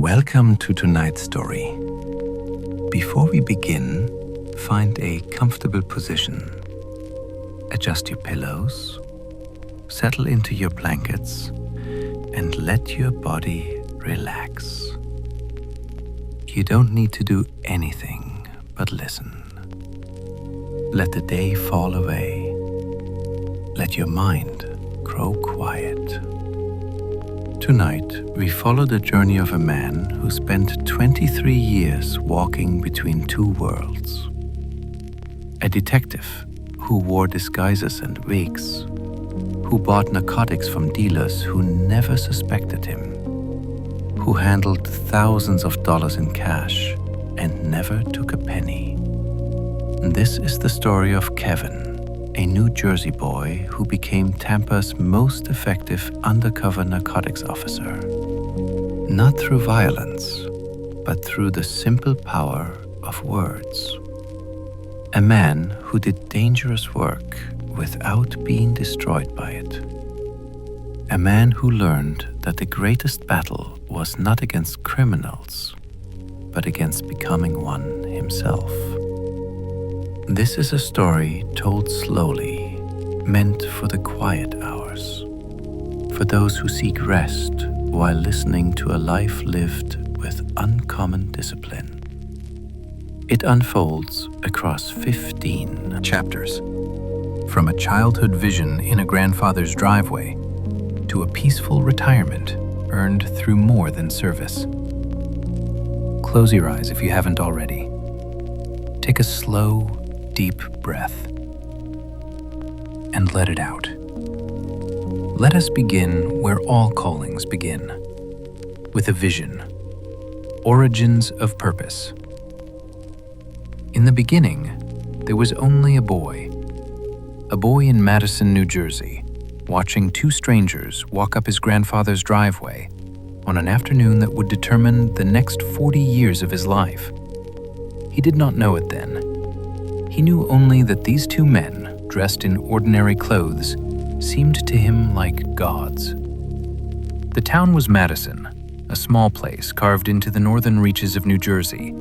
Welcome to tonight's story. Before we begin, find a comfortable position. Adjust your pillows, settle into your blankets, and let your body relax. You don't need to do anything but listen. Let the day fall away. Let your mind grow quiet. Tonight, we follow the journey of a man who spent 23 years walking between two worlds. A detective who wore disguises and wigs, who bought narcotics from dealers who never suspected him, who handled thousands of dollars in cash and never took a penny. This is the story of Kevin, a New Jersey boy who became Tampa's most effective undercover narcotics officer. Not through violence, but through the simple power of words. A man who did dangerous work without being destroyed by it. A man who learned that the greatest battle was not against criminals, but against becoming one himself. This is a story told slowly, meant for the quiet hours, for those who seek rest while listening to a life lived with uncommon discipline. It unfolds across 15 chapters, from a childhood vision in a grandfather's driveway to a peaceful retirement earned through more than service. Close your eyes if you haven't already. Take a slow, deep breath and let it out. Let us begin where all callings begin, with a vision, origins of purpose. In the beginning, there was only a boy in Madison, New Jersey, watching two strangers walk up his grandfather's driveway on an afternoon that would determine the next 40 years of his life. He did not know it then. He knew only that these two men, dressed in ordinary clothes, seemed to him like gods. The town was Madison, a small place carved into the northern reaches of New Jersey,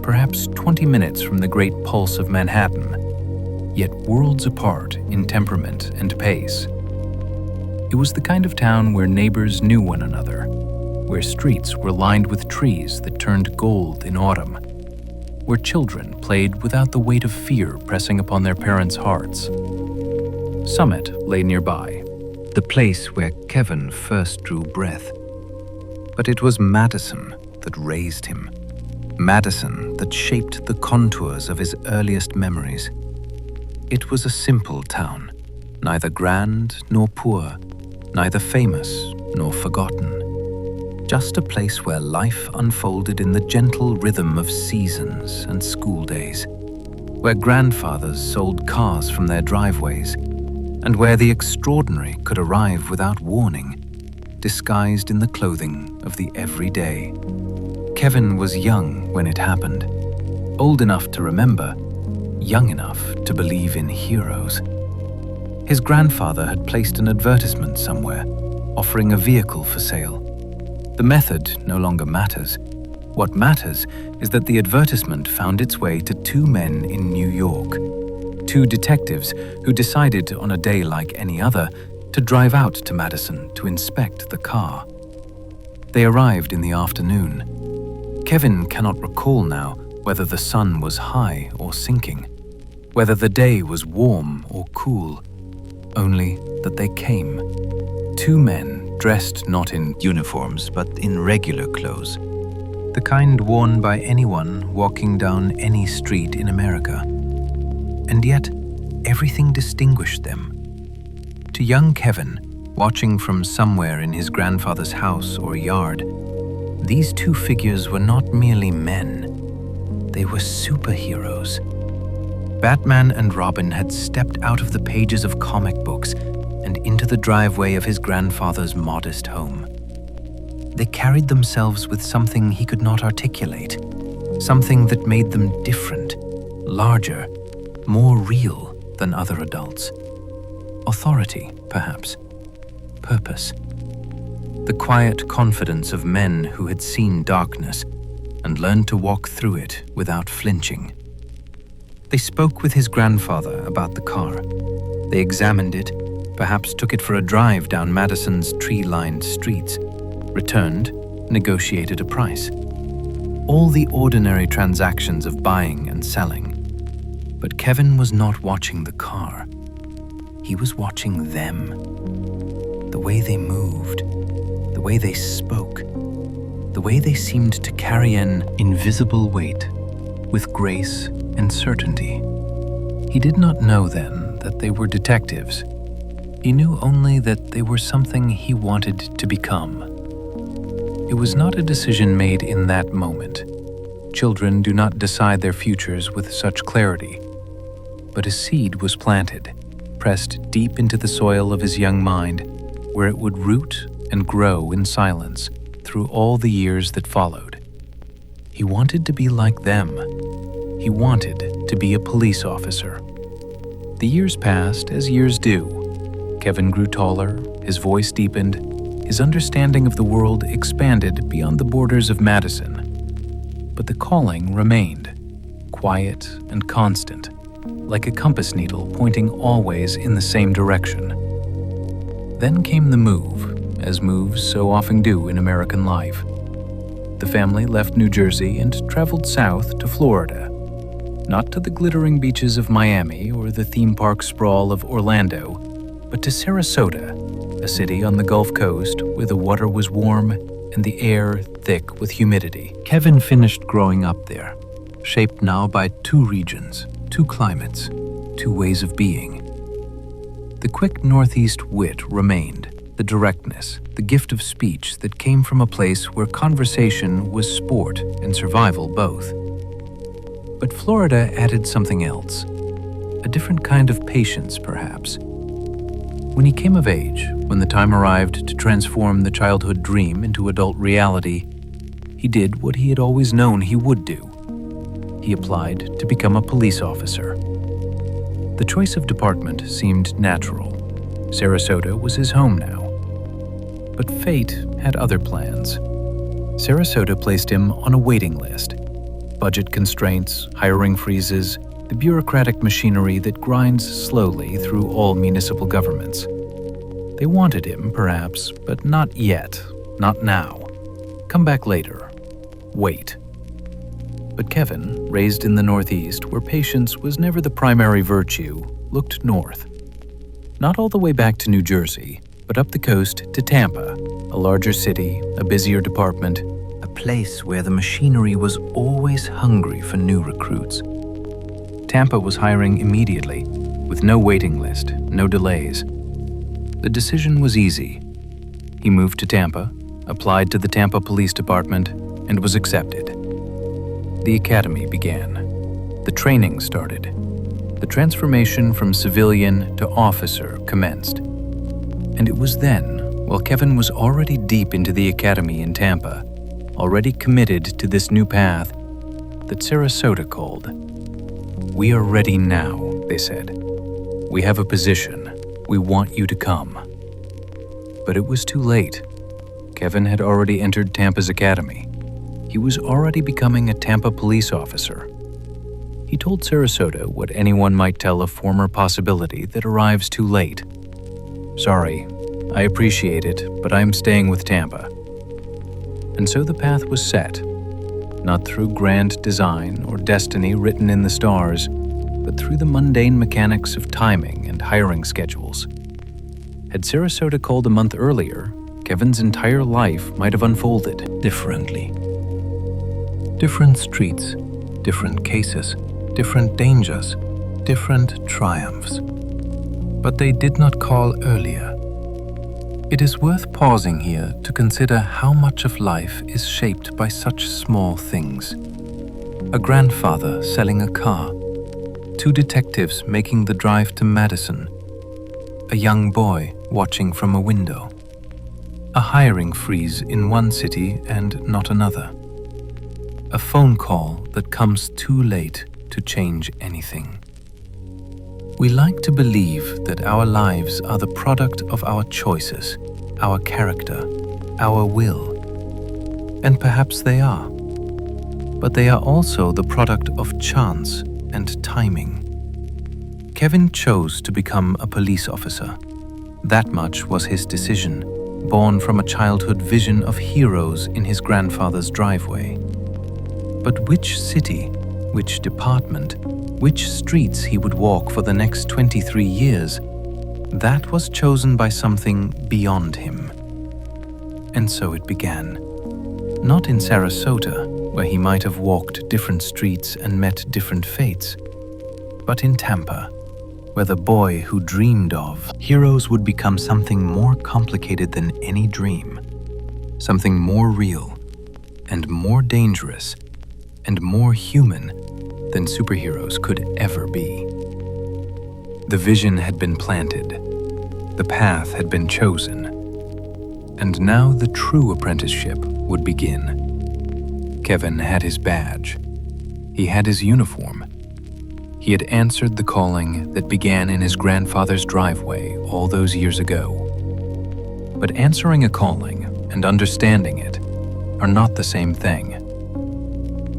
perhaps 20 minutes from the great pulse of Manhattan, yet worlds apart in temperament and pace. It was the kind of town where neighbors knew one another, where streets were lined with trees that turned gold in autumn, where children played without the weight of fear pressing upon their parents' hearts. Summit lay nearby, the place where Kevin first drew breath. But it was Madison that raised him, Madison that shaped the contours of his earliest memories. It was a simple town, neither grand nor poor, neither famous nor forgotten. Just a place where life unfolded in the gentle rhythm of seasons and school days, where grandfathers sold cars from their driveways, and where the extraordinary could arrive without warning, disguised in the clothing of the everyday. Kevin was young when it happened, old enough to remember, young enough to believe in heroes. His grandfather had placed an advertisement somewhere, offering a vehicle for sale. The method no longer matters. What matters is that the advertisement found its way to two men in New York, two detectives who decided on a day like any other to drive out to Madison to inspect the car. They arrived in the afternoon. Kevin cannot recall now whether the sun was high or sinking, whether the day was warm or cool, only that they came. Two men dressed not in uniforms but in regular clothes, the kind worn by anyone walking down any street in America. And yet, everything distinguished them. To young Kevin, watching from somewhere in his grandfather's house or yard, these two figures were not merely men, they were superheroes. Batman and Robin had stepped out of the pages of comic books and into the driveway of his grandfather's modest home. They carried themselves with something he could not articulate, something that made them different, larger, more real than other adults. Authority, perhaps. Purpose. the quiet confidence of men who had seen darkness and learned to walk through it without flinching. They spoke with his grandfather about the car. They examined it, perhaps took it for a drive down Madison's tree-lined streets, returned, negotiated a price. All the ordinary transactions of buying and selling. But Kevin was not watching the car. He was watching them. The way they moved, the way they spoke, the way they seemed to carry an invisible weight with grace and certainty. He did not know then that they were detectives. He knew only that they were something he wanted to become. It was not a decision made in that moment. Children do not decide their futures with such clarity. But a seed was planted, pressed deep into the soil of his young mind, where it would root and grow in silence through all the years that followed. He wanted to be like them. He wanted to be a police officer. The years passed as years do. Kevin grew taller, his voice deepened, his understanding of the world expanded beyond the borders of Madison. But the calling remained, quiet and constant, like a compass needle pointing always in the same direction. Then came the move, as moves so often do in American life. The family left New Jersey and traveled south to Florida, not to the glittering beaches of Miami or the theme park sprawl of Orlando, but to Sarasota, a city on the Gulf Coast where the water was warm and the air thick with humidity. Kevin finished growing up there, shaped now by two regions, two climates, two ways of being. The quick Northeast wit remained, the directness, the gift of speech that came from a place where conversation was sport and survival both. But Florida added something else, a different kind of patience perhaps. When he came of age, when the time arrived to transform the childhood dream into adult reality, he did what he had always known he would do. He applied to become a police officer. The choice of department seemed natural. Sarasota was his home now. But fate had other plans. Sarasota placed him on a waiting list. Budget constraints, hiring freezes, the bureaucratic machinery that grinds slowly through all municipal governments. They wanted him, perhaps, but not yet, not now. Come back later. Wait. But Kevin, raised in the Northeast, where patience was never the primary virtue, looked north. Not all the way back to New Jersey, but up the coast to Tampa, a larger city, a busier department, a place where the machinery was always hungry for new recruits. Tampa was hiring immediately, with no waiting list, no delays. The decision was easy. He moved to Tampa, applied to the Tampa Police Department, and was accepted. The academy began. The training started. The transformation from civilian to officer commenced. And it was then, while Kevin was already deep into the academy in Tampa, already committed to this new path, that Sarasota called. "We are ready now," they said. "We have a position. We want you to come." But it was too late. Kevin had already entered Tampa's academy. He was already becoming a Tampa police officer. He told Sarasota what anyone might tell a former possibility that arrives too late. "Sorry, I appreciate it, but I'm staying with Tampa." And so the path was set, not through grand design or destiny written in the stars, but through the mundane mechanics of timing and hiring schedules. Had Sarasota called a month earlier, Kevin's entire life might have unfolded differently. Different streets, different cases, different dangers, different triumphs. But they did not call earlier. It is worth pausing here to consider how much of life is shaped by such small things. A grandfather selling a car, two detectives making the drive to Madison, a young boy watching from a window, a hiring freeze in one city and not another, a phone call that comes too late to change anything. We like to believe that our lives are the product of our choices, our character, our will. And perhaps they are. But they are also the product of chance and timing. Kevin chose to become a police officer. That much was his decision, born from a childhood vision of heroes in his grandfather's driveway. But which city, which department, which streets he would walk for the next 23 years, that was chosen by something beyond him. And so it began. Not in Sarasota, where he might have walked different streets and met different fates, but in Tampa, where the boy who dreamed of heroes would become something more complicated than any dream, something more real and more dangerous and more human than superheroes could ever be. The vision had been planted, the path had been chosen, and now the true apprenticeship would begin. Kevin had his badge. He had his uniform. He had answered the calling that began in his grandfather's driveway all those years ago. But answering a calling and understanding it are not the same thing.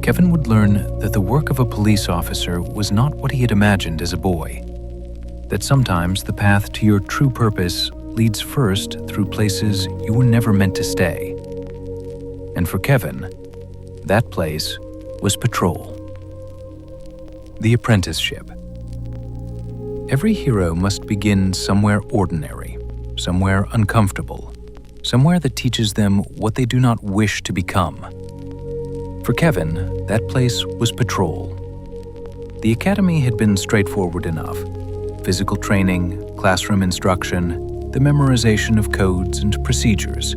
Kevin would learn that the work of a police officer was not what he had imagined as a boy, that sometimes the path to your true purpose leads first through places you were never meant to stay. And for Kevin, that place was patrol. The apprenticeship. Every hero must begin somewhere ordinary, somewhere uncomfortable, somewhere that teaches them what they do not wish to become. For Kevin, that place was patrol. The academy had been straightforward enough. Physical training, classroom instruction, the memorization of codes and procedures.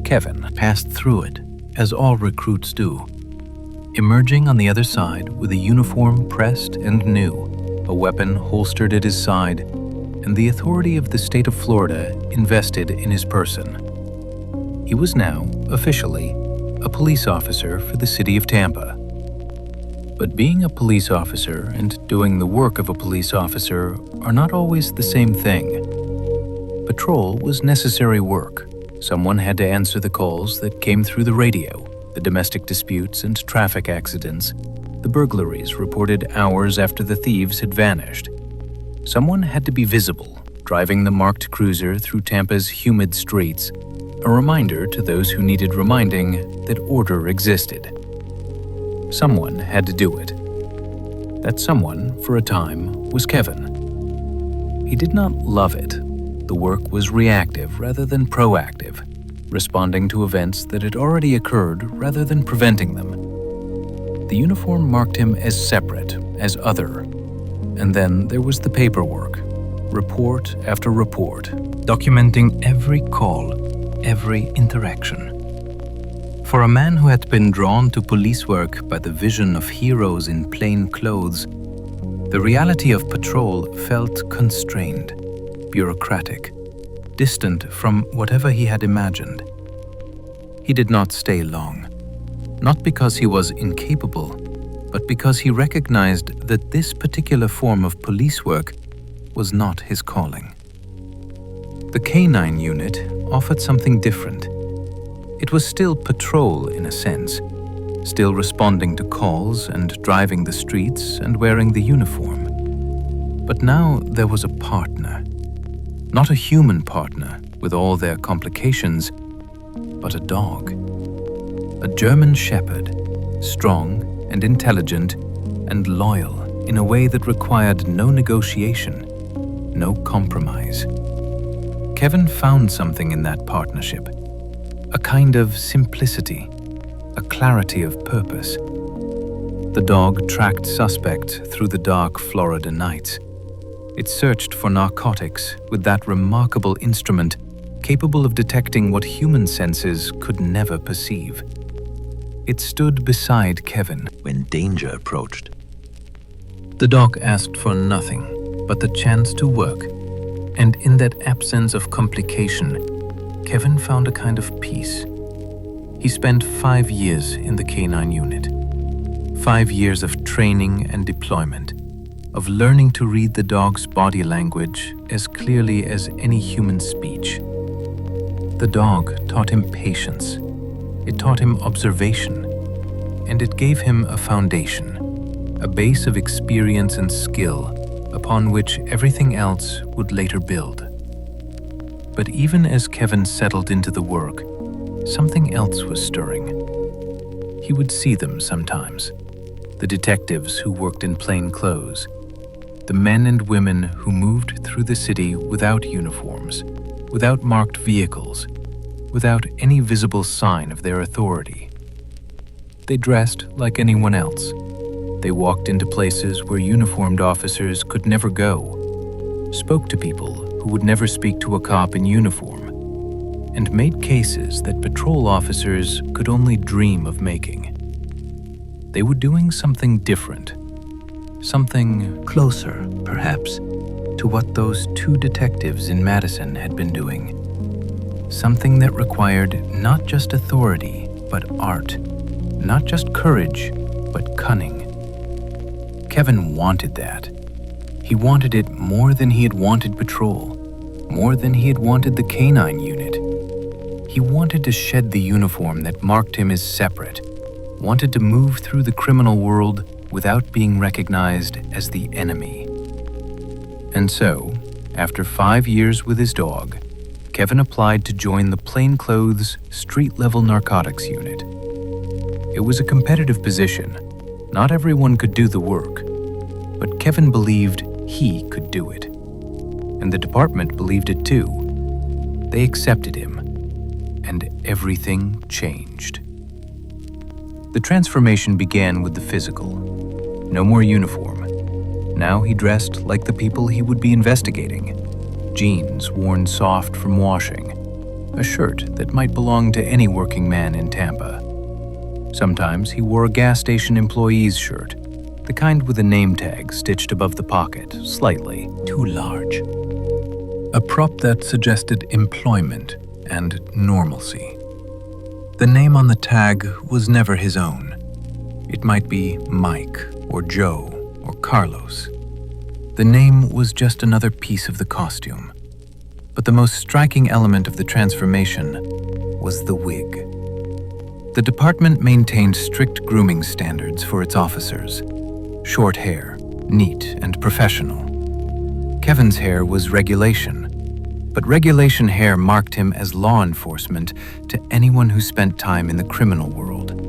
Kevin passed through it, as all recruits do, emerging on the other side with a uniform pressed and new, a weapon holstered at his side, and the authority of the state of Florida invested in his person. He was now, officially, a police officer for the city of Tampa. But being a police officer and doing the work of a police officer are not always the same thing. Patrol was necessary work. Someone had to answer the calls that came through the radio, the domestic disputes and traffic accidents, the burglaries reported hours after the thieves had vanished. Someone had to be visible, driving the marked cruiser through Tampa's humid streets, a reminder to those who needed reminding that order existed. Someone had to do it. That someone, for a time, was Kevin. He did not love it. The work was reactive rather than proactive, responding to events that had already occurred rather than preventing them. The uniform marked him as separate, as other. And then there was the paperwork, report after report, documenting every call, every interaction. For a man who had been drawn to police work by the vision of heroes in plain clothes, the reality of patrol felt constrained, bureaucratic, distant from whatever he had imagined. He did not stay long, not because he was incapable, but because he recognized that this particular form of police work was not his calling. The K9 unit offered something different. It was still patrol in a sense, still responding to calls and driving the streets and wearing the uniform. But now there was a partner. Not a human partner with all their complications, but a dog. A German shepherd, strong and intelligent and loyal in a way that required no negotiation, no compromise. Kevin found something in that partnership, a kind of simplicity, a clarity of purpose. The dog tracked suspect through the dark Florida nights. It searched for narcotics with that remarkable instrument capable of detecting what human senses could never perceive. It stood beside Kevin when danger approached. The dog asked for nothing but the chance to work, and in that absence of complication, Kevin found a kind of peace. He spent 5 years in the K9 unit. 5 years of training and deployment, of learning to read the dog's body language as clearly as any human speech. The dog taught him patience, it taught him observation, and it gave him a foundation, a base of experience and skill upon which everything else would later build. But even as Kevin settled into the work, something else was stirring. He would see them sometimes, the detectives who worked in plain clothes, the men and women who moved through the city without uniforms, without marked vehicles, without any visible sign of their authority. They dressed like anyone else. They walked into places where uniformed officers could never go, spoke to people who would never speak to a cop in uniform, and made cases that patrol officers could only dream of making. They were doing something different, something closer, perhaps, to what those two detectives in Madison had been doing. Something that required not just authority, but art, not just courage, but cunning. Kevin wanted that. He wanted it more than he had wanted patrol, more than he had wanted the canine unit. He wanted to shed the uniform that marked him as separate, wanted to move through the criminal world without being recognized as the enemy. And so, after 5 years with his dog, Kevin applied to join the plainclothes street-level narcotics unit. It was a competitive position. Not everyone could do the work, but Kevin believed he could do it. And the department believed it too. They accepted him, and everything changed. The transformation began with the physical. No more uniform. Now he dressed like the people he would be investigating. Jeans worn soft from washing. A shirt that might belong to any working man in Tampa. Sometimes he wore a gas station employee's shirt, the kind with a name tag stitched above the pocket, slightly too large. A prop that suggested employment and normalcy. The name on the tag was never his own. It might be Mike or Joe or Carlos. The name was just another piece of the costume. But the most striking element of the transformation was the wig. The department maintained strict grooming standards for its officers. Short hair, neat and professional. Kevin's hair was regulation, but regulation hair marked him as law enforcement to anyone who spent time in the criminal world,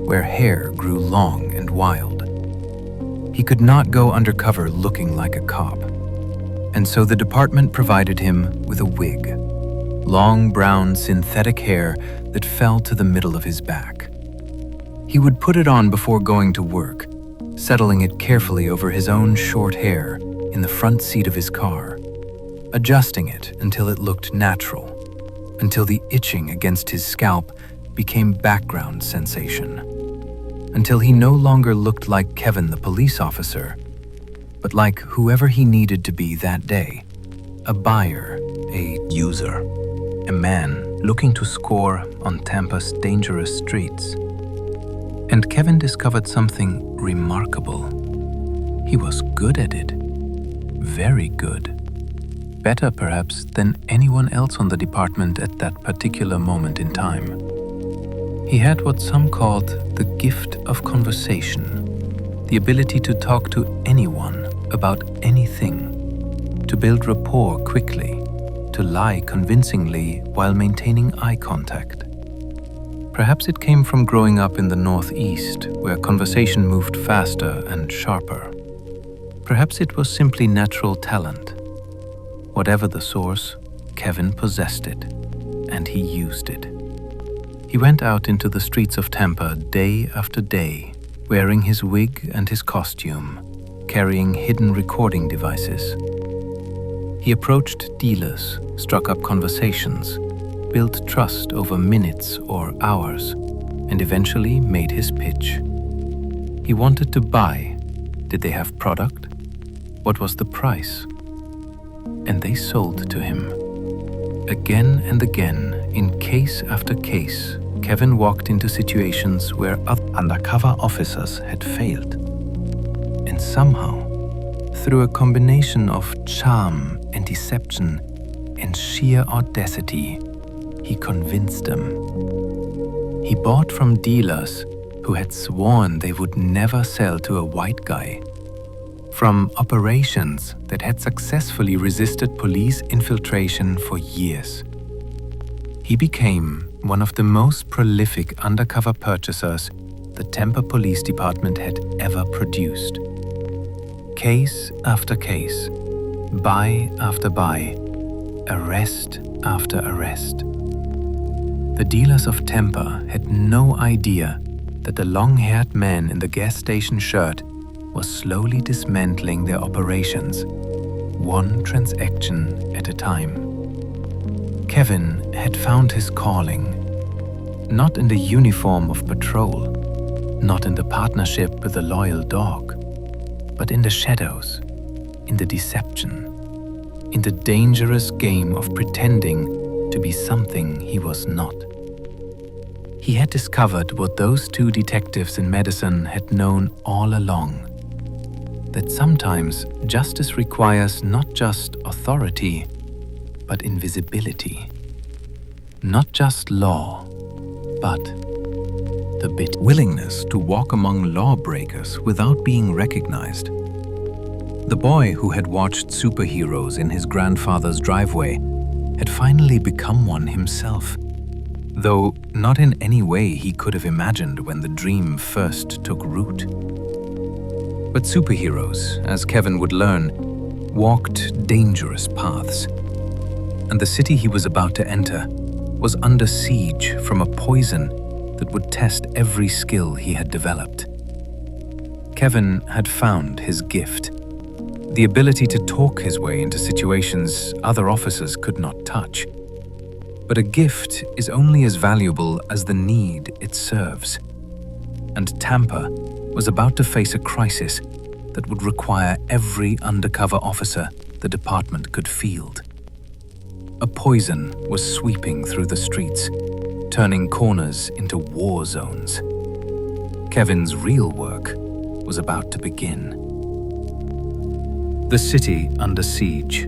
where hair grew long and wild. He could not go undercover looking like a cop, and so the department provided him with a wig. Long brown synthetic hair that fell to the middle of his back. He would put it on before going to work, settling it carefully over his own short hair in the front seat of his car, adjusting it until it looked natural, until the itching against his scalp became background sensation, until he no longer looked like Kevin the police officer, but like whoever he needed to be that day, a buyer, a user, a man looking to score on Tampa's dangerous streets. And Kevin discovered something remarkable. He was good at it. Very good. Better, perhaps, than anyone else on the department at that particular moment in time. He had what some called the gift of conversation, the ability to talk to anyone about anything, to build rapport quickly, to lie convincingly while maintaining eye contact. Perhaps it came from growing up in the Northeast, where conversation moved faster and sharper. Perhaps it was simply natural talent. Whatever the source, Kevin possessed it, and he used it. He went out into the streets of Tampa day after day, wearing his wig and his costume, carrying hidden recording devices. He approached dealers, struck up conversations, built trust over minutes or hours, and eventually made his pitch. He wanted to buy. Did they have product? What was the price? And they sold to him. Again and again, in case after case, Kevin walked into situations where other undercover officers had failed. And somehow, through a combination of charm and deception and sheer audacity, he convinced them. He bought from dealers who had sworn they would never sell to a white guy, from operations that had successfully resisted police infiltration for years. He became one of the most prolific undercover purchasers the Tampa Police Department had ever produced. Case after case, buy after buy, arrest after arrest. The dealers of Tampa had no idea that the long-haired man in the gas station shirt was slowly dismantling their operations, one transaction at a time. Kevin had found his calling, not in the uniform of patrol, not in the partnership with a loyal dog, but in the shadows, in the deception, in the dangerous game of pretending to be something he was not. He had discovered what those two detectives in Madison had known all along, that sometimes justice requires not just authority, but invisibility. Not just law, but the willingness to walk among lawbreakers without being recognized. The boy who had watched superheroes in his grandfather's driveway had finally become one himself, though not in any way he could have imagined when the dream first took root. But superheroes, as Kevin would learn, walked dangerous paths, and the city he was about to enter was under siege from a poison that would test every skill he had developed. Kevin had found his gift, the ability to talk his way into situations other officers could not touch. But a gift is only as valuable as the need it serves. And Tampa was about to face a crisis that would require every undercover officer the department could field. A poison was sweeping through the streets, turning corners into war zones. Kevin's real work was about to begin. The city under siege.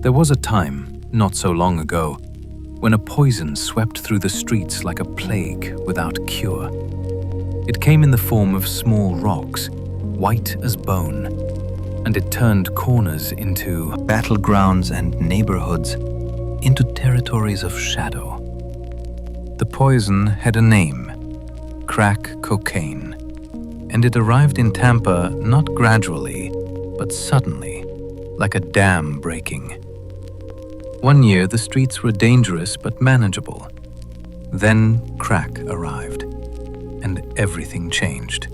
There was a time, not so long ago, when a poison swept through the streets like a plague without cure. It came in the form of small rocks, white as bone, and it turned corners into battlegrounds and neighborhoods into territories of shadow. The poison had a name, crack cocaine, and it arrived in Tampa not gradually, but suddenly, like a dam breaking. One year the streets were dangerous but manageable. Then crack arrived, and everything changed.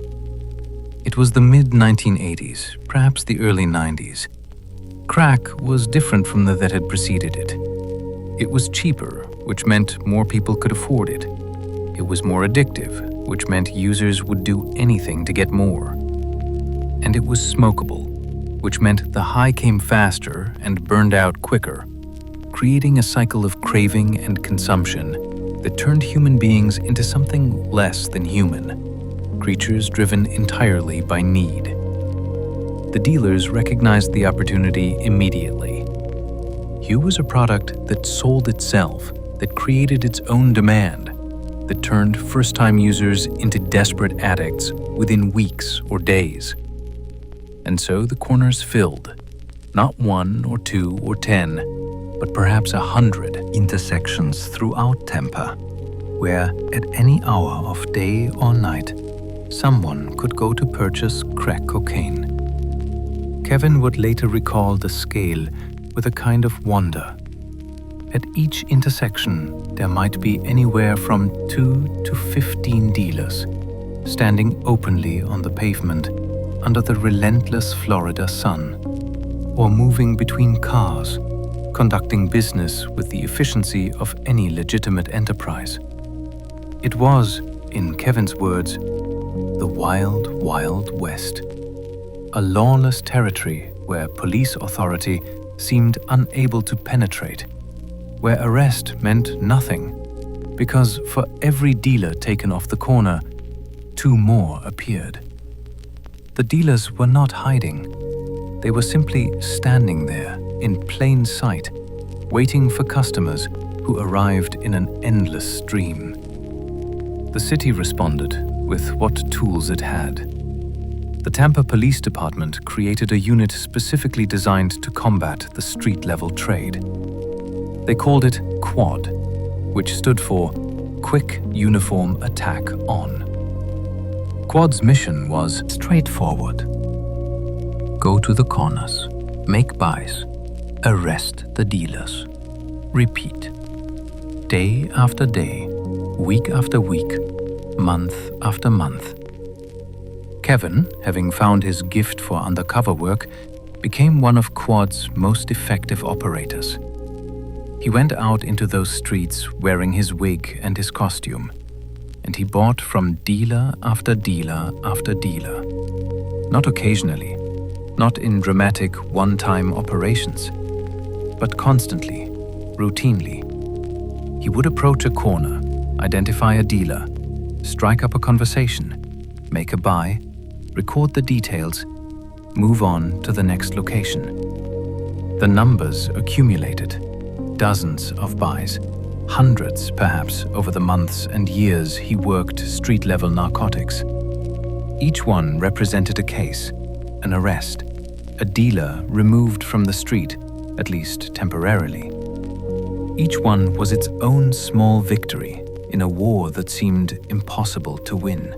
It was the mid-1980s, perhaps the early 90s. Crack was different from that had preceded it. It was cheaper, which meant more people could afford it. It was more addictive, which meant users would do anything to get more. And it was smokable, which meant the high came faster and burned out quicker, creating a cycle of craving and consumption that turned human beings into something less than human, creatures driven entirely by need. The dealers recognized the opportunity immediately. Here was a product that sold itself, that created its own demand, that turned first-time users into desperate addicts within weeks or days. And so the corners filled, not 1 or 2 or 10, but perhaps 100 intersections throughout Tampa, where at any hour of day or night, someone could go to purchase crack cocaine. Kevin would later recall the scale with a kind of wonder. At each intersection, there might be anywhere from 2 to 15 dealers, standing openly on the pavement under the relentless Florida sun, or moving between cars, conducting business with the efficiency of any legitimate enterprise. It was, in Kevin's words, the wild, wild west, a lawless territory where police authority seemed unable to penetrate, where arrest meant nothing, because for every dealer taken off the corner, 2 more appeared. The dealers were not hiding. They were simply standing there in plain sight, waiting for customers who who arrived in an endless stream. The city responded with what tools it had. The Tampa Police Department created a unit specifically designed to combat the street-level trade. They called it QUAD, which stood for Quick Uniform Attack On. QUAD's mission was straightforward. Go to the corners, make buys, arrest the dealers. Repeat. Day after day, week after week, month after month. Kevin, having found his gift for undercover work, became one of QUAD's most effective operators. He went out into those streets wearing his wig and his costume, and he bought from dealer after dealer after dealer. Not occasionally, not in dramatic one-time operations, but constantly, routinely. He would approach a corner, identify a dealer, strike up a conversation, make a buy, record the details, move on to the next location. The numbers accumulated. Dozens of buys, hundreds perhaps over the months and years he worked street-level narcotics. Each one represented a case, an arrest, a dealer removed from the street, at least temporarily. Each one was its own small victory in a war that seemed impossible to win.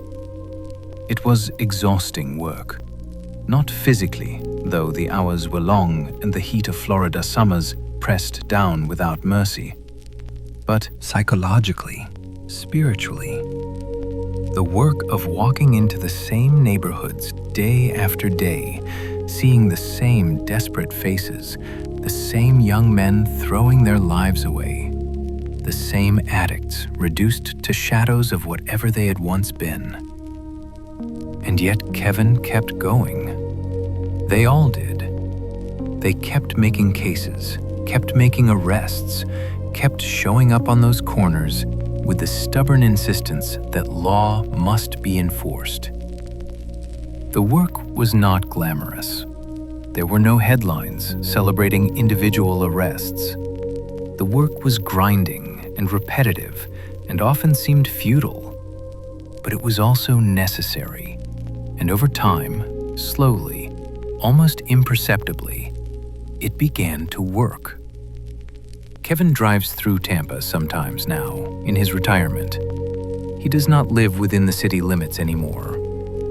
It was exhausting work. Not physically, though the hours were long and the heat of Florida summers pressed down without mercy, but psychologically, spiritually. The work of walking into the same neighborhoods day after day, seeing the same desperate faces, the same young men throwing their lives away, the same addicts reduced to shadows of whatever they had once been. And yet Kevin kept going. They all did. They kept making cases, kept making arrests, kept showing up on those corners with the stubborn insistence that law must be enforced. The work was not glamorous. There were no headlines celebrating individual arrests. The work was grinding and repetitive and often seemed futile. But it was also necessary. And over time, slowly, almost imperceptibly, it began to work. Kevin drives through Tampa sometimes now, in his retirement. He does not live within the city limits anymore.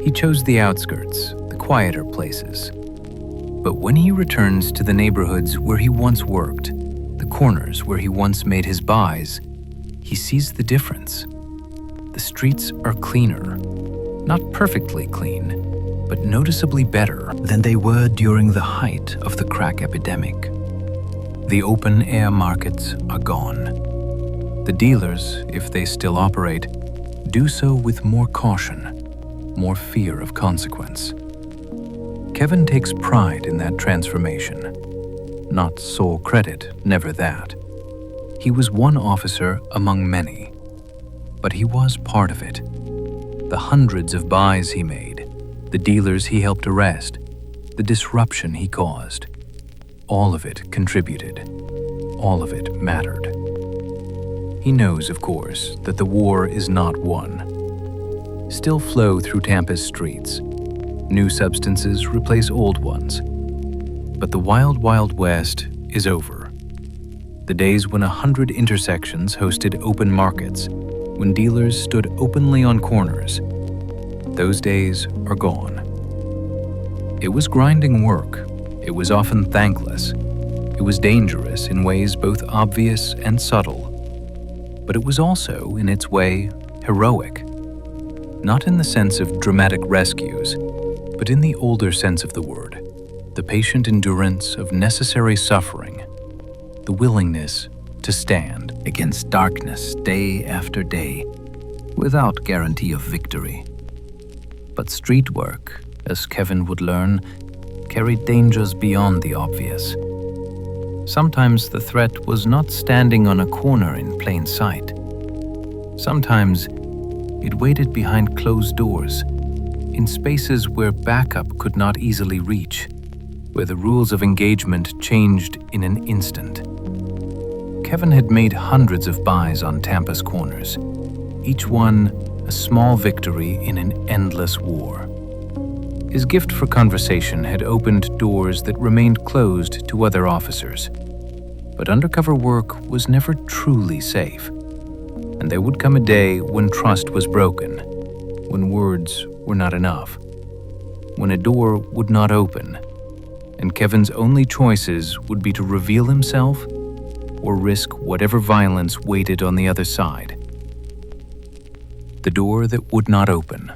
He chose the outskirts, the quieter places. But when he returns to the neighborhoods where he once worked, the corners where he once made his buys, he sees the difference. The streets are cleaner, not perfectly clean, but noticeably better than they were during the height of the crack epidemic. The open-air markets are gone. The dealers, if they still operate, do so with more caution, more fear of consequence. Kevin takes pride in that transformation. Not sole credit, never that. He was one officer among many, but he was part of it. The hundreds of buys he made, the dealers he helped arrest, the disruption he caused, all of it contributed. All of it mattered. He knows, of course, that the war is not won. Still flow through Tampa's streets. New substances replace old ones. But the wild, wild west is over. The days when 100 intersections hosted open markets, when dealers stood openly on corners, those days are gone. It was grinding work. It was often thankless. It was dangerous in ways both obvious and subtle. But it was also, in its way, heroic. Not in the sense of dramatic rescues, but in the older sense of the word, the patient endurance of necessary suffering, the willingness to stand against darkness day after day, without guarantee of victory. But street work, as Kevin would learn, carried dangers beyond the obvious. Sometimes the threat was not standing on a corner in plain sight. Sometimes it waited behind closed doors, in spaces where backup could not easily reach, where the rules of engagement changed in an instant. Kevin had made hundreds of buys on Tampa's corners, each one a small victory in an endless war. His gift for conversation had opened doors that remained closed to other officers. But undercover work was never truly safe. And there would come a day when trust was broken, when words were not enough, when a door would not open, and Kevin's only choices would be to reveal himself or risk whatever violence waited on the other side. The door that would not open.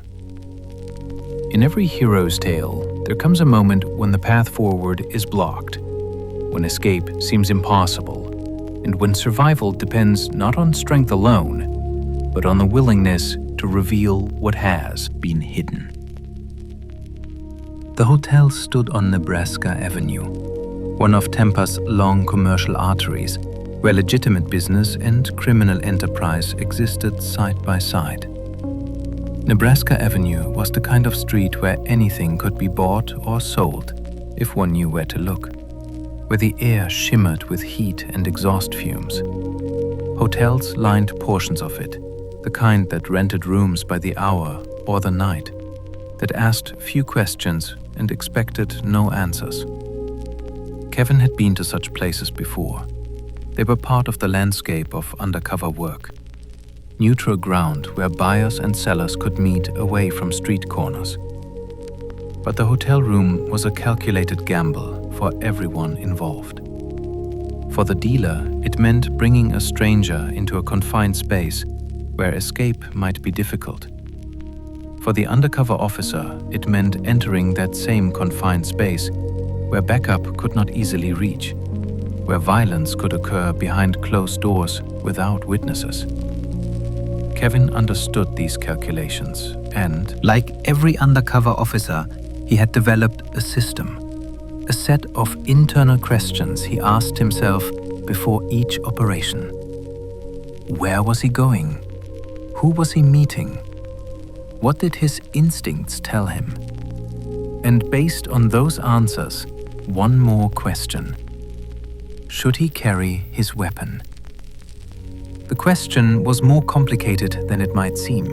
In every hero's tale, there comes a moment when the path forward is blocked, when escape seems impossible, and when survival depends not on strength alone, but on the willingness to reveal what has been hidden. The hotel stood on Nebraska Avenue, one of Tampa's long commercial arteries, where legitimate business and criminal enterprise existed side by side. Nebraska Avenue was the kind of street where anything could be bought or sold if one knew where to look, where the air shimmered with heat and exhaust fumes. Hotels lined portions of it, the kind that rented rooms by the hour or the night, that asked few questions and expected no answers. Kevin had been to such places before. They were part of the landscape of undercover work. Neutral ground where buyers and sellers could meet away from street corners. But the hotel room was a calculated gamble for everyone involved. For the dealer, it meant bringing a stranger into a confined space where escape might be difficult. For the undercover officer, it meant entering that same confined space where backup could not easily reach, where violence could occur behind closed doors without witnesses. Kevin understood these calculations and, like every undercover officer, he had developed a system, a set of internal questions he asked himself before each operation. Where was he going? Who was he meeting? What did his instincts tell him? And based on those answers, one more question. Should he carry his weapon? The question was more complicated than it might seem.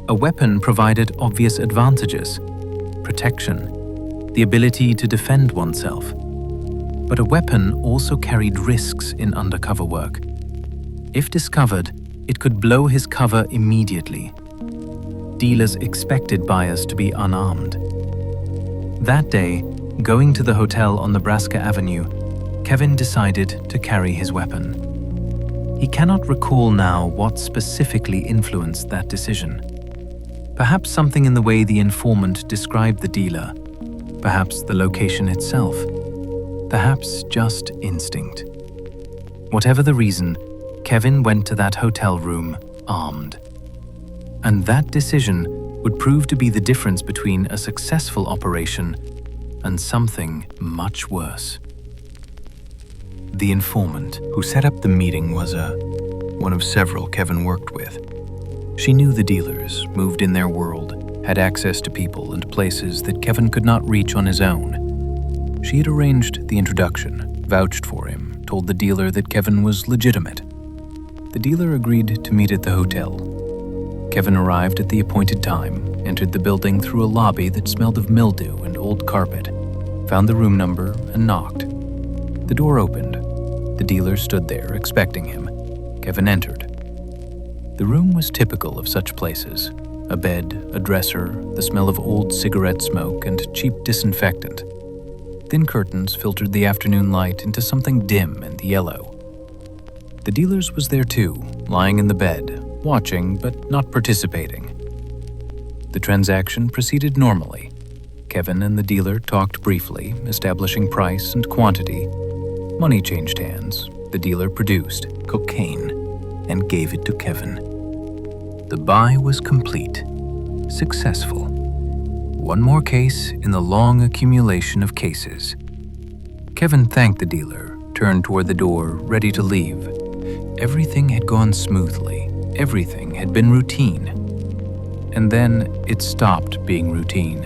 A weapon provided obvious advantages, protection, the ability to defend oneself. But a weapon also carried risks in undercover work. If discovered, it could blow his cover immediately. Dealers expected buyers to be unarmed. That day, going to the hotel on Nebraska Avenue, Kevin decided to carry his weapon. He cannot recall now what specifically influenced that decision. Perhaps something in the way the informant described the dealer, perhaps the location itself, perhaps just instinct. Whatever the reason, Kevin went to that hotel room armed. And that decision would prove to be the difference between a successful operation and something much worse. The informant who set up the meeting was one of several Kevin worked with. She knew the dealers, moved in their world, had access to people and places that Kevin could not reach on his own. She had arranged the introduction, vouched for him, told the dealer that Kevin was legitimate. The dealer agreed to meet at the hotel. Kevin arrived at the appointed time, entered the building through a lobby that smelled of mildew and old carpet, found the room number and knocked. The door opened. The dealer stood there, expecting him. Kevin entered. The room was typical of such places. A bed, a dresser, the smell of old cigarette smoke and cheap disinfectant. Thin curtains filtered the afternoon light into something dim and yellow. The dealer's was there too, lying in the bed, watching but not participating. The transaction proceeded normally. Kevin and the dealer talked briefly, establishing price and quantity. Money changed hands. The dealer produced cocaine and gave it to Kevin. The buy was complete, successful. One more case in the long accumulation of cases. Kevin thanked the dealer, turned toward the door, ready to leave. Everything had gone smoothly. Everything had been routine. And then it stopped being routine.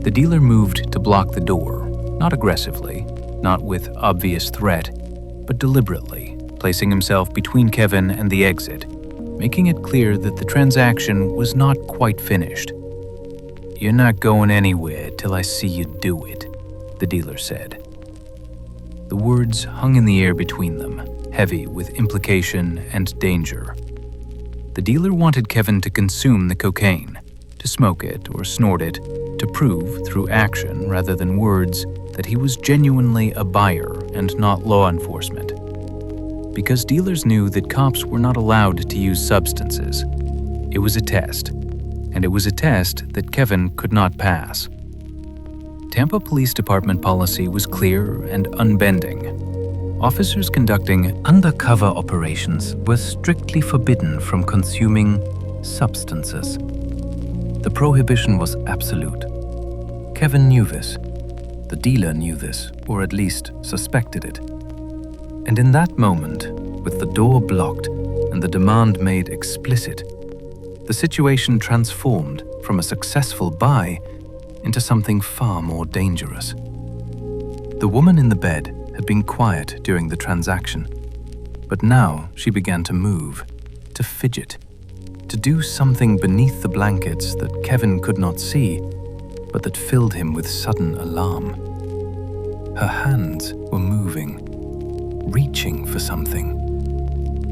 The dealer moved to block the door, not aggressively, not with obvious threat, but deliberately, placing himself between Kevin and the exit, making it clear that the transaction was not quite finished. "You're not going anywhere till I see you do it," the dealer said. The words hung in the air between them, heavy with implication and danger. The dealer wanted Kevin to consume the cocaine, to smoke it or snort it, to prove through action rather than words that he was genuinely a buyer and not law enforcement. Because dealers knew that cops were not allowed to use substances. It was a test, and it was a test that Kevin could not pass. Tampa Police Department policy was clear and unbending. Officers conducting undercover operations were strictly forbidden from consuming substances. The prohibition was absolute. Kevin knew this. The dealer knew this, or at least suspected it. And in that moment, with the door blocked and the demand made explicit, the situation transformed from a successful buy into something far more dangerous. The woman in the bed had been quiet during the transaction, but now she began to move, to fidget, to do something beneath the blankets that Kevin could not see, but that filled him with sudden alarm. Her hands were moving, reaching for something.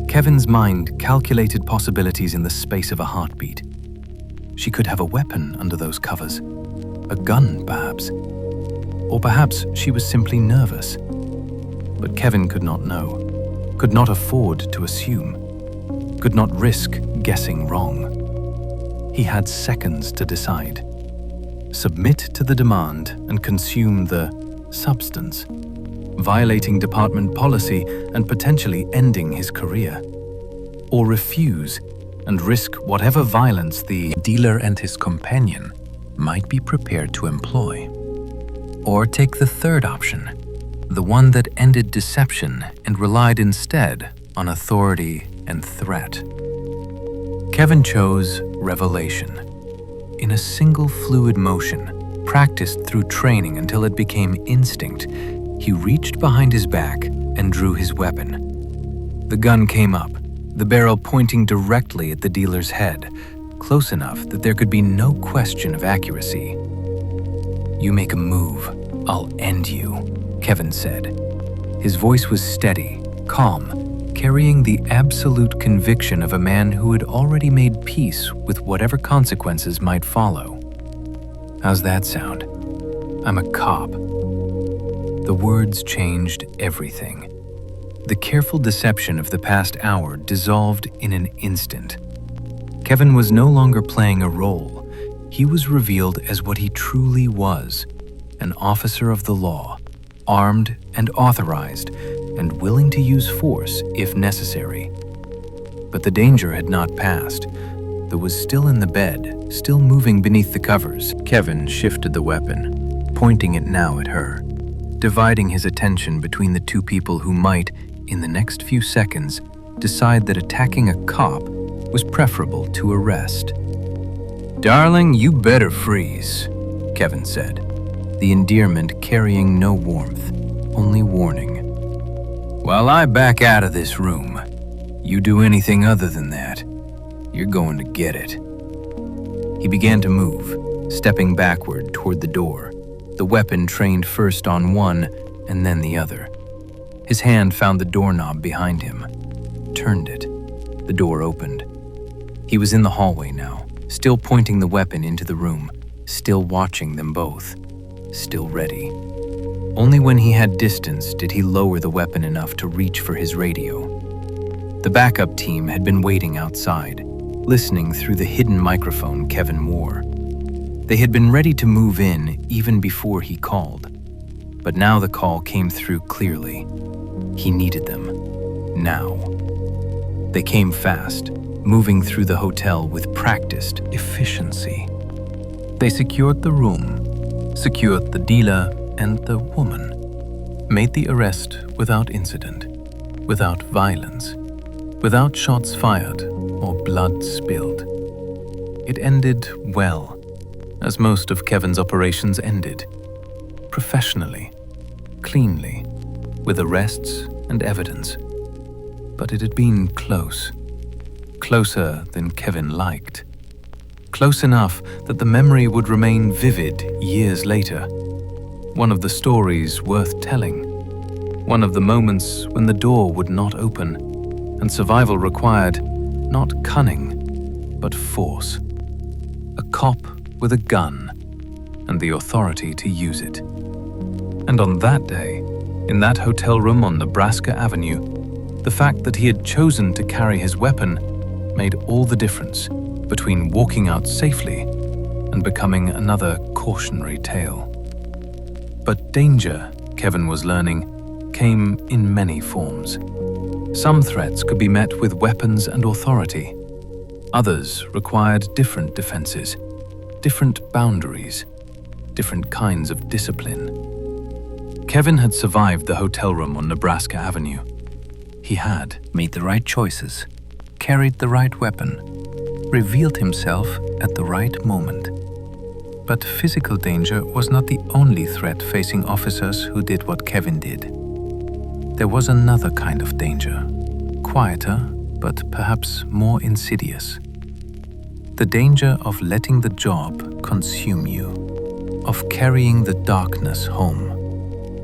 Kevin's mind calculated possibilities in the space of a heartbeat. She could have a weapon under those covers, a gun perhaps, or perhaps she was simply nervous. But Kevin could not know, could not afford to assume, could not risk guessing wrong. He had seconds to decide. Submit to the demand and consume the substance, violating department policy and potentially ending his career. Or refuse and risk whatever violence the dealer and his companion might be prepared to employ. Or take the third option, the one that ended deception and relied instead on authority and threat. Kevin chose revelation. In a single fluid motion, practiced through training until it became instinct, he reached behind his back and drew his weapon. The gun came up, the barrel pointing directly at the dealer's head, close enough that there could be no question of accuracy. "You make a move, I'll end you," Kevin said. His voice was steady, calm, carrying the absolute conviction of a man who had already made peace with whatever consequences might follow. "How's that sound? I'm a cop." The words changed everything. The careful deception of the past hour dissolved in an instant. Kevin was no longer playing a role. He was revealed as what he truly was, an officer of the law, armed and authorized, and willing to use force if necessary. But the danger had not passed. There was still in the bed, still moving beneath the covers. Kevin shifted the weapon, pointing it now at her, dividing his attention between the two people who might, in the next few seconds, decide that attacking a cop was preferable to arrest. "Darling, you better freeze," Kevin said, the endearment carrying no warmth, only warning. "While I back out of this room, you do anything other than that, you're going to get it." He began to move, stepping backward toward the door, the weapon trained first on one and then the other. His hand found the doorknob behind him, turned it. The door opened. He was in the hallway now, still pointing the weapon into the room, still watching them both, still ready. Only when he had distance did he lower the weapon enough to reach for his radio. The backup team had been waiting outside, listening through the hidden microphone Kevin wore. They had been ready to move in even before he called. But now the call came through clearly. He needed them. Now. They came fast, moving through the hotel with practiced efficiency. They secured the room, secured the dealer and the woman, made the arrest without incident, without violence, without shots fired or blood spilled. It ended well, as most of Kevin's operations ended, professionally, cleanly, with arrests and evidence. but it had been close. Closer than Kevin liked. Close enough that the memory would remain vivid years later. One of the stories worth telling. One of the moments when the door would not open, and survival required not cunning, but force. A cop with a gun, and the authority to use it. And on that day, in that hotel room on Nebraska Avenue, the fact that he had chosen to carry his weapon made all the difference between walking out safely and becoming another cautionary tale. But danger, Kevin was learning, came in many forms. Some threats could be met with weapons and authority. Others required different defenses, different boundaries, different kinds of discipline. Kevin had survived the hotel room on Nebraska Avenue. He had made the right choices, carried the right weapon, revealed himself at the right moment. But physical danger was not the only threat facing officers who did what Kevin did. There was another kind of danger, quieter, but perhaps more insidious. The danger of letting the job consume you, of carrying the darkness home,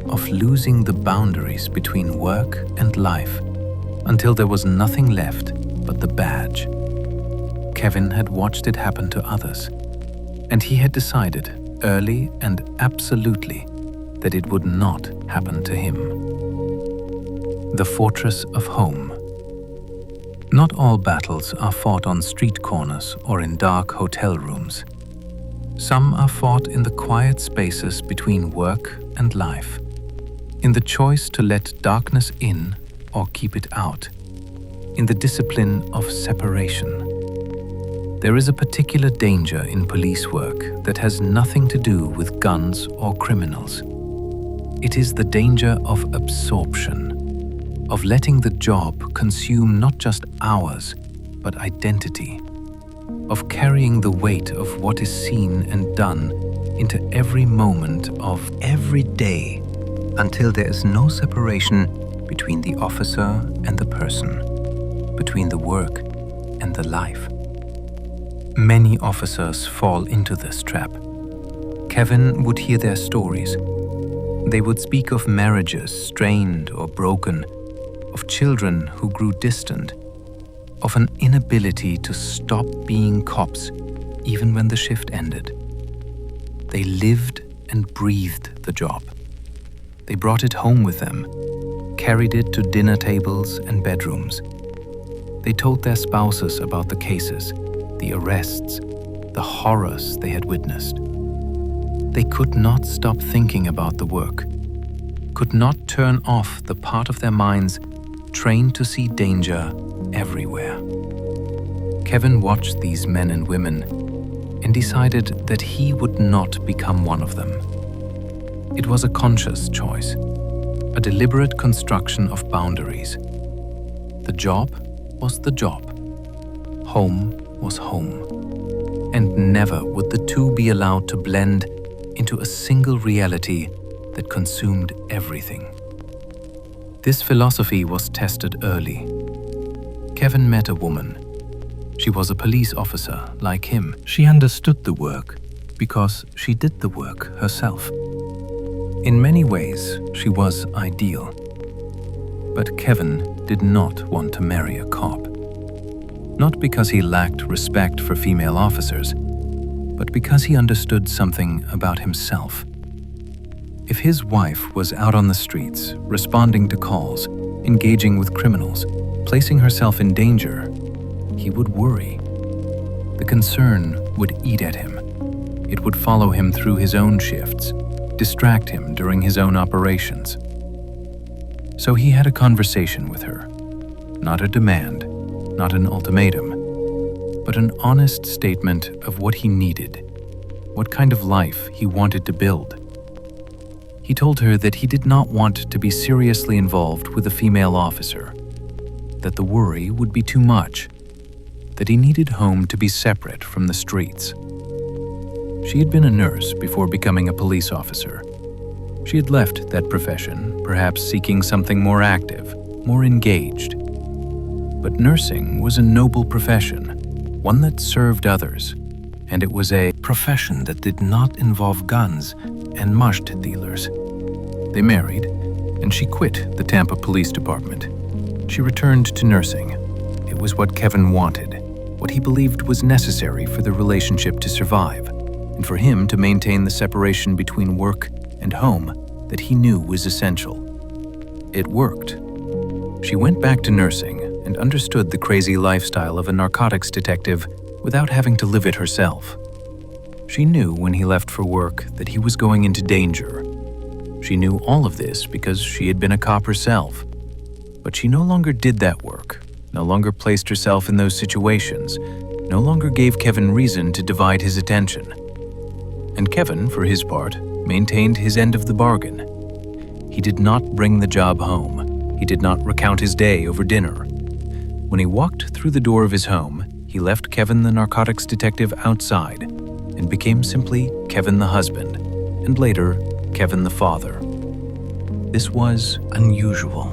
of losing the boundaries between work and life until there was nothing left but the badge. Kevin had watched it happen to others, and he had decided early and absolutely that it would not happen to him. The fortress of home. Not all battles are fought on street corners or in dark hotel rooms. Some are fought in the quiet spaces between work and life, in the choice to let darkness in or keep it out, in the discipline of separation. There is a particular danger in police work that has nothing to do with guns or criminals. It is the danger of absorption, of letting the job consume not just hours, but identity, of carrying the weight of what is seen and done into every moment of every day until there is no separation between the officer and the person, between the work and the life. Many officers fall into this trap. Kevin would hear their stories. They would speak of marriages strained or broken, of children who grew distant, of an inability to stop being cops even when the shift ended. They lived and breathed the job. They brought it home with them, carried it to dinner tables and bedrooms. They told their spouses about the cases, the arrests, the horrors they had witnessed. They could not stop thinking about the work, could not turn off the part of their minds trained to see danger everywhere. Kevin watched these men and women and decided that he would not become one of them. It was a conscious choice, a deliberate construction of boundaries. The job was the job. Home was home. And never would the two be allowed to blend into a single reality that consumed everything. This philosophy was tested early. Kevin met a woman. She was a police officer like him. She understood the work because she did the work herself. In many ways, she was ideal. But Kevin did not want to marry a cop. Not because he lacked respect for female officers, but because he understood something about himself. If his wife was out on the streets, responding to calls, engaging with criminals, placing herself in danger, he would worry. The concern would eat at him. It would follow him through his own shifts, distract him during his own operations. So he had a conversation with her. Not a demand, not an ultimatum, but an honest statement of what he needed, what kind of life he wanted to build. He told her that he did not want to be seriously involved with a female officer, that the worry would be too much, that he needed home to be separate from the streets. She had been a nurse before becoming a police officer. She had left that profession, perhaps seeking something more active, more engaged. But nursing was a noble profession, one that served others, and it was a profession that did not involve guns and mushed dealers. They married, and she quit the Tampa Police Department. She returned to nursing. It was what Kevin wanted, what he believed was necessary for the relationship to survive, and for him to maintain the separation between work and home that he knew was essential. It worked. She went back to nursing and understood the crazy lifestyle of a narcotics detective without having to live it herself. She knew when he left for work that he was going into danger. She knew all of this because she had been a cop herself. But she no longer did that work, no longer placed herself in those situations, no longer gave Kevin reason to divide his attention. And Kevin, for his part, maintained his end of the bargain. He did not bring the job home. He did not recount his day over dinner. When he walked through the door of his home, he left Kevin the narcotics detective outside and became simply Kevin the husband, and later, Kevin the father. This was unusual.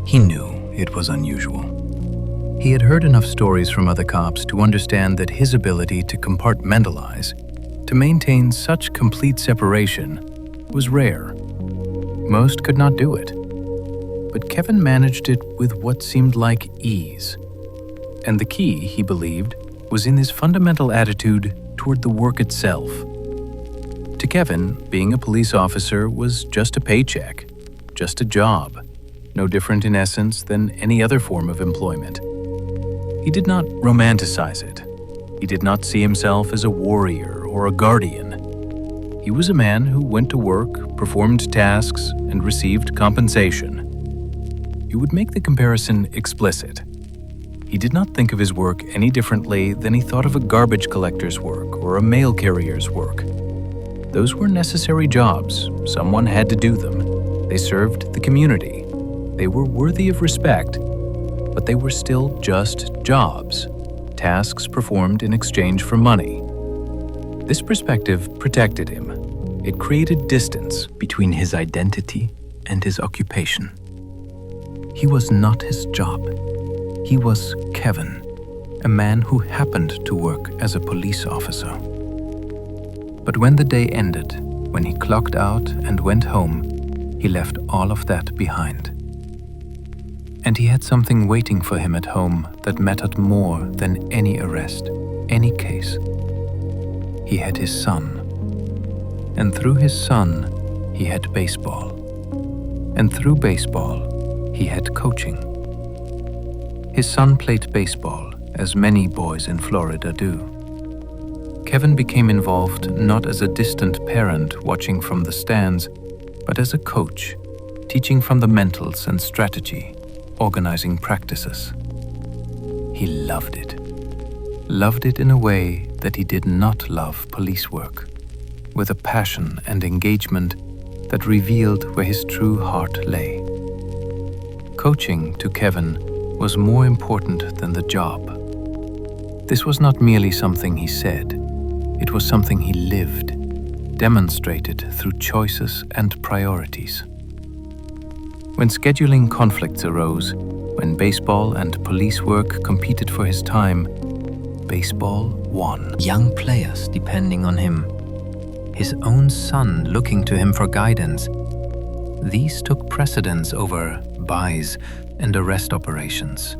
He knew it was unusual. He had heard enough stories from other cops to understand that his ability to compartmentalize, to maintain such complete separation, was rare. Most could not do it. But Kevin managed it with what seemed like ease. And the key, he believed, was in his fundamental attitude toward the work itself. To Kevin, being a police officer was just a paycheck, just a job, no different in essence than any other form of employment. He did not romanticize it. He did not see himself as a warrior or a guardian. He was a man who went to work, performed tasks, and received compensation. You would make the comparison explicit. He did not think of his work any differently than he thought of a garbage collector's work or a mail carrier's work. Those were necessary jobs. Someone had to do them. They served the community. They were worthy of respect, but they were still just jobs, tasks performed in exchange for money. This perspective protected him. It created distance between his identity and his occupation. He was not his job. He was Kevin, a man who happened to work as a police officer. But when the day ended, when he clocked out and went home, he left all of that behind. And he had something waiting for him at home that mattered more than any arrest, any case. He had his son. And through his son, he had baseball. And through baseball, he had coaching. His son played baseball, as many boys in Florida do. Kevin became involved not as a distant parent watching from the stands, but as a coach, teaching from the mentals and strategy, organizing practices. He loved it in a way that he did not love police work, with a passion and engagement that revealed where his true heart lay. Coaching to Kevin was more important than the job. This was not merely something he said, it was something he lived, demonstrated through choices and priorities. When scheduling conflicts arose, when baseball and police work competed for his time, baseball won. Young players depending on him, his own son looking to him for guidance. These took precedence over buys and arrest operations.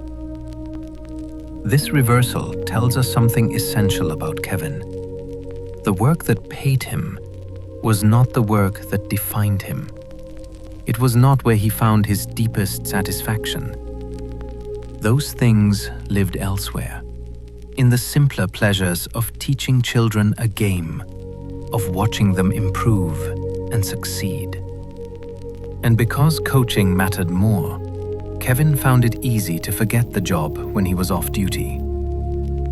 This reversal tells us something essential about Kevin. The work that paid him was not the work that defined him. It was not where he found his deepest satisfaction. Those things lived elsewhere, in the simpler pleasures of teaching children a game, of watching them improve and succeed. And because coaching mattered more, Kevin found it easy to forget the job when he was off duty.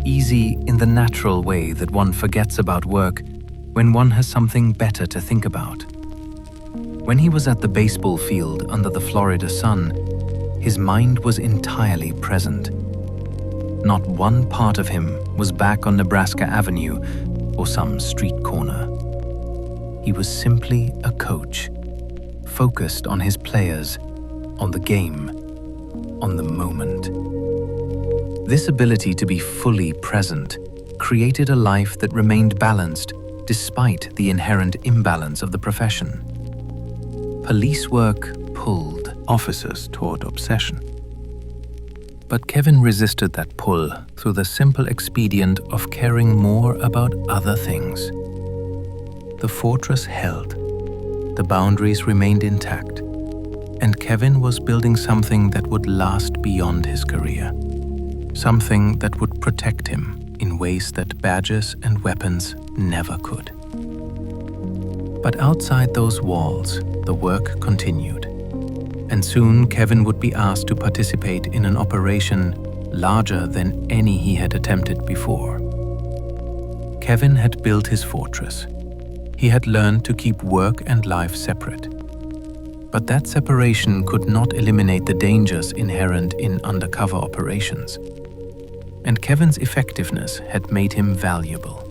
Easy in the natural way that one forgets about work when one has something better to think about. When he was at the baseball field under the Florida sun, his mind was entirely present. Not one part of him was back on Nebraska Avenue or some street corner. He was simply a coach, focused on his players, on the game, on the moment. This ability to be fully present created a life that remained balanced despite the inherent imbalance of the profession. Police work pulled officers toward obsession. But Kevin resisted that pull through the simple expedient of caring more about other things. The fortress held, the boundaries remained intact, and Kevin was building something that would last beyond his career, something that would protect him in ways that badges and weapons never could. But outside those walls, the work continued, and soon Kevin would be asked to participate in an operation larger than any he had attempted before. Kevin had built his fortress. He had learned to keep work and life separate. But that separation could not eliminate the dangers inherent in undercover operations. And Kevin's effectiveness had made him valuable,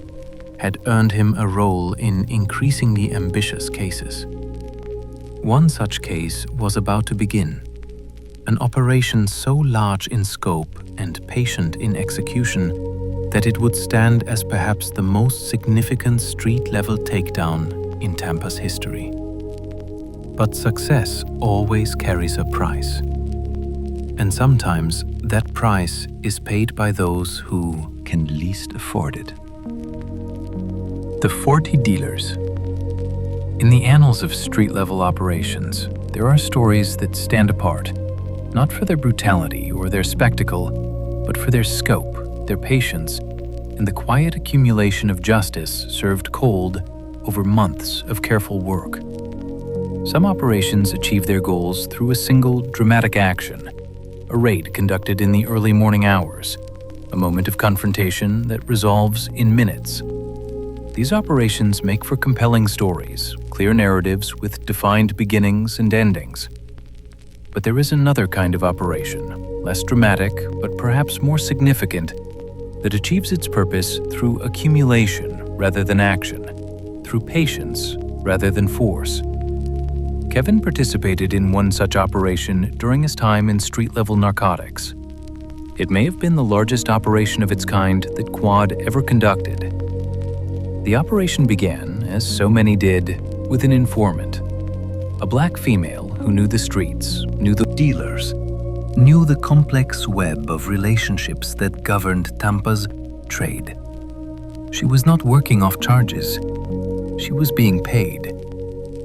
had earned him a role in increasingly ambitious cases. One such case was about to begin, an operation so large in scope and patient in execution that it would stand as perhaps the most significant street-level takedown in Tampa's history. But success always carries a price. And sometimes that price is paid by those who can least afford it. The 40 dealers. In the annals of street-level operations, there are stories that stand apart, not for their brutality or their spectacle, but for their scope, their patience, and the quiet accumulation of justice served cold over months of careful work. Some operations achieve their goals through a single dramatic action, a raid conducted in the early morning hours, a moment of confrontation that resolves in minutes. These operations make for compelling stories, clear narratives with defined beginnings and endings. But there is another kind of operation, less dramatic but perhaps more significant, that achieves its purpose through accumulation rather than action, through patience rather than force. Kevin participated in one such operation during his time in street-level narcotics. It may have been the largest operation of its kind that Quad ever conducted. The operation began, as so many did, with an informant, a black female who knew the streets, knew the dealers, knew the complex web of relationships that governed Tampa's trade. She was not working off charges. She was being paid.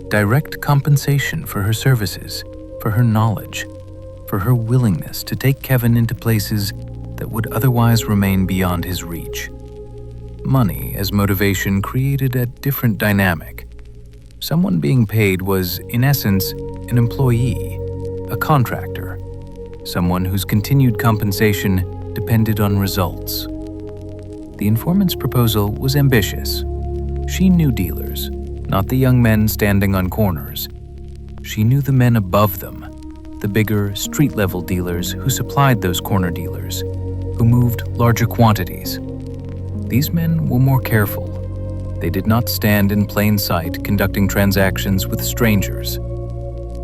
Direct compensation for her services, for her knowledge, for her willingness to take Kevin into places that would otherwise remain beyond his reach. Money as motivation created a different dynamic. Someone being paid was, in essence, an employee, a contractor, someone whose continued compensation depended on results. The informant's proposal was ambitious. She knew dealers, not the young men standing on corners. She knew the men above them, the bigger, street-level dealers who supplied those corner dealers, who moved larger quantities. These men were more careful. They did not stand in plain sight conducting transactions with strangers.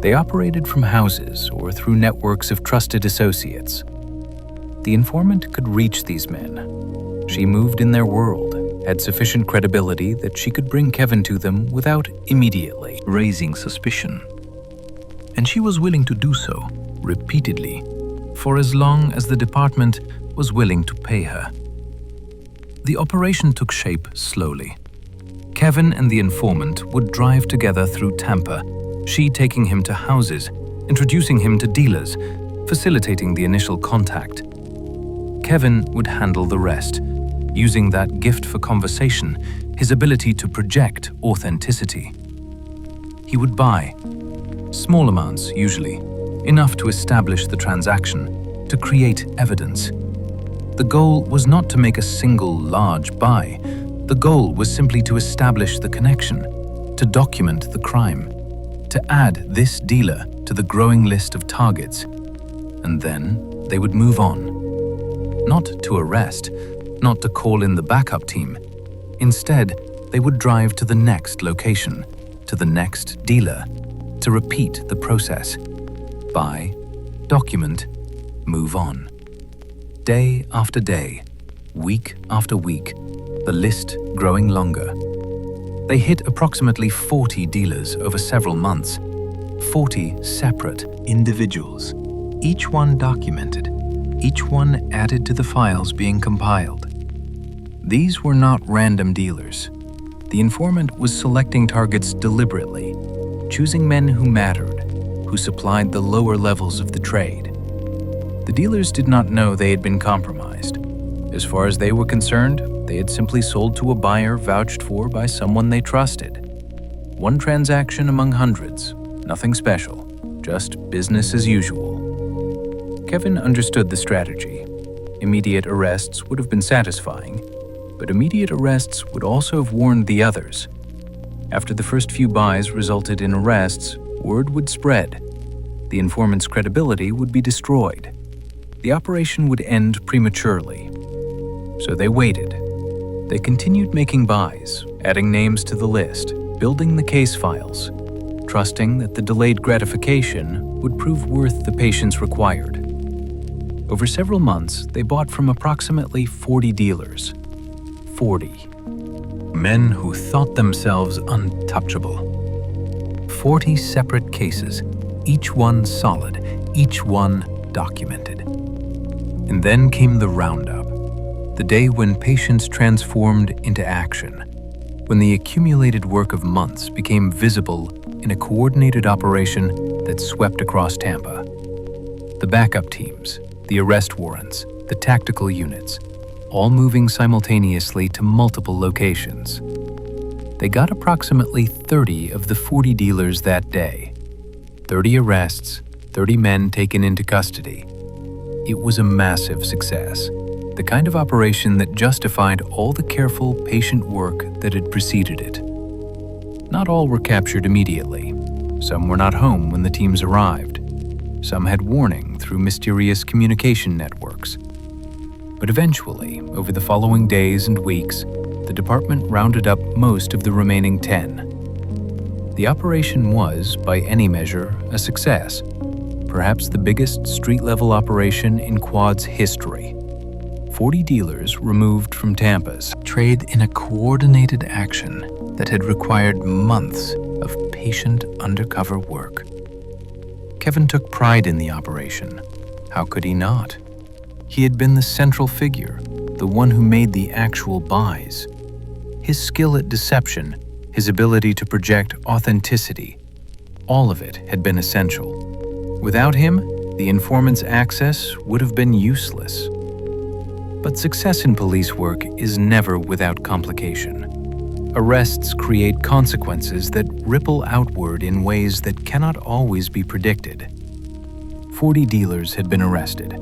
They operated from houses or through networks of trusted associates. The informant could reach these men. She moved in their world, had sufficient credibility that she could bring Kevin to them without immediately raising suspicion. And she was willing to do so, repeatedly, for as long as the department was willing to pay her. The operation took shape slowly. Kevin and the informant would drive together through Tampa, she taking him to houses, introducing him to dealers, facilitating the initial contact. Kevin would handle the rest, using that gift for conversation, his ability to project authenticity. He would buy, small amounts usually, enough to establish the transaction, to create evidence. The goal was not to make a single large buy. The goal was simply to establish the connection, to document the crime, to add this dealer to the growing list of targets. And then they would move on. Not to arrest, not to call in the backup team. Instead, they would drive to the next location, to the next dealer, to repeat the process. Buy, document, move on. Day after day, week after week, the list growing longer. They hit approximately 40 dealers over several months, 40 separate Individuals, each one documented, each one added to the files being compiled. These were not random dealers. The informant was selecting targets deliberately, choosing men who mattered, who supplied the lower levels of the trade. The dealers did not know they had been compromised. As far as they were concerned, they had simply sold to a buyer vouched for by someone they trusted. One transaction among hundreds, nothing special, just business as usual. Kevin understood the strategy. Immediate arrests would have been satisfying, but immediate arrests would also have warned the others. After the first few buys resulted in arrests, word would spread. The informant's credibility would be destroyed. The operation would end prematurely. So they waited. They continued making buys, adding names to the list, building the case files, trusting that the delayed gratification would prove worth the patience required. Over several months, they bought from approximately 40 dealers. 40. Men who thought themselves untouchable. 40 separate cases, each one solid, each one documented. And then came the roundup, the day when patience transformed into action, when the accumulated work of months became visible in a coordinated operation that swept across Tampa. The backup teams, the arrest warrants, the tactical units, all moving simultaneously to multiple locations. They got approximately 30 of the 40 dealers that day. 30 arrests, 30 men taken into custody. It was a massive success, the kind of operation that justified all the careful, patient work that had preceded it. Not all were captured immediately. Some were not home when the teams arrived. Some had warning through mysterious communication networks. But eventually, over the following days and weeks, the department rounded up most of the remaining 10. The operation was, by any measure, a success, perhaps the biggest street-level operation in Quad's history. 40 dealers removed from Tampa's Trade in a coordinated action that had required months of patient undercover work. Kevin took pride in the operation. How could he not? He had been the central figure, the one who made the actual buys. His skill at deception, his ability to project authenticity, all of it had been essential. Without him, the informant's access would have been useless. But success in police work is never without complication. Arrests create consequences that ripple outward in ways that cannot always be predicted. 40 dealers had been arrested.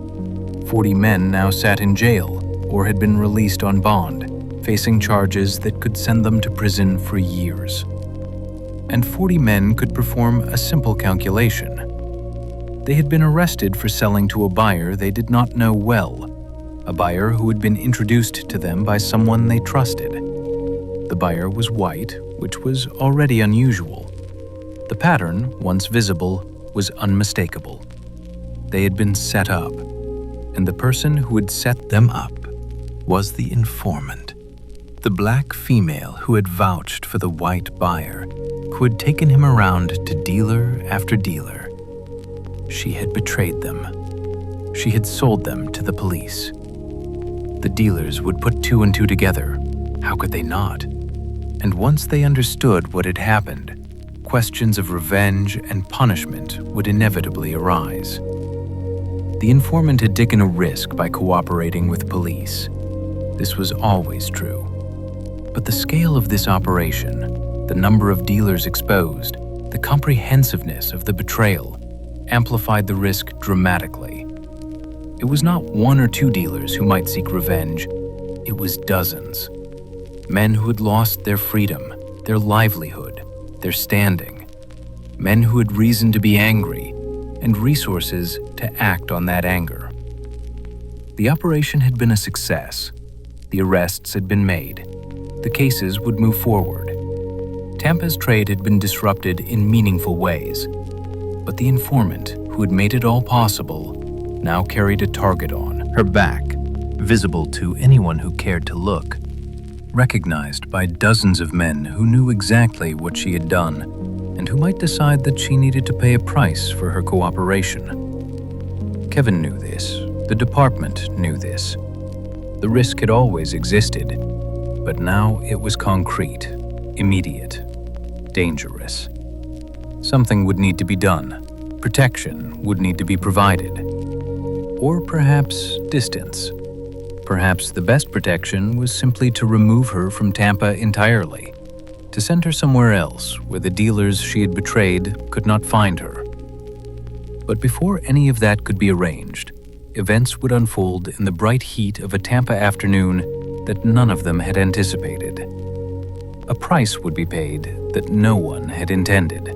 40 men now sat in jail or had been released on bond, facing charges that could send them to prison for years. And 40 men could perform a simple calculation. They had been arrested for selling to a buyer they did not know well, a buyer who had been introduced to them by someone they trusted. The buyer was white, which was already unusual. The pattern, once visible, was unmistakable. They had been set up, and the person who had set them up was the informant. The black female who had vouched for the white buyer, who had taken him around to dealer after dealer. She had betrayed them. She had sold them to the police. The dealers would put two and two together. How could they not? And once they understood what had happened, questions of revenge and punishment would inevitably arise. The informant had taken a risk by cooperating with police. This was always true. But the scale of this operation, the number of dealers exposed, the comprehensiveness of the betrayal, amplified the risk dramatically. It was not one or two dealers who might seek revenge. It was dozens. Men who had lost their freedom, their livelihood, their standing. Men who had reason to be angry and resources to act on that anger. The operation had been a success. The arrests had been made. The cases would move forward. Tampa's trade had been disrupted in meaningful ways. But the informant, who had made it all possible, now carried a target on her back visible to anyone who cared to look, recognized by dozens of men who knew exactly what she had done and who might decide that she needed to pay a price for her cooperation. Kevin knew this. The department knew this. The risk had always existed, but now it was concrete, immediate, dangerous. Something would need to be done. Protection would need to be provided. Or perhaps distance. Perhaps the best protection was simply to remove her from Tampa entirely, to send her somewhere else where the dealers she had betrayed could not find her. But before any of that could be arranged, events would unfold in the bright heat of a Tampa afternoon that none of them had anticipated. A price would be paid that no one had intended,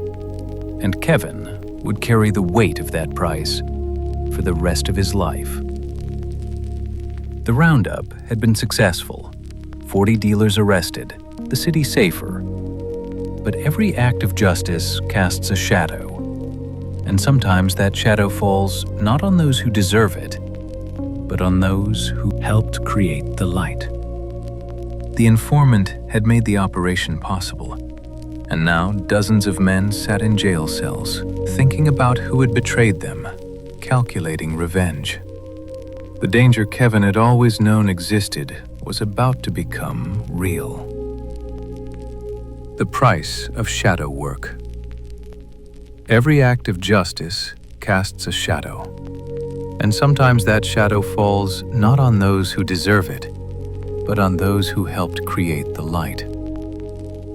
and Kevin would carry the weight of that price for the rest of his life. The roundup had been successful, 40 dealers arrested, the city safer. But every act of justice casts a shadow, and sometimes that shadow falls not on those who deserve it, but on those who helped create the light. The informant had made the operation possible, and now dozens of men sat in jail cells, thinking about who had betrayed them, calculating revenge. The danger Kevin had always known existed was about to become real. The price of shadow work. Every act of justice casts a shadow, and sometimes that shadow falls not on those who deserve it, but on those who helped create the light.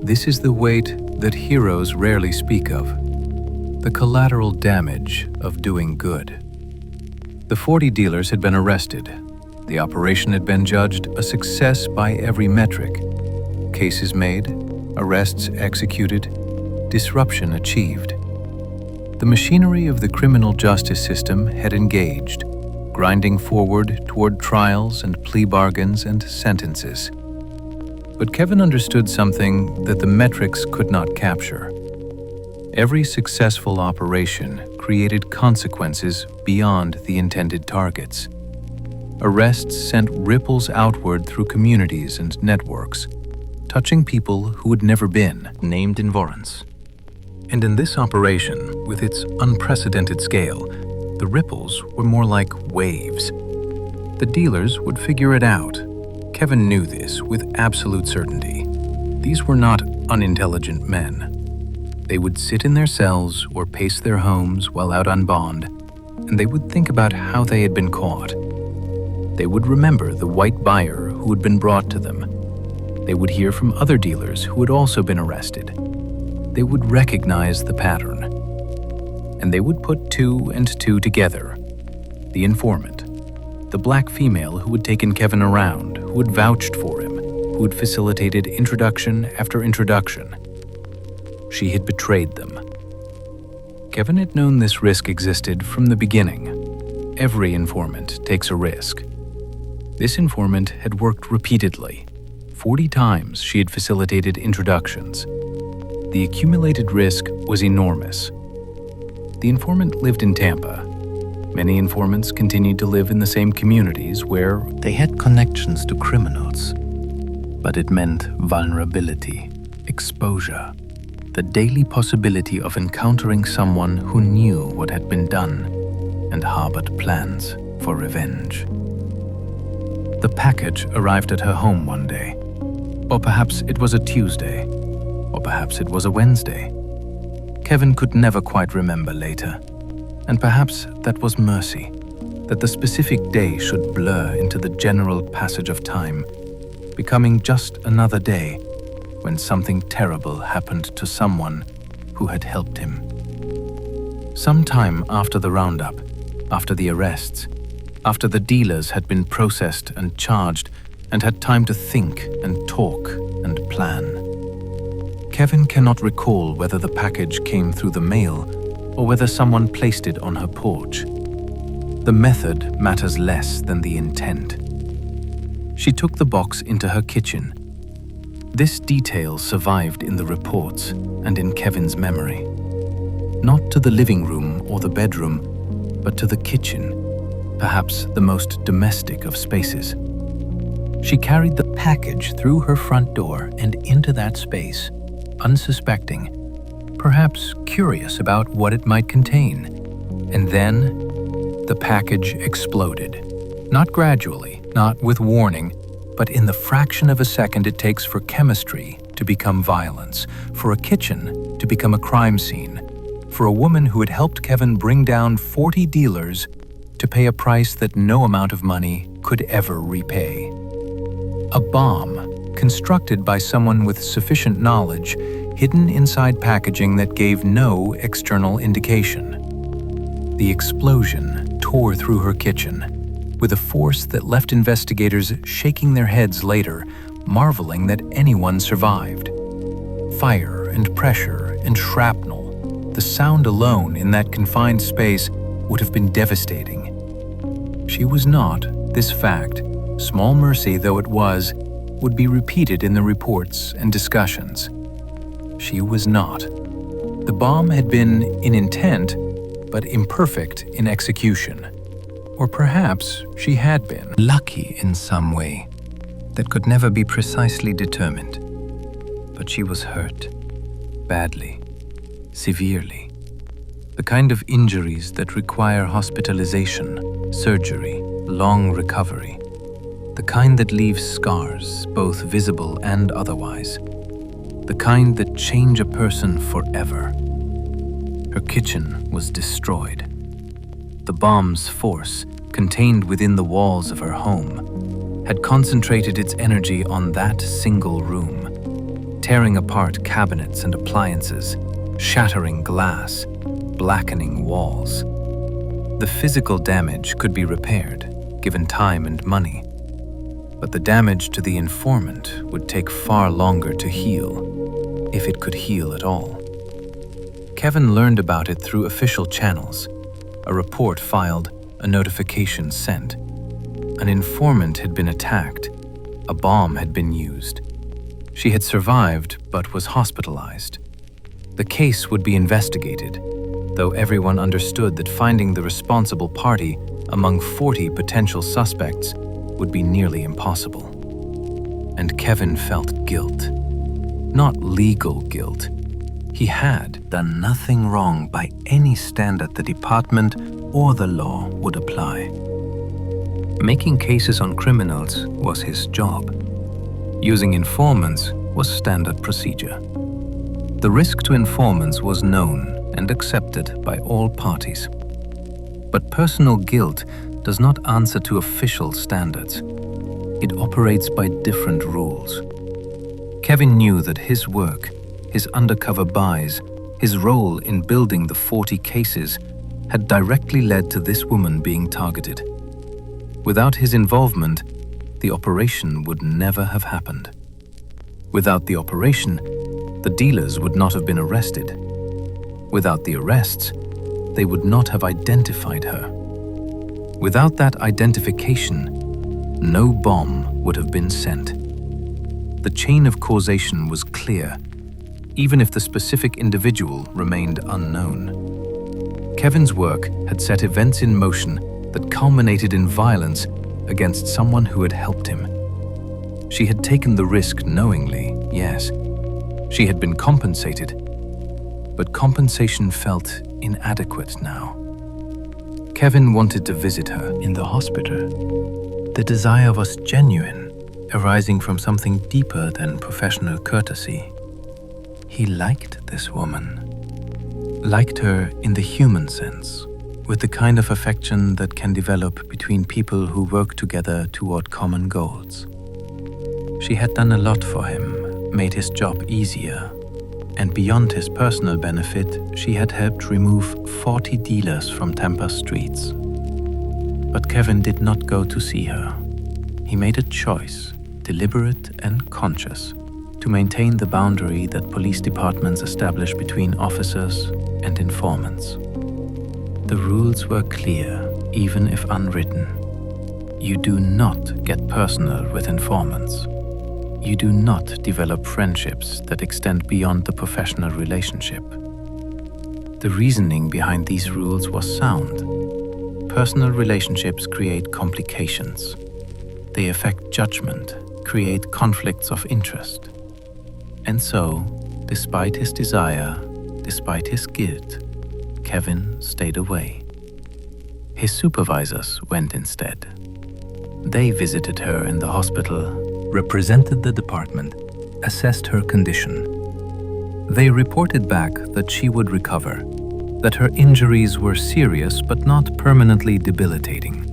This is the weight that heroes rarely speak of, the collateral damage of doing good. The 40 dealers had been arrested. The operation had been judged a success by every metric. Cases made, arrests executed, disruption achieved. The machinery of the criminal justice system had engaged, grinding forward toward trials and plea bargains and sentences. But Kevin understood something that the metrics could not capture. Every successful operation created consequences beyond the intended targets. Arrests sent ripples outward through communities and networks, touching people who had never been named in warrants. And in this operation, with its unprecedented scale, the ripples were more like waves. The dealers would figure it out. Kevin knew this with absolute certainty. These were not unintelligent men. They would sit in their cells or pace their homes while out on bond, and they would think about how they had been caught. They would remember the white buyer who had been brought to them. They would hear from other dealers who had also been arrested. They would recognize the pattern. And they would put two and two together. The informant, the black female who had taken Kevin around, who had vouched for him, who had facilitated introduction after introduction. She had betrayed them. Kevin had known this risk existed from the beginning. Every informant takes a risk. This informant had worked repeatedly. 40 times she had facilitated introductions. The accumulated risk was enormous. The informant lived in Tampa. Many informants continued to live in the same communities where they had connections to criminals. But it meant vulnerability, exposure, the daily possibility of encountering someone who knew what had been done and harbored plans for revenge. The package arrived at her home one day, or perhaps it was a Tuesday, or perhaps it was a Wednesday. Kevin could never quite remember later, and perhaps that was mercy, that the specific day should blur into the general passage of time, becoming just another day when something terrible happened to someone who had helped him. Sometime after the roundup, after the arrests, after the dealers had been processed and charged and had time to think and talk and plan. Kevin cannot recall whether the package came through the mail or whether someone placed it on her porch. The method matters less than the intent. She took the box into her kitchen. This detail survived in the reports and in Kevin's memory. Not to the living room or the bedroom, but to the kitchen, perhaps the most domestic of spaces. She carried the package through her front door and into that space, unsuspecting, perhaps curious about what it might contain. And then, the package exploded. Not gradually, not with warning, but in the fraction of a second it takes for chemistry to become violence, for a kitchen to become a crime scene, for a woman who had helped Kevin bring down 40 dealers to pay a price that no amount of money could ever repay. A bomb, constructed by someone with sufficient knowledge, hidden inside packaging that gave no external indication. The explosion tore through her kitchen, with a force that left investigators shaking their heads later, marveling that anyone survived. Fire and pressure and shrapnel, the sound alone in that confined space would have been devastating. She was not, this fact, small mercy though it was, would be repeated in the reports and discussions. She was not. The bomb had been in intent, but imperfect in execution. Or perhaps she had been lucky in some way that could never be precisely determined. But she was hurt, badly, severely. The kind of injuries that require hospitalization, surgery, long recovery. The kind that leaves scars, both visible and otherwise. The kind that change a person forever. Her kitchen was destroyed. The bomb's force, contained within the walls of her home, had concentrated its energy on that single room, tearing apart cabinets and appliances, shattering glass, blackening walls. The physical damage could be repaired, given time and money, but the damage to the informant would take far longer to heal, if it could heal at all. Kevin learned about it through official channels. A report filed, a notification sent. An informant had been attacked. A bomb had been used. She had survived, but was hospitalized. The case would be investigated, though everyone understood that finding the responsible party among 40 potential suspects would be nearly impossible. And Kevin felt guilt. Not legal guilt. He had done nothing wrong by any standard the department or the law would apply. Making cases on criminals was his job. Using informants was standard procedure. The risk to informants was known and accepted by all parties. But personal guilt does not answer to official standards. It operates by different rules. Kevin knew that his work, his undercover buys, his role in building the 40 cases had directly led to this woman being targeted. Without his involvement, the operation would never have happened. Without the operation, the dealers would not have been arrested. Without the arrests, they would not have identified her. Without that identification, no bomb would have been sent. The chain of causation was clear, even if the specific individual remained unknown. Kevin's work had set events in motion that culminated in violence against someone who had helped him. She had taken the risk knowingly, yes. She had been compensated, but compensation felt inadequate now. Kevin wanted to visit her in the hospital. The desire was genuine, arising from something deeper than professional courtesy. He liked this woman. Liked her in the human sense, with the kind of affection that can develop between people who work together toward common goals. She had done a lot for him, made his job easier, and beyond his personal benefit, she had helped remove 40 dealers from Tampa streets. But Kevin did not go to see her. He made a choice, deliberate and conscious, to maintain the boundary that police departments establish between officers and informants. The rules were clear, even if unwritten. You do not get personal with informants. You do not develop friendships that extend beyond the professional relationship. The reasoning behind these rules was sound. Personal relationships create complications. They affect judgment, create conflicts of interest. And so, despite his desire, despite his guilt, Kevin stayed away. His supervisors went instead. They visited her in the hospital, represented the department, assessed her condition. They reported back that she would recover, that her injuries were serious but not permanently debilitating.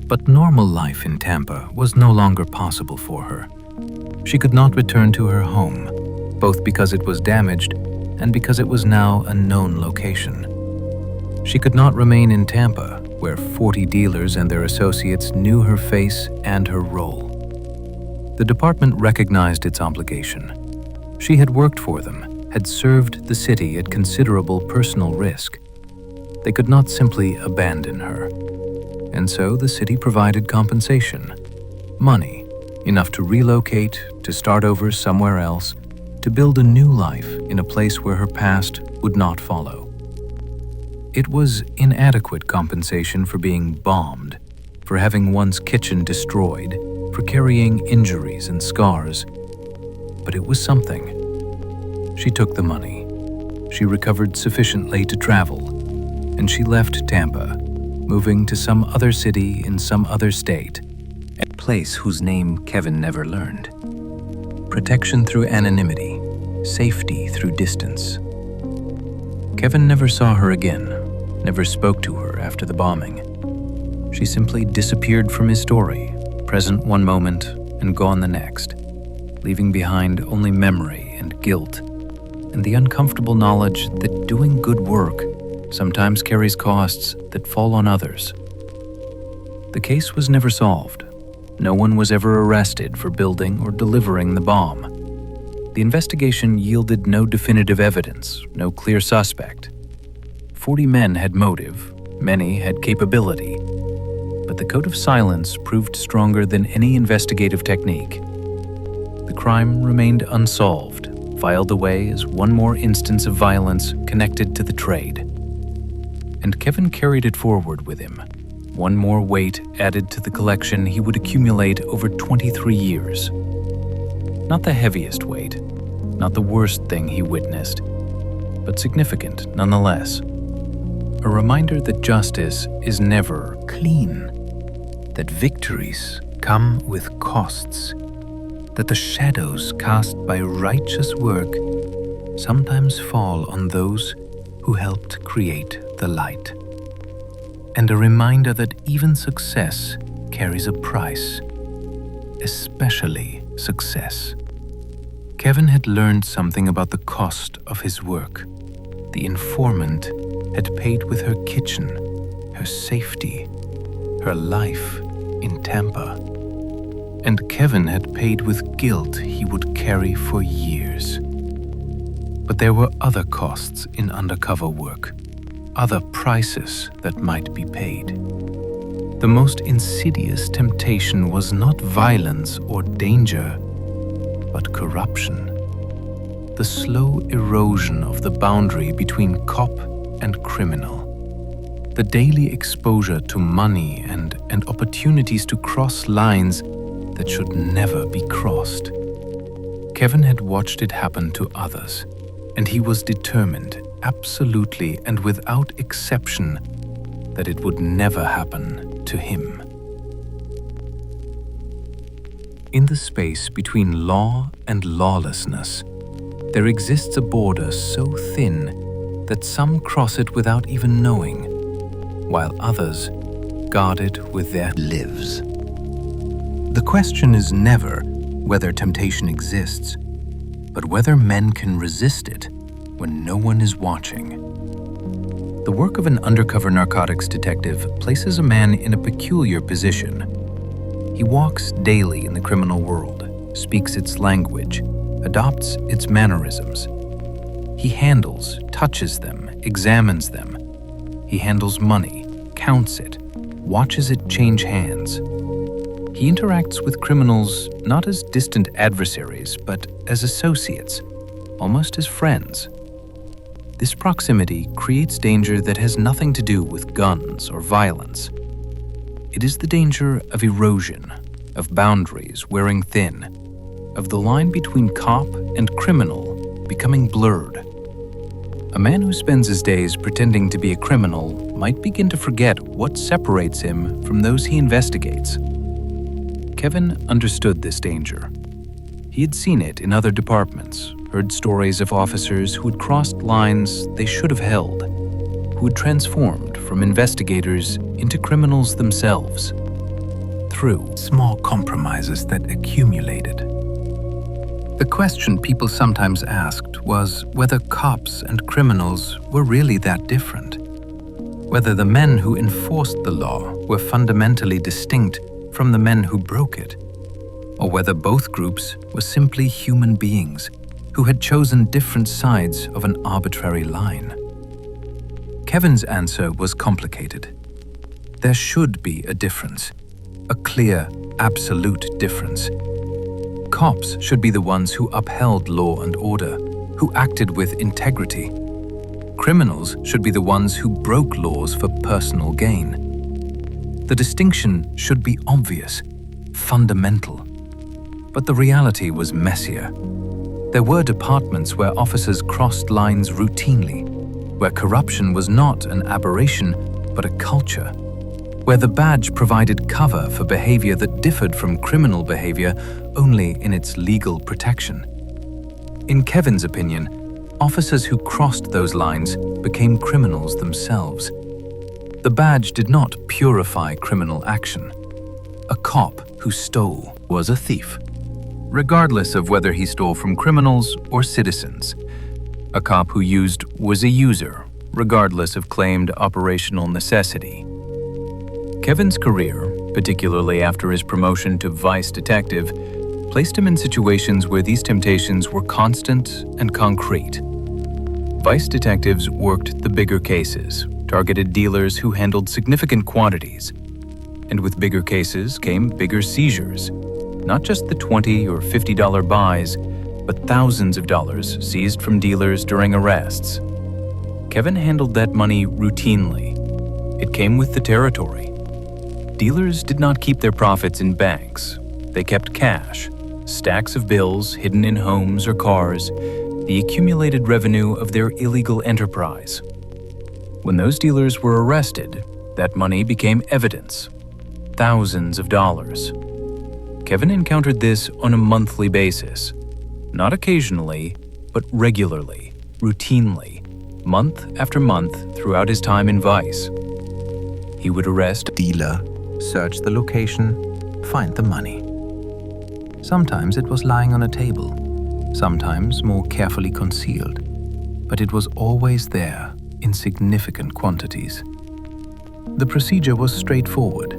But normal life in Tampa was no longer possible for her. She could not return to her home, both because it was damaged and because it was now a known location. She could not remain in Tampa, where 40 dealers and their associates knew her face and her role. The department recognized its obligation. She had worked for them, had served the city at considerable personal risk. They could not simply abandon her. And so the city provided compensation, money, enough to relocate, to start over somewhere else, to build a new life in a place where her past would not follow. It was inadequate compensation for being bombed, for having one's kitchen destroyed, for carrying injuries and scars. But it was something. She took the money. She recovered sufficiently to travel, and she left Tampa, moving to some other city in some other state, a place whose name Kevin never learned. Protection through anonymity, safety through distance. Kevin never saw her again, never spoke to her after the bombing. She simply disappeared from his story, present one moment and gone the next, leaving behind only memory and guilt, and the uncomfortable knowledge that doing good work sometimes carries costs that fall on others. The case was never solved. No one was ever arrested for building or delivering the bomb. The investigation yielded no definitive evidence, no clear suspect. 40 men had motive, many had capability, but the code of silence proved stronger than any investigative technique. The crime remained unsolved, filed away as one more instance of violence connected to the trade. And Kevin carried it forward with him, one more weight added to the collection he would accumulate over 23 years. Not the heaviest weight, not the worst thing he witnessed, but significant nonetheless. A reminder that justice is never clean, that victories come with costs, that the shadows cast by righteous work sometimes fall on those who helped create the light. And a reminder that even success carries a price, especially success. Kevin had learned something about the cost of his work. The informant had paid with her kitchen, her safety, her life in Tampa. And Kevin had paid with guilt he would carry for years. But there were other costs in undercover work, other prices that might be paid. The most insidious temptation was not violence or danger, but corruption. The slow erosion of the boundary between cop and criminal. The daily exposure to money and opportunities to cross lines that should never be crossed. Kevin had watched it happen to others, and he was determined, absolutely and without exception, that it would never happen to him. In the space between law and lawlessness, there exists a border so thin that some cross it without even knowing, while others guard it with their lives. The question is never whether temptation exists, but whether men can resist it when no one is watching. The work of an undercover narcotics detective places a man in a peculiar position. He walks daily in the criminal world, speaks its language, adopts its mannerisms. He handles, touches them, examines them. He handles money, counts it, watches it change hands. He interacts with criminals not as distant adversaries, but as associates, almost as friends. This proximity creates danger that has nothing to do with guns or violence. It is the danger of erosion, of boundaries wearing thin, of the line between cop and criminal becoming blurred. A man who spends his days pretending to be a criminal might begin to forget what separates him from those he investigates. Kevin understood this danger. He had seen it in other departments, heard stories of officers who had crossed lines they should have held, who had transformed from investigators into criminals themselves, through small compromises that accumulated. The question people sometimes asked was whether cops and criminals were really that different, whether the men who enforced the law were fundamentally distinct from the men who broke it, or whether both groups were simply human beings who had chosen different sides of an arbitrary line. Kevin's answer was complicated. There should be a difference, a clear, absolute difference. Cops should be the ones who upheld law and order, who acted with integrity. Criminals should be the ones who broke laws for personal gain. The distinction should be obvious, fundamental. But the reality was messier. There were departments where officers crossed lines routinely, where corruption was not an aberration, but a culture, where the badge provided cover for behavior that differed from criminal behavior only in its legal protection. In Kevin's opinion, officers who crossed those lines became criminals themselves. The badge did not purify criminal action. A cop who stole was a thief, regardless of whether he stole from criminals or citizens. A cop who used was a user, regardless of claimed operational necessity. Kevin's career, particularly after his promotion to vice detective, placed him in situations where these temptations were constant and concrete. Vice detectives worked the bigger cases, targeted dealers who handled significant quantities. And with bigger cases came bigger seizures, not just the $20 or $50 buys, but thousands of dollars seized from dealers during arrests. Kevin handled that money routinely. It came with the territory. Dealers did not keep their profits in banks. They kept cash, stacks of bills hidden in homes or cars, the accumulated revenue of their illegal enterprise. When those dealers were arrested, that money became evidence. Thousands of dollars. Kevin encountered this on a monthly basis. Not occasionally, but regularly, routinely, month after month throughout his time in Vice. He would arrest a dealer, search the location, find the money. Sometimes it was lying on a table, sometimes more carefully concealed, but it was always there in significant quantities. The procedure was straightforward.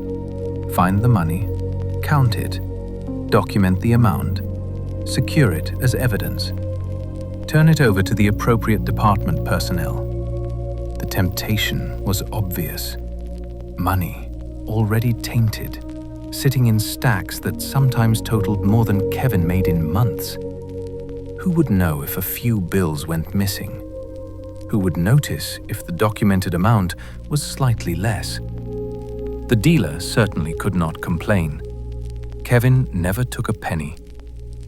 Find the money, count it, document the amount, secure it as evidence, turn it over to the appropriate department personnel. The temptation was obvious. Money, already tainted, sitting in stacks that sometimes totaled more than Kevin made in months. Who would know if a few bills went missing? Who would notice if the documented amount was slightly less? The dealer certainly could not complain. Kevin never took a penny.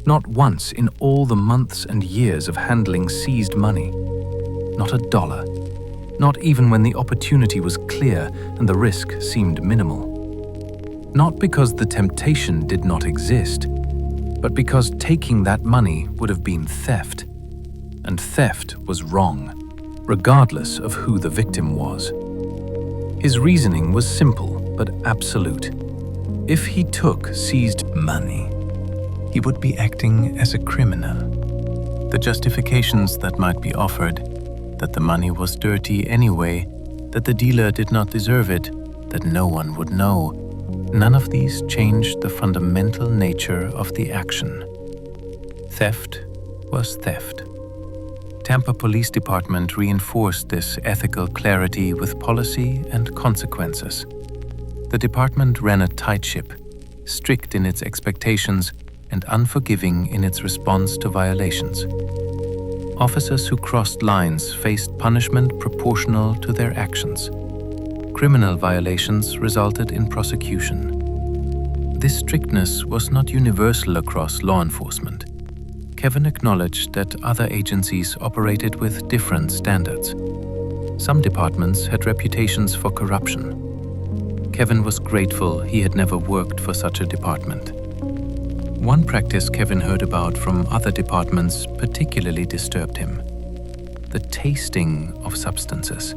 Not once in all the months and years of handling seized money. Not a dollar. Not even when the opportunity was clear and the risk seemed minimal. Not because the temptation did not exist, but because taking that money would have been theft. And theft was wrong, regardless of who the victim was. His reasoning was simple but absolute. If he took seized money, he would be acting as a criminal. The justifications that might be offered, that the money was dirty anyway, that the dealer did not deserve it, that no one would know, none of these changed the fundamental nature of the action. Theft was theft. Tampa Police Department reinforced this ethical clarity with policy and consequences. The department ran a tight ship, strict in its expectations and unforgiving in its response to violations. officers who crossed lines faced punishment proportional to their actions. Criminal violations resulted in prosecution. This strictness was not universal across law enforcement. Kevin acknowledged that other agencies operated with different standards. Some departments had reputations for corruption. Kevin was grateful he had never worked for such a department. One practice Kevin heard about from other departments particularly disturbed him: the tasting of substances.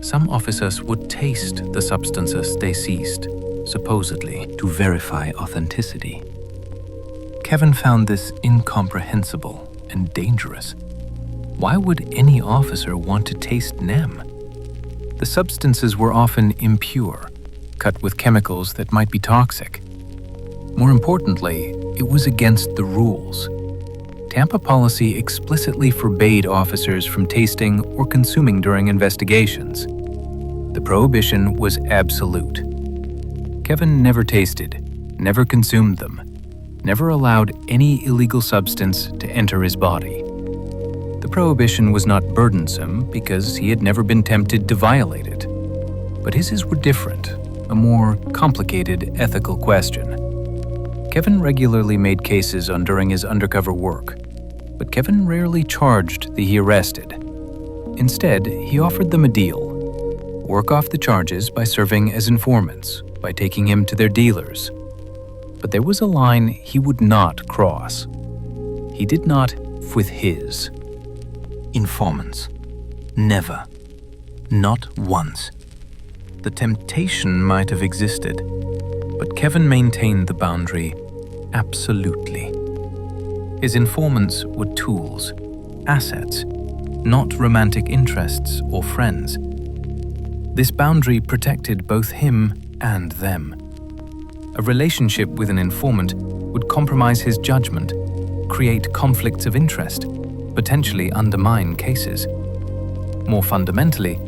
Some officers would taste the substances they seized, supposedly to verify authenticity. Kevin found this incomprehensible and dangerous. Why would any officer want to taste NAM? The substances were often impure, cut with chemicals that might be toxic. More importantly, it was against the rules. Tampa policy explicitly forbade officers from tasting or consuming during investigations. The prohibition was absolute. Kevin never tasted, never consumed them, never allowed any illegal substance to enter his body. The prohibition was not burdensome because he had never been tempted to violate it. But his were different, a more complicated ethical question. Kevin regularly made cases during his undercover work, but Kevin rarely charged the he arrested. Instead, he offered them a deal: work off the charges by serving as informants, by taking him to their dealers. But there was a line he would not cross. He did not with his. Informants. Never. Not once. The temptation might have existed, but Kevin maintained the boundary absolutely. His informants were tools, assets, not romantic interests or friends. This boundary protected both him and them. A relationship with an informant would compromise his judgment, create conflicts of interest, potentially undermine cases. More fundamentally,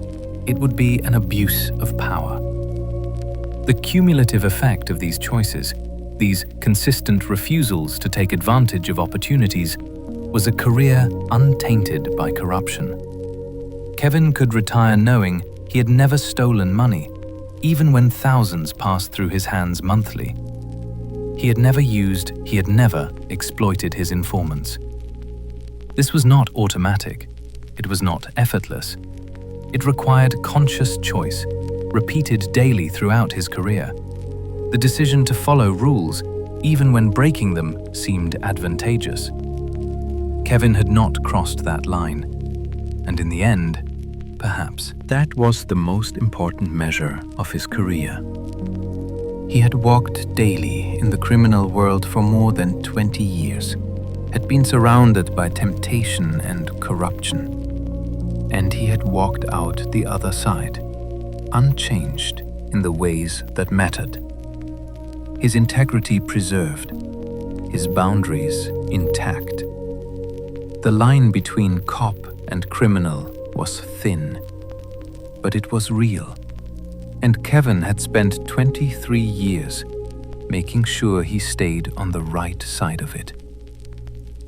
it would be an abuse of power. The cumulative effect of these choices, these consistent refusals to take advantage of opportunities, was a career untainted by corruption. Kevin could retire knowing he had never stolen money, even when thousands passed through his hands monthly. He had never exploited his informants. This was not automatic. It was not effortless. It required conscious choice, repeated daily throughout his career. The decision to follow rules, even when breaking them seemed advantageous. Kevin had not crossed that line, and in the end, perhaps, that was the most important measure of his career. He had walked daily in the criminal world for more than 20 years, had been surrounded by temptation and corruption, and he had walked out the other side, unchanged in the ways that mattered. His integrity preserved, his boundaries intact. The line between cop and criminal was thin, but it was real, and Kevin had spent 23 years making sure he stayed on the right side of it.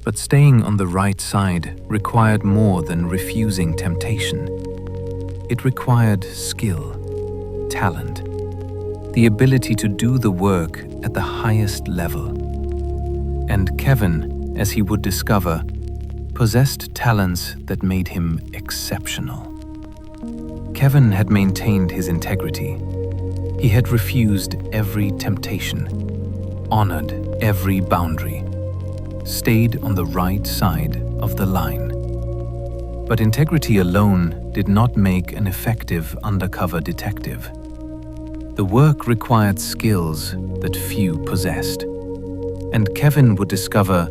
But staying on the right side required more than refusing temptation. It required skill, talent, the ability to do the work at the highest level. And Kevin, as he would discover, possessed talents that made him exceptional. Kevin had maintained his integrity. He had refused every temptation, honored every boundary, stayed on the right side of the line. But integrity alone did not make an effective undercover detective. The work required skills that few possessed, and Kevin would discover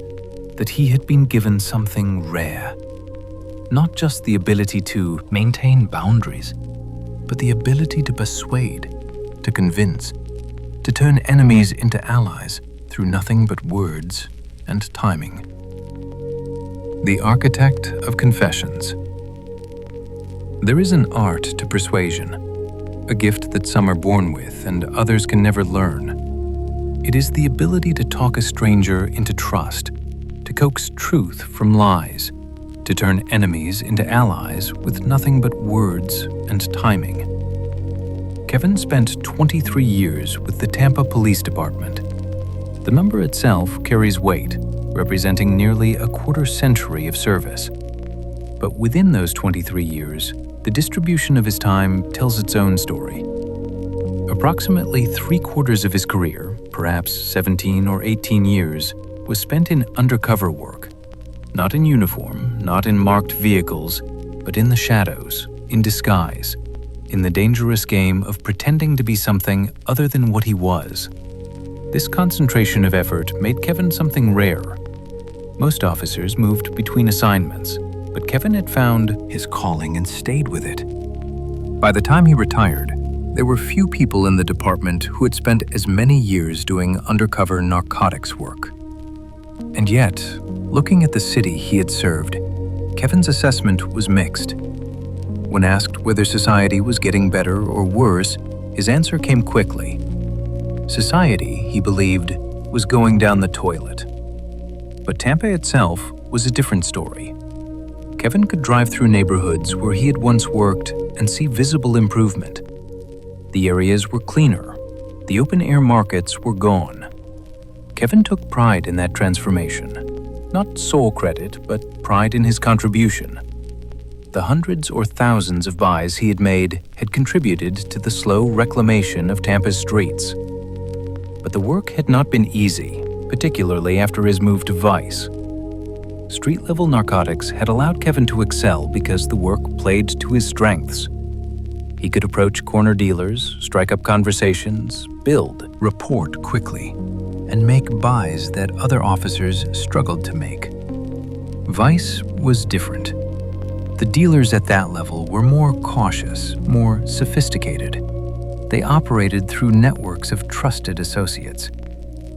that he had been given something rare. Not just the ability to maintain boundaries, but the ability to persuade, to convince, to turn enemies into allies through nothing but words and timing. The architect of confessions. There is an art to persuasion, a gift that some are born with and others can never learn. It is the ability to talk a stranger into trust, to coax truth from lies, to to turn enemies into allies with nothing but words and timing. Kevin spent 23 years with the Tampa Police Department. The number itself carries weight, representing nearly a quarter-century of service. But within those 23 years, the distribution of his time tells its own story. Approximately 3/4 of his career, perhaps 17 or 18 years, was spent in undercover work. Not in uniform, not in marked vehicles, but in the shadows, in disguise, in the dangerous game of pretending to be something other than what he was. This concentration of effort made Kevin something rare. Most officers moved between assignments, but Kevin had found his calling and stayed with it. By the time he retired, there were few people in the department who had spent as many years doing undercover narcotics work. And yet, looking at the city he had served, Kevin's assessment was mixed. When asked whether society was getting better or worse, his answer came quickly. Society, he believed, was going down the toilet. But Tampa itself was a different story. Kevin could drive through neighborhoods where he had once worked and see visible improvement. The areas were cleaner. The open-air markets were gone. Kevin took pride in that transformation. Not sole credit, but pride in his contribution. The hundreds or thousands of buys he had made had contributed to the slow reclamation of Tampa's streets. But the work had not been easy, particularly after his move to Vice. Street-level narcotics had allowed Kevin to excel because the work played to his strengths. He could approach corner dealers, strike up conversations, build, report quickly, and make buys that other officers struggled to make. Vice was different. The dealers at that level were more cautious, more sophisticated. They operated through networks of trusted associates,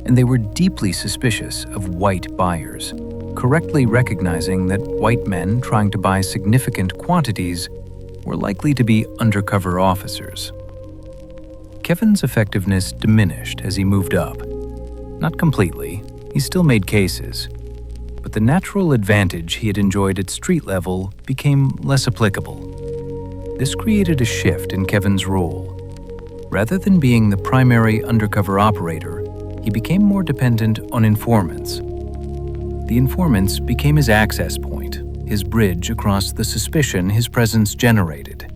and they were deeply suspicious of white buyers, correctly recognizing that white men trying to buy significant quantities were likely to be undercover officers. Kevin's effectiveness diminished as he moved up. Not completely, he still made cases, but the natural advantage he had enjoyed at street level became less applicable. This created a shift in Kevin's role. Rather than being the primary undercover operator, he became more dependent on informants. The informants became his access point, his bridge across the suspicion his presence generated.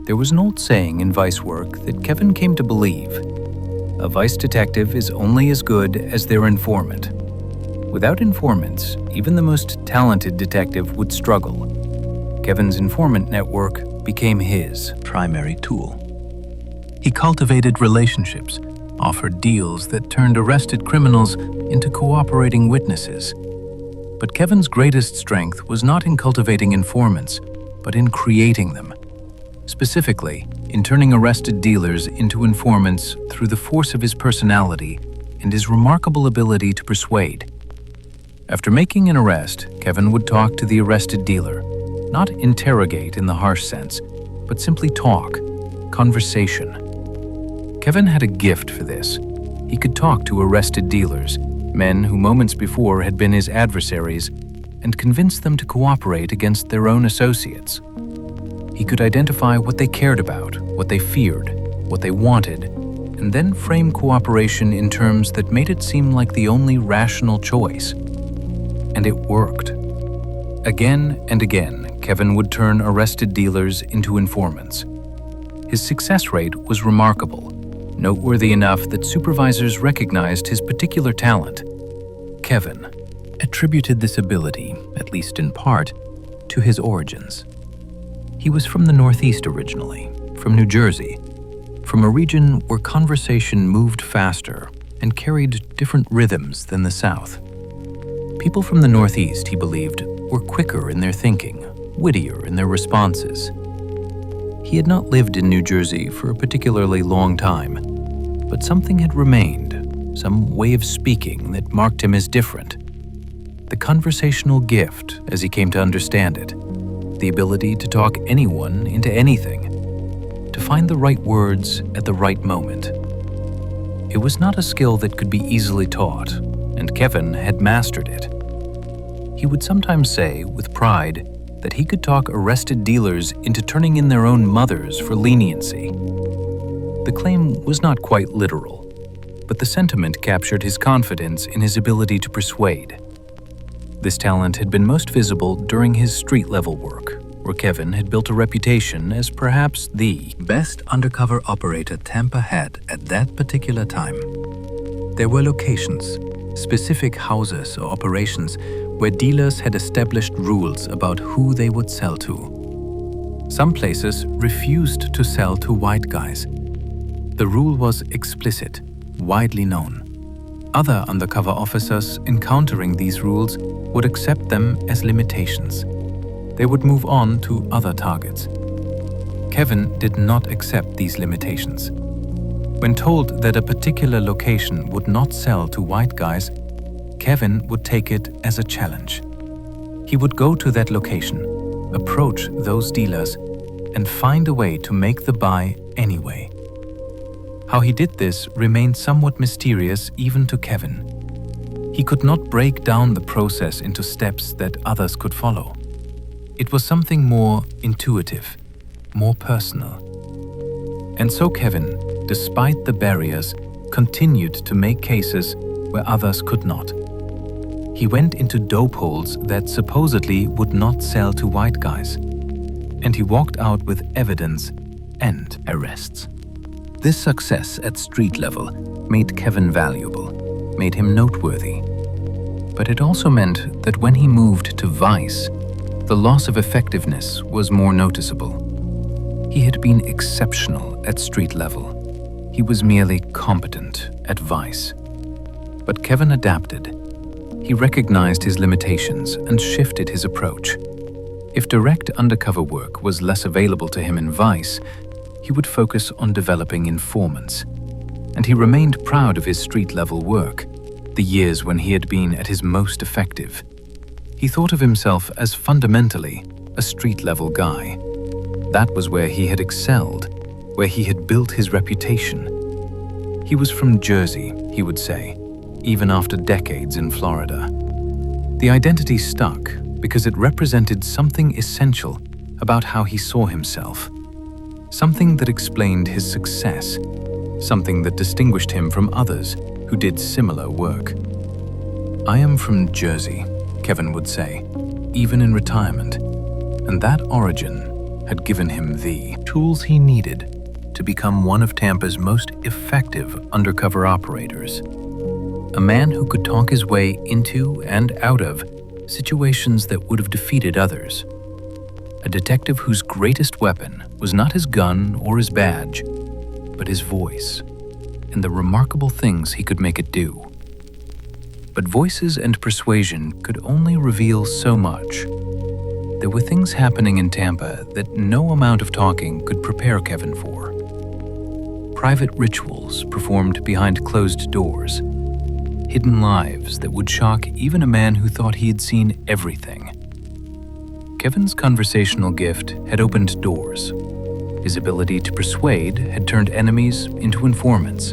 There was an old saying in Vice work that Kevin came to believe: a Vice detective is only as good as their informant. Without informants, even the most talented detective would struggle. Kevin's informant network became his primary tool. He cultivated relationships, offered deals that turned arrested criminals into cooperating witnesses. But Kevin's greatest strength was not in cultivating informants, but in creating them. Specifically, in turning arrested dealers into informants through the force of his personality and his remarkable ability to persuade. After making an arrest, Kevin would talk to the arrested dealer, not interrogate in the harsh sense, but simply talk, conversation. Kevin had a gift for this. He could talk to arrested dealers, men who moments before had been his adversaries, and convince them to cooperate against their own associates. He could identify what they cared about, what they feared, what they wanted, and then frame cooperation in terms that made it seem like the only rational choice. And it worked. Again and again, Kevin would turn arrested dealers into informants. His success rate was remarkable, noteworthy enough that supervisors recognized his particular talent. Kevin attributed this ability, at least in part, to his origins. He was from the Northeast originally, from New Jersey, from a region where conversation moved faster and carried different rhythms than the South. People from the Northeast, he believed, were quicker in their thinking, wittier in their responses. He had not lived in New Jersey for a particularly long time, but something had remained, some way of speaking that marked him as different. The conversational gift, as he came to understand it, the ability to talk anyone into anything, to find the right words at the right moment. It was not a skill that could be easily taught, and Kevin had mastered it. He would sometimes say, with pride, that he could talk arrested dealers into turning in their own mothers for leniency. The claim was not quite literal, but the sentiment captured his confidence in his ability to persuade. This talent had been most visible during his street-level work, where Kevin had built a reputation as perhaps the best undercover operator Tampa had at that particular time. There were locations, specific houses or operations, where dealers had established rules about who they would sell to. Some places refused to sell to white guys. The rule was explicit, widely known. Other undercover officers encountering these rules would accept them as limitations. They would move on to other targets. Kevin did not accept these limitations. When told that a particular location would not sell to white guys, Kevin would take it as a challenge. He would go to that location, approach those dealers, and find a way to make the buy anyway. How he did this remained somewhat mysterious even to Kevin. He could not break down the process into steps that others could follow. It was something more intuitive, more personal. And so Kevin, despite the barriers, continued to make cases where others could not. He went into dope holes that supposedly would not sell to white guys, and he walked out with evidence and arrests. This success at street level made Kevin valuable, made him noteworthy. But it also meant that when he moved to vice, the loss of effectiveness was more noticeable. He had been exceptional at street level. He was merely competent at vice. But Kevin adapted. He recognized his limitations and shifted his approach. If direct undercover work was less available to him in vice, he would focus on developing informants. And he remained proud of his street-level work, the years when he had been at his most effective. He thought of himself as fundamentally a street-level guy. That was where he had excelled, where he had built his reputation. He was from Jersey, he would say, even after decades in Florida. The identity stuck because it represented something essential about how he saw himself. Something that explained his success, something that distinguished him from others who did similar work. "I am from Jersey," Kevin would say, even in retirement, and that origin had given him the tools he needed to become one of Tampa's most effective undercover operators. A man who could talk his way into and out of situations that would have defeated others. A detective whose greatest weapon was not his gun or his badge, but his voice, and the remarkable things he could make it do. But voices and persuasion could only reveal so much. There were things happening in Tampa that no amount of talking could prepare Kevin for. Private rituals performed behind closed doors. Hidden lives that would shock even a man who thought he had seen everything. Kevin's conversational gift had opened doors. His ability to persuade had turned enemies into informants.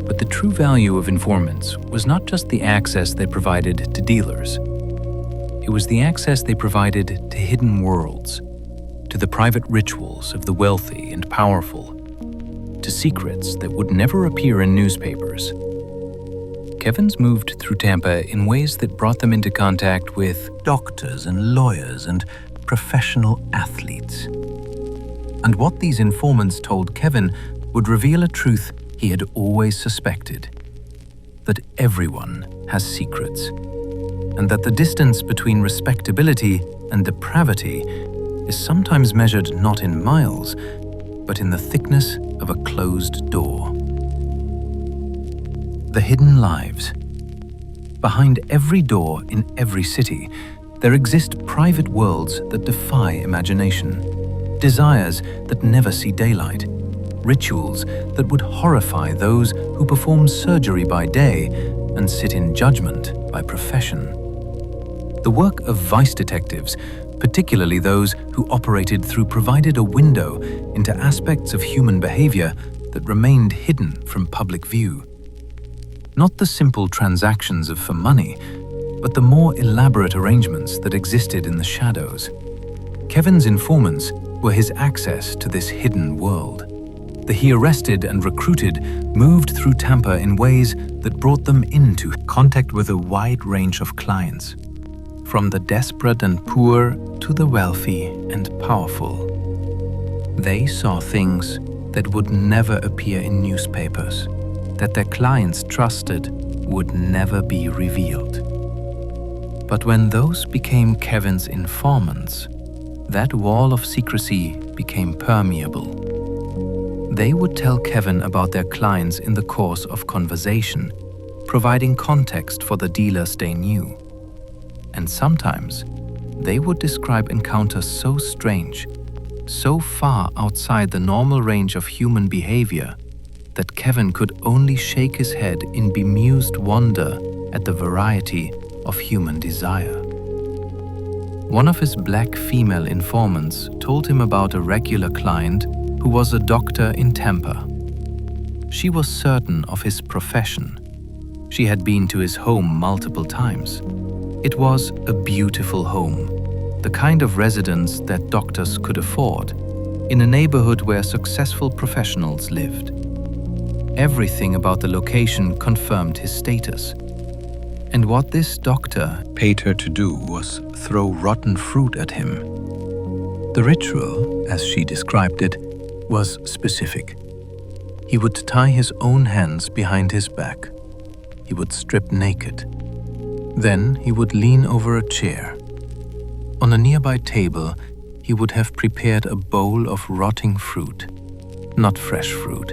But the true value of informants was not just the access they provided to dealers. It was the access they provided to hidden worlds, to the private rituals of the wealthy and powerful, to secrets that would never appear in newspapers. Kevin's moved through Tampa in ways that brought them into contact with doctors and lawyers and professional athletes. And what these informants told Kevin would reveal a truth he had always suspected: that everyone has secrets, and that the distance between respectability and depravity is sometimes measured not in miles, but in the thickness of a closed door. The hidden lives. Behind every door in every city, there exist private worlds that defy imagination, desires that never see daylight, rituals that would horrify those who perform surgery by day and sit in judgment by profession. The work of vice detectives, particularly those who operated through, provided a window into aspects of human behavior that remained hidden from public view. Not the simple transactions of for money, but the more elaborate arrangements that existed in the shadows. Kevin's informants were his access to this hidden world. The he arrested and recruited moved through Tampa in ways that brought them into contact with a wide range of clients, from the desperate and poor to the wealthy and powerful. They saw things that would never appear in newspapers, that their clients trusted would never be revealed. But when those became Kevin's informants, that wall of secrecy became permeable. They would tell Kevin about their clients in the course of conversation, providing context for the dealers they knew. And sometimes, they would describe encounters so strange, so far outside the normal range of human behavior, that Kevin could only shake his head in bemused wonder at the variety of human desire. One of his black female informants told him about a regular client who was a doctor in Tampa. She was certain of his profession. She had been to his home multiple times. It was a beautiful home, the kind of residence that doctors could afford, in a neighborhood where successful professionals lived. Everything about the location confirmed his status. And what this doctor paid her to do was throw rotten fruit at him. The ritual, as she described it, was specific. He would tie his own hands behind his back. He would strip naked. Then he would lean over a chair. On a nearby table, he would have prepared a bowl of rotting fruit. Not fresh fruit,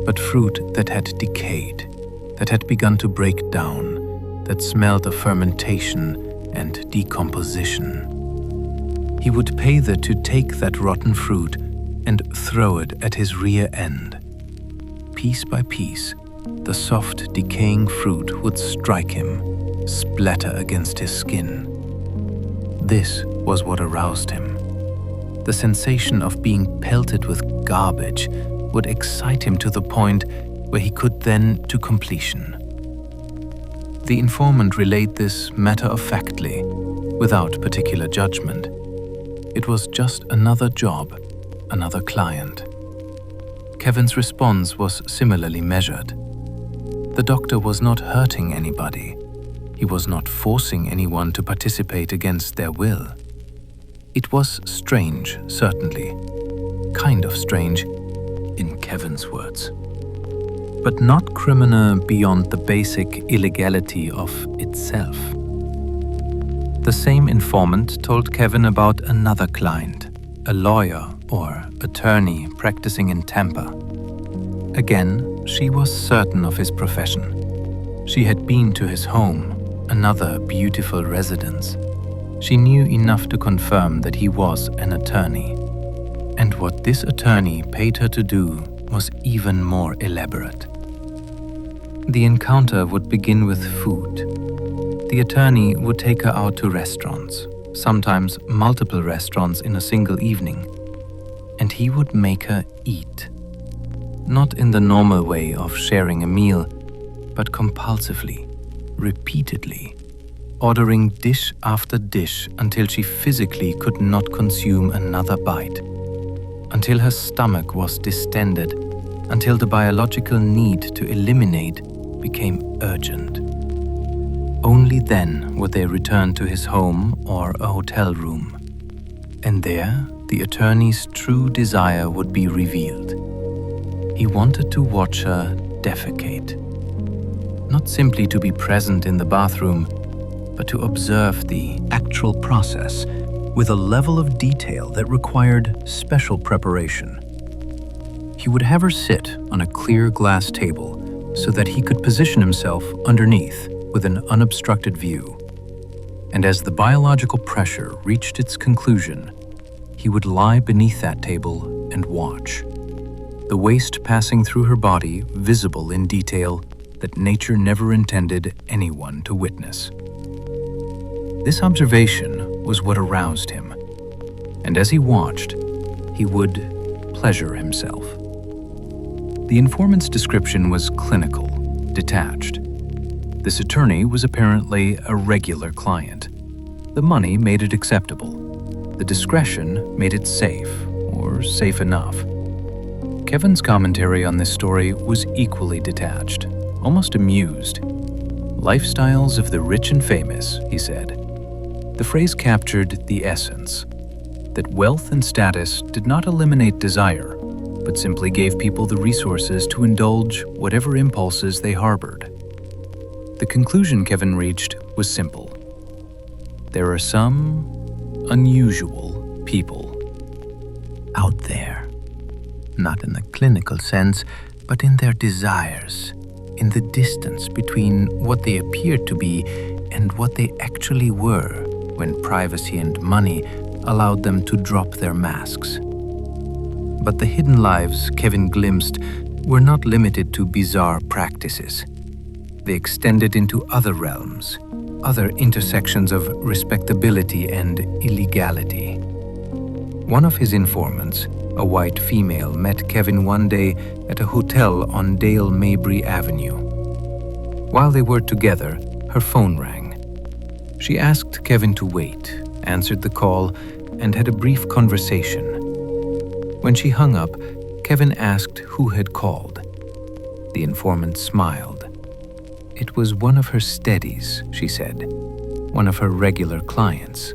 but fruit that had decayed, that had begun to break down, that smelled of fermentation and decomposition. He would pay her to take that rotten fruit and throw it at his rear end. Piece by piece, the soft, decaying fruit would strike him, splatter against his skin. This was what aroused him. The sensation of being pelted with garbage would excite him to the point where he could then to completion. The informant relayed this matter-of-factly, without particular judgment. It was just another job, another client. Kevin's response was similarly measured. The doctor was not hurting anybody. He was not forcing anyone to participate against their will. It was strange, certainly. Kind of strange, in Kevin's words. But not criminal beyond the basic illegality of itself. The same informant told Kevin about another client, a lawyer or attorney practicing in Tampa. Again, she was certain of his profession. She had been to his home, another beautiful residence. She knew enough to confirm that he was an attorney. And what this attorney paid her to do was even more elaborate. The encounter would begin with food. The attorney would take her out to restaurants, sometimes multiple restaurants in a single evening, and he would make her eat. Not in the normal way of sharing a meal, but compulsively, repeatedly, ordering dish after dish until she physically could not consume another bite, until her stomach was distended, until the biological need to eliminate became urgent. Only then would they return to his home or a hotel room, and there the attorney's true desire would be revealed. He wanted to watch her defecate, not simply to be present in the bathroom, but to observe the actual process with a level of detail that required special preparation. He would have her sit on a clear glass table so that he could position himself underneath with an unobstructed view. And as the biological pressure reached its conclusion, he would lie beneath that table and watch, the waste passing through her body visible in detail that nature never intended anyone to witness. This observation was what aroused him, and as he watched, he would pleasure himself. The informant's description was clinical, detached. This attorney was apparently a regular client. The money made it acceptable. The discretion made it safe, or safe enough. Kevin's commentary on this story was equally detached, almost amused. "Lifestyles of the rich and famous," he said. The phrase captured the essence, that wealth and status did not eliminate desire, but simply gave people the resources to indulge whatever impulses they harbored. The conclusion Kevin reached was simple. There are some unusual people Out there. Not in the clinical sense, but in their desires, in the distance between what they appeared to be and what they actually were when privacy and money allowed them to drop their masks. But the hidden lives Kevin glimpsed were not limited to bizarre practices. They extended into other realms, other intersections of respectability and illegality. One of his informants, a white female, met Kevin one day at a hotel on Dale Mabry Avenue. While they were together, her phone rang. She asked Kevin to wait, answered the call, and had a brief conversation. When she hung up, Kevin asked who had called. The informant smiled. It was one of her steadies, she said, one of her regular clients.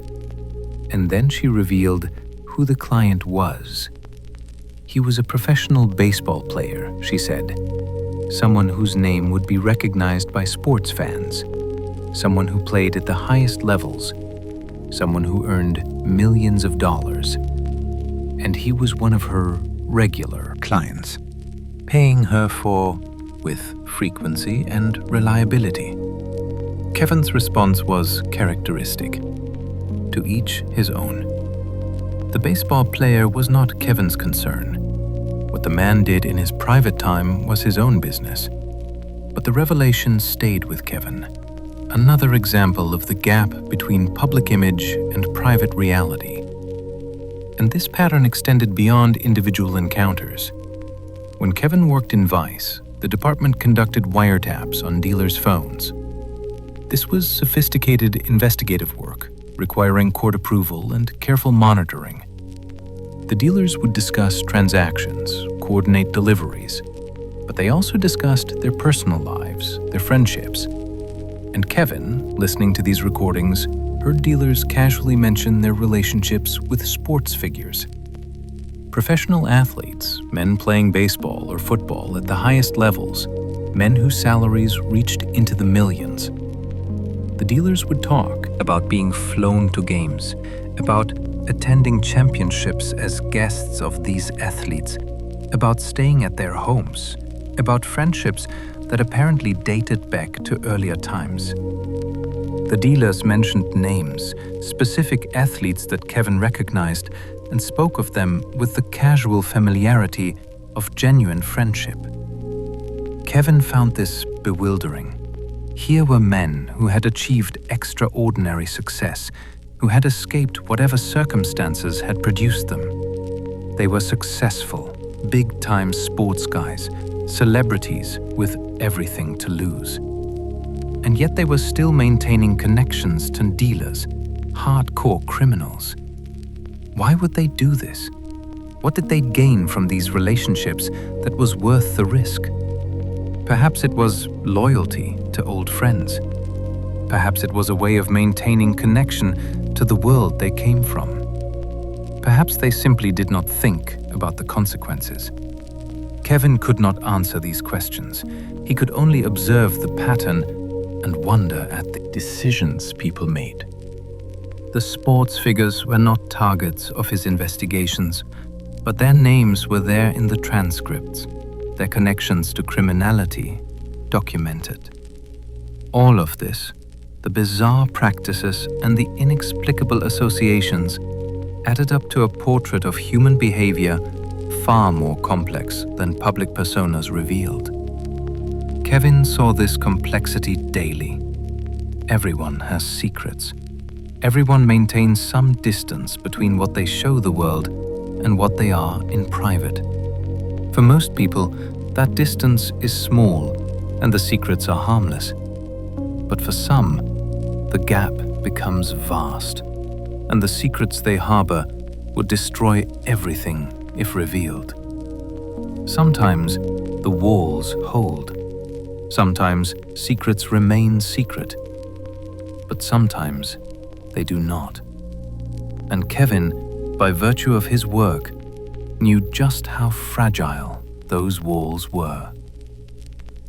And then she revealed who the client was. He was a professional baseball player, she said, someone whose name would be recognized by sports fans, someone who played at the highest levels, someone who earned millions of dollars. And he was one of her regular clients, paying her for with frequency and reliability. Kevin's response was characteristic. To each his own. The baseball player was not Kevin's concern. What the man did in his private time was his own business. But the revelation stayed with Kevin. Another example of the gap between public image and private reality. And this pattern extended beyond individual encounters. When Kevin worked in Vice, the department conducted wiretaps on dealers' phones. This was sophisticated investigative work, requiring court approval and careful monitoring. The dealers would discuss transactions, coordinate deliveries, but they also discussed their personal lives, their friendships. And Kevin, listening to these recordings, heard dealers casually mention their relationships with sports figures. Professional athletes, men playing baseball or football at the highest levels, men whose salaries reached into the millions. The dealers would talk about being flown to games, about attending championships as guests of these athletes, about staying at their homes, about friendships that apparently dated back to earlier times. The dealers mentioned names, specific athletes that Kevin recognized, and spoke of them with the casual familiarity of genuine friendship. Kevin found this bewildering. Here were men who had achieved extraordinary success, who had escaped whatever circumstances had produced them. They were successful, big-time sports guys, celebrities with everything to lose. And yet they were still maintaining connections to dealers, hardcore criminals. Why would they do this? What did they gain from these relationships that was worth the risk? Perhaps it was loyalty to old friends. Perhaps it was a way of maintaining connection to the world they came from. Perhaps they simply did not think about the consequences. Kevin could not answer these questions. He could only observe the pattern and wonder at the decisions people made. The sports figures were not targets of his investigations, but their names were there in the transcripts, their connections to criminality documented. All of this, the bizarre practices and the inexplicable associations, added up to a portrait of human behavior far more complex than public personas revealed. Kevin saw this complexity daily. Everyone has secrets. Everyone maintains some distance between what they show the world and what they are in private. For most people, that distance is small and the secrets are harmless. But for some, the gap becomes vast, and the secrets they harbor would destroy everything if revealed. Sometimes the walls hold. Sometimes secrets remain secret. But sometimes they do not. And Kevin, by virtue of his work, knew just how fragile those walls were.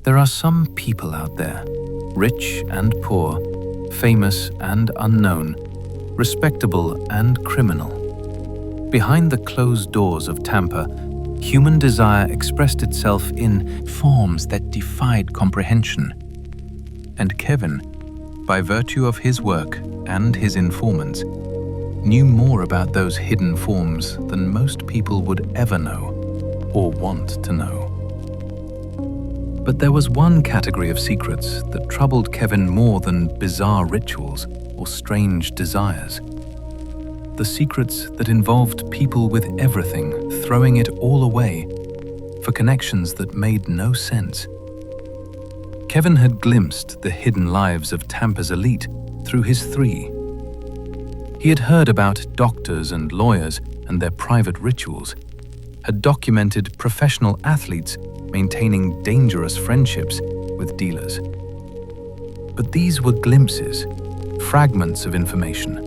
There are some people out there, rich and poor, famous and unknown, respectable and criminal. Behind the closed doors of Tampa, human desire expressed itself in forms that defied comprehension. And Kevin, by virtue of his work and his informants, knew more about those hidden forms than most people would ever know or want to know. But there was one category of secrets that troubled Kevin more than bizarre rituals or strange desires. The secrets that involved people with everything throwing it all away for connections that made no sense. Kevin had glimpsed the hidden lives of Tampa's elite through his three. He had heard about doctors and lawyers and their private rituals, had documented professional athletes maintaining dangerous friendships with dealers. But these were glimpses, fragments of information.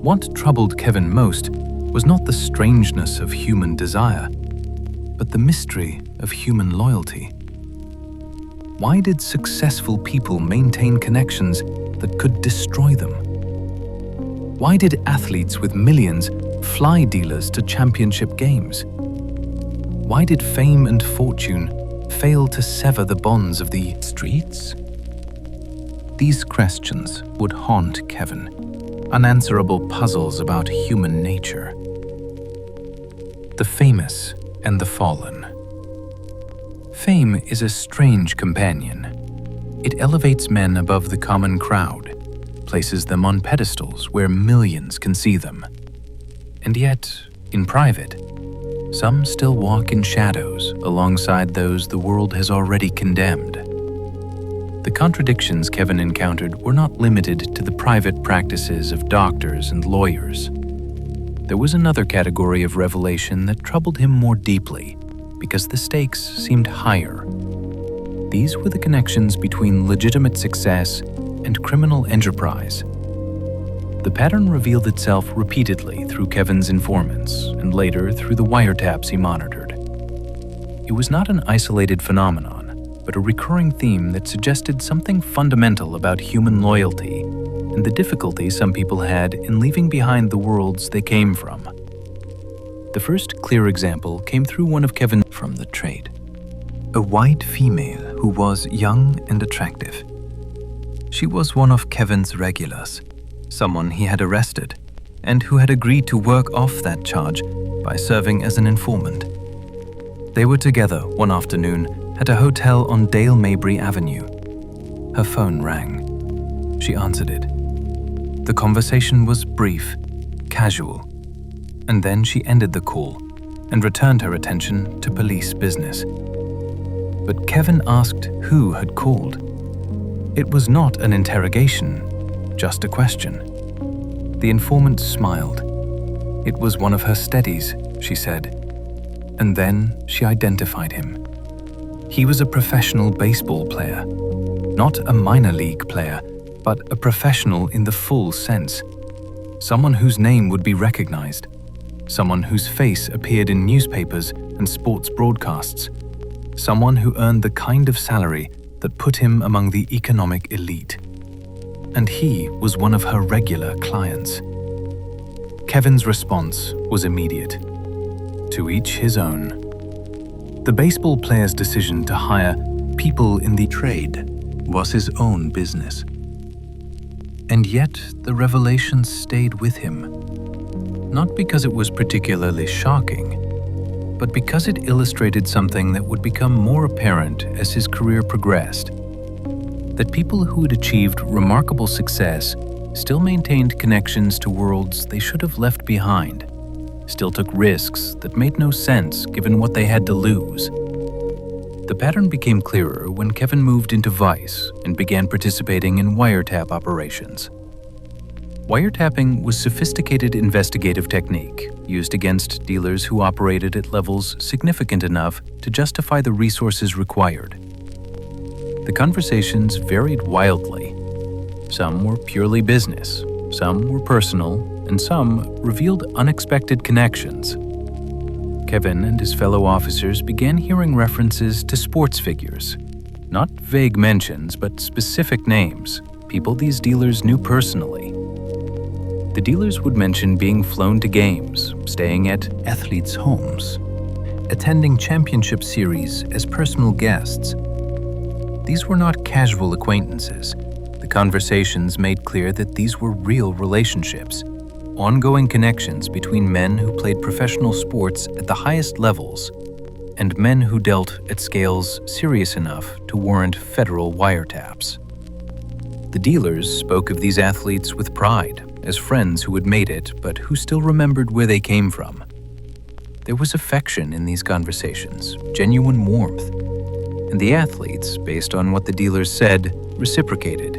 What troubled Kevin most was not the strangeness of human desire, but the mystery of human loyalty. Why did successful people maintain connections that could destroy them? Why did athletes with millions fly dealers to championship games? Why did fame and fortune fail to sever the bonds of the streets? These questions would haunt Kevin, unanswerable puzzles about human nature. The famous and the fallen. Fame is a strange companion. It elevates men above the common crowd, places them on pedestals where millions can see them. And yet, in private, some still walk in shadows alongside those the world has already condemned. The contradictions Kevin encountered were not limited to the private practices of doctors and lawyers. There was another category of revelation that troubled him more deeply because the stakes seemed higher. These were the connections between legitimate success and criminal enterprise. The pattern revealed itself repeatedly through Kevin's informants and later through the wiretaps he monitored. It was not an isolated phenomenon, but a recurring theme that suggested something fundamental about human loyalty and the difficulty some people had in leaving behind the worlds they came from. The first clear example came through one of Kevin from the trade. A white female who was young and attractive. She was one of Kevin's regulars, someone he had arrested, and who had agreed to work off that charge by serving as an informant. They were together one afternoon at a hotel on Dale Mabry Avenue. Her phone rang. She answered it. The conversation was brief, casual, and then she ended the call and returned her attention to police business. But Kevin asked who had called. It was not an interrogation, just a question. The informant smiled. It was one of her steadies, she said. And then she identified him. He was a professional baseball player. Not a minor league player, but a professional in the full sense. Someone whose name would be recognized. Someone whose face appeared in newspapers and sports broadcasts. Someone who earned the kind of salary that put him among the economic elite. And he was one of her regular clients. Kevin's response was immediate. To each his own. The baseball player's decision to hire people in the trade was his own business. And yet the revelation stayed with him. Not because it was particularly shocking, but because it illustrated something that would become more apparent as his career progressed. That people who had achieved remarkable success still maintained connections to worlds they should have left behind, still took risks that made no sense given what they had to lose. The pattern became clearer when Kevin moved into Vice and began participating in wiretap operations. Wiretapping was sophisticated investigative technique used against dealers who operated at levels significant enough to justify the resources required. The conversations varied wildly. Some were purely business, some were personal, and some revealed unexpected connections. Kevin and his fellow officers began hearing references to sports figures. Not vague mentions, but specific names, people these dealers knew personally. The dealers would mention being flown to games, staying at Athletes' homes, attending championship series as personal guests. These were not casual acquaintances. The conversations made clear that these were real relationships, ongoing connections between men who played professional sports at the highest levels and men who dealt at scales serious enough to warrant federal wiretaps. The dealers spoke of these athletes with pride, as friends who had made it but who still remembered where they came from. There was affection in these conversations, genuine warmth, and the athletes, based on what the dealers said, reciprocated.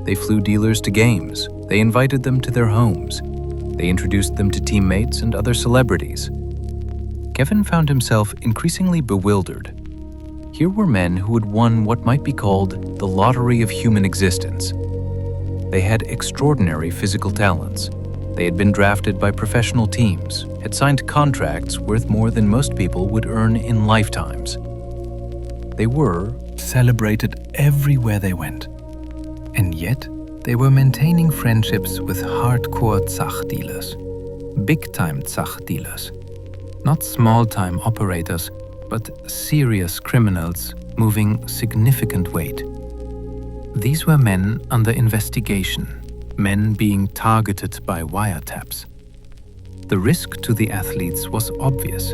They flew dealers to games, they invited them to their homes, they introduced them to teammates and other celebrities. Kevin found himself increasingly bewildered. Here were men who had won what might be called the lottery of human existence. They had extraordinary physical talents. They had been drafted by professional teams, had signed contracts worth more than most people would earn in lifetimes. They were celebrated everywhere they went. And yet, they were maintaining friendships with hardcore Zach dealers, big-time Zach dealers, not small-time operators, but serious criminals moving significant weight. These were men under investigation, men being targeted by wiretaps. The risk to the athletes was obvious.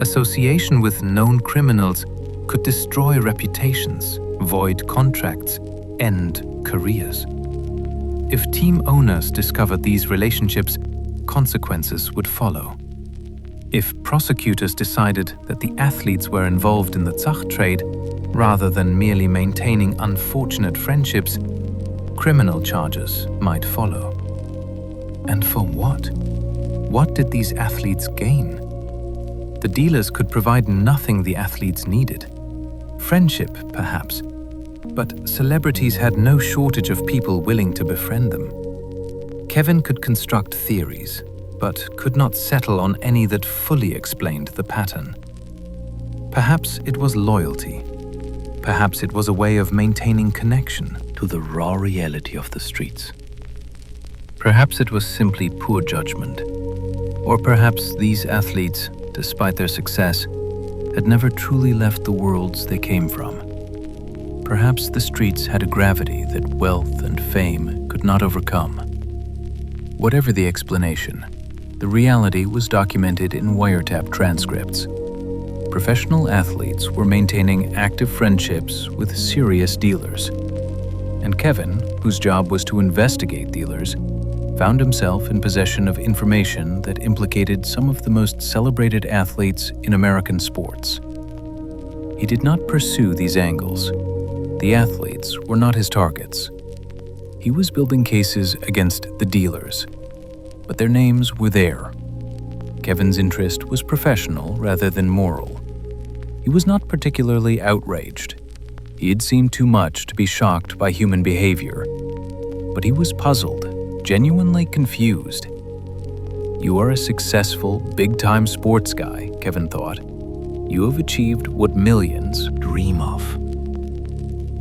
Association with known criminals could destroy reputations, void contracts, end careers. If team owners discovered these relationships, consequences would follow. If prosecutors decided that the athletes were involved in the Zach trade, rather than merely maintaining unfortunate friendships, criminal charges might follow. And for what? What did these athletes gain? The dealers could provide nothing the athletes needed. Friendship, perhaps, but celebrities had no shortage of people willing to befriend them. Kevin could construct theories, but could not settle on any that fully explained the pattern. Perhaps it was loyalty. Perhaps it was a way of maintaining connection to the raw reality of the streets. Perhaps it was simply poor judgment. Or perhaps these athletes, despite their success, had never truly left the worlds they came from. Perhaps the streets had a gravity that wealth and fame could not overcome. Whatever the explanation, the reality was documented in wiretap transcripts. Professional athletes were maintaining active friendships with serious dealers. And Kevin, whose job was to investigate dealers, found himself in possession of information that implicated some of the most celebrated athletes in American sports. He did not pursue these angles. The athletes were not his targets. He was building cases against the dealers, but their names were there. Kevin's interest was professional rather than moral. He was not particularly outraged. He had seen too much to be shocked by human behavior. But he was puzzled, genuinely confused. You are a successful, big-time sports guy, Kevin thought. You have achieved what millions dream of.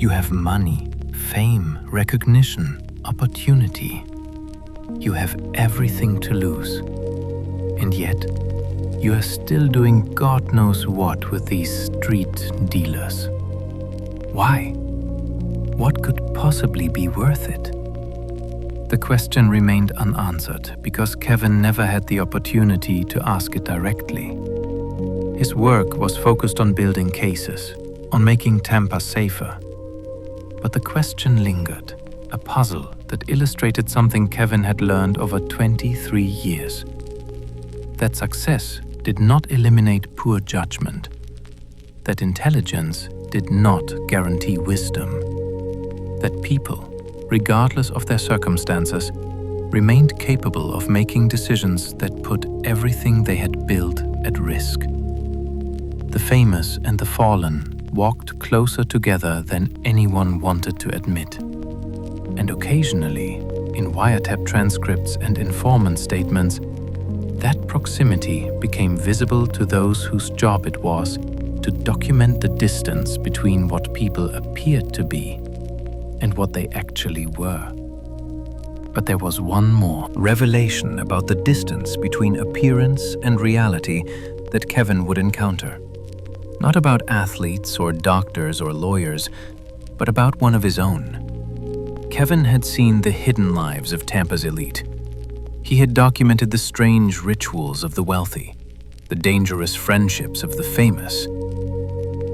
You have money, fame, recognition, opportunity. You have everything to lose. And yet, you are still doing God knows what with these street dealers. Why? What could possibly be worth it? The question remained unanswered because Kevin never had the opportunity to ask it directly. His work was focused on building cases, on making Tampa safer. But the question lingered, a puzzle that illustrated something Kevin had learned over 23 years. That success did not eliminate poor judgment. that intelligence did not guarantee wisdom, that people, regardless of their circumstances, remained capable of making decisions that put everything they had built at risk. The famous and the fallen walked closer together than anyone wanted to admit. And occasionally, in wiretap transcripts and informant statements, that proximity became visible to those whose job it was to document the distance between what people appeared to be and what they actually were. But there was one more revelation about the distance between appearance and reality that Kevin would encounter. Not about athletes or doctors or lawyers, but about one of his own. Kevin had seen the hidden lives of Tampa's elite. He had documented the strange rituals of the wealthy, the dangerous friendships of the famous.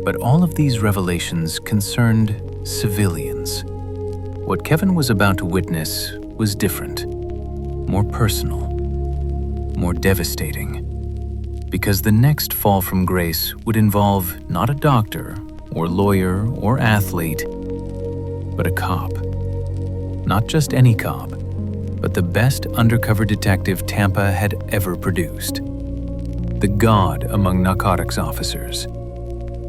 But all of these revelations concerned civilians. What Kevin was about to witness was different, more personal, more devastating. Because the next fall from grace would involve not a doctor or lawyer or athlete, but a cop. Not just any cop, but the best undercover detective Tampa had ever produced. The god among narcotics officers.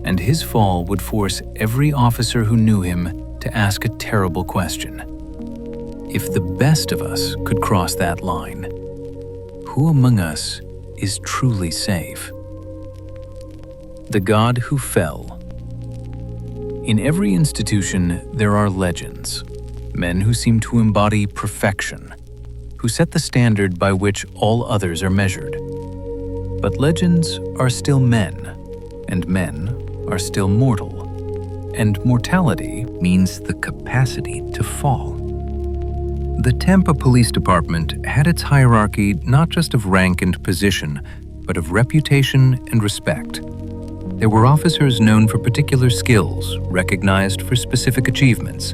And his fall would force every officer who knew him to ask a terrible question. If the best of us could cross that line, who among us is truly safe? The god who fell. In every institution, there are legends, men who seem to embody perfection, who set the standard by which all others are measured. But legends are still men, and men are still mortal, and mortality means the capacity to fall. The Tampa Police Department had its hierarchy not just of rank and position, but of reputation and respect. There were officers known for particular skills, recognized for specific achievements.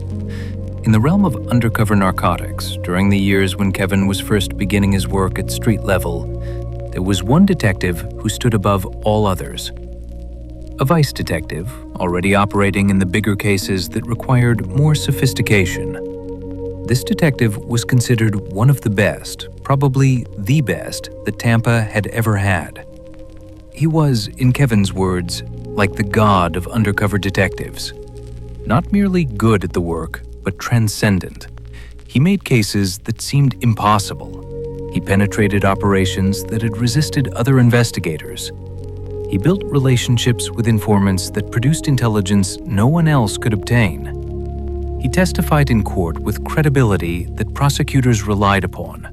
In the realm of undercover narcotics, during the years when Kevin was first beginning his work at street level, there was one detective who stood above all others. A vice detective, already operating in the bigger cases that required more sophistication. This detective was considered one of the best, probably the best, that Tampa had ever had. He was, in Kevin's words, like the god of undercover detectives. Not merely good at the work, but transcendent. He made cases that seemed impossible. He penetrated operations that had resisted other investigators. He built relationships with informants that produced intelligence no one else could obtain. He testified in court with credibility that prosecutors relied upon.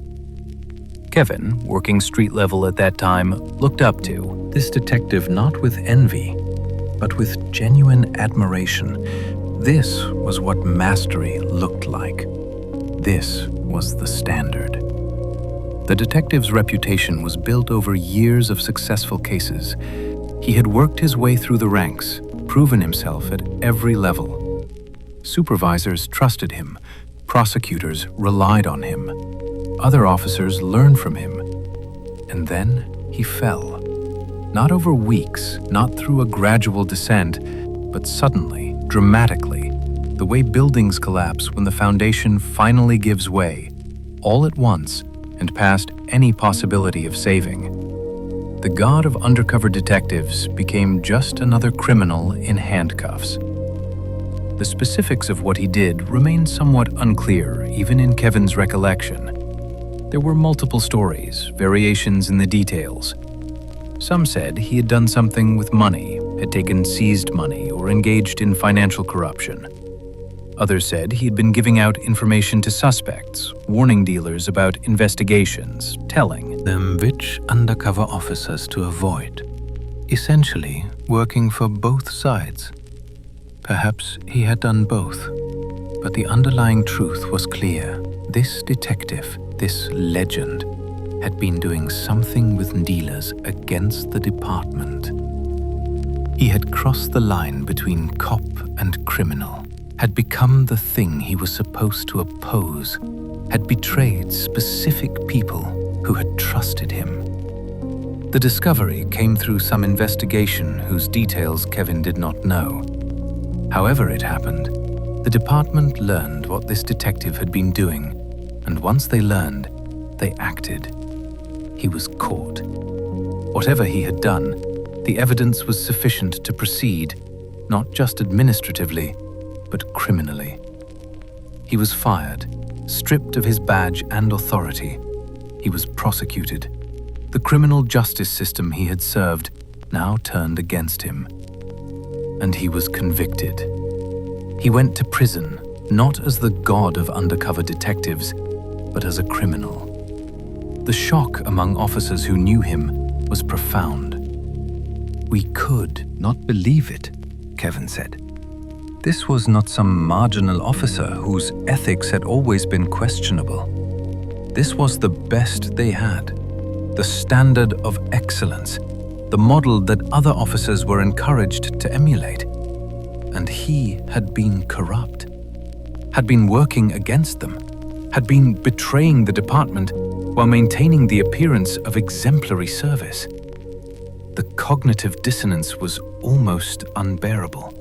Kevin, working street level at that time, looked up to this detective not with envy, but with genuine admiration. This was what mastery looked like. This was the standard. The detective's reputation was built over years of successful cases. He had worked his way through the ranks, proven himself at every level. Supervisors trusted him. Prosecutors relied on him. Other officers learned from him. And then he fell. Not over weeks, not through a gradual descent, but suddenly, dramatically, the way buildings collapse when the foundation finally gives way, all at once and past any possibility of saving. The god of undercover detectives became just another criminal in handcuffs. The specifics of what he did remained somewhat unclear, even in Kevin's recollection. There were multiple stories, variations in the details. Some said he had done something with money, had taken seized money, or engaged in financial corruption. Others said he had been giving out information to suspects, warning dealers about investigations, telling them which undercover officers to avoid, essentially working for both sides. Perhaps he had done both, but the underlying truth was clear. This detective, this legend, had been doing something with dealers against the department. He had crossed the line between cop and criminal, had become the thing he was supposed to oppose, had betrayed specific people who had trusted him. The discovery came through some investigation whose details Kevin did not know. However it happened, the department learned what this detective had been doing, and once they learned, they acted. He was caught. Whatever he had done, the evidence was sufficient to proceed, not just administratively, but criminally. He was fired, stripped of his badge and authority. He was prosecuted. The criminal justice system he had served now turned against him. And he was convicted. He went to prison, not as the god of undercover detectives, but as a criminal. The shock among officers who knew him was profound. "We could not believe it," Kevin said. This was not some marginal officer whose ethics had always been questionable. This was the best they had, the standard of excellence, the model that other officers were encouraged to emulate. And he had been corrupt, had been working against them, had been betraying the department while maintaining the appearance of exemplary service. The cognitive dissonance was almost unbearable.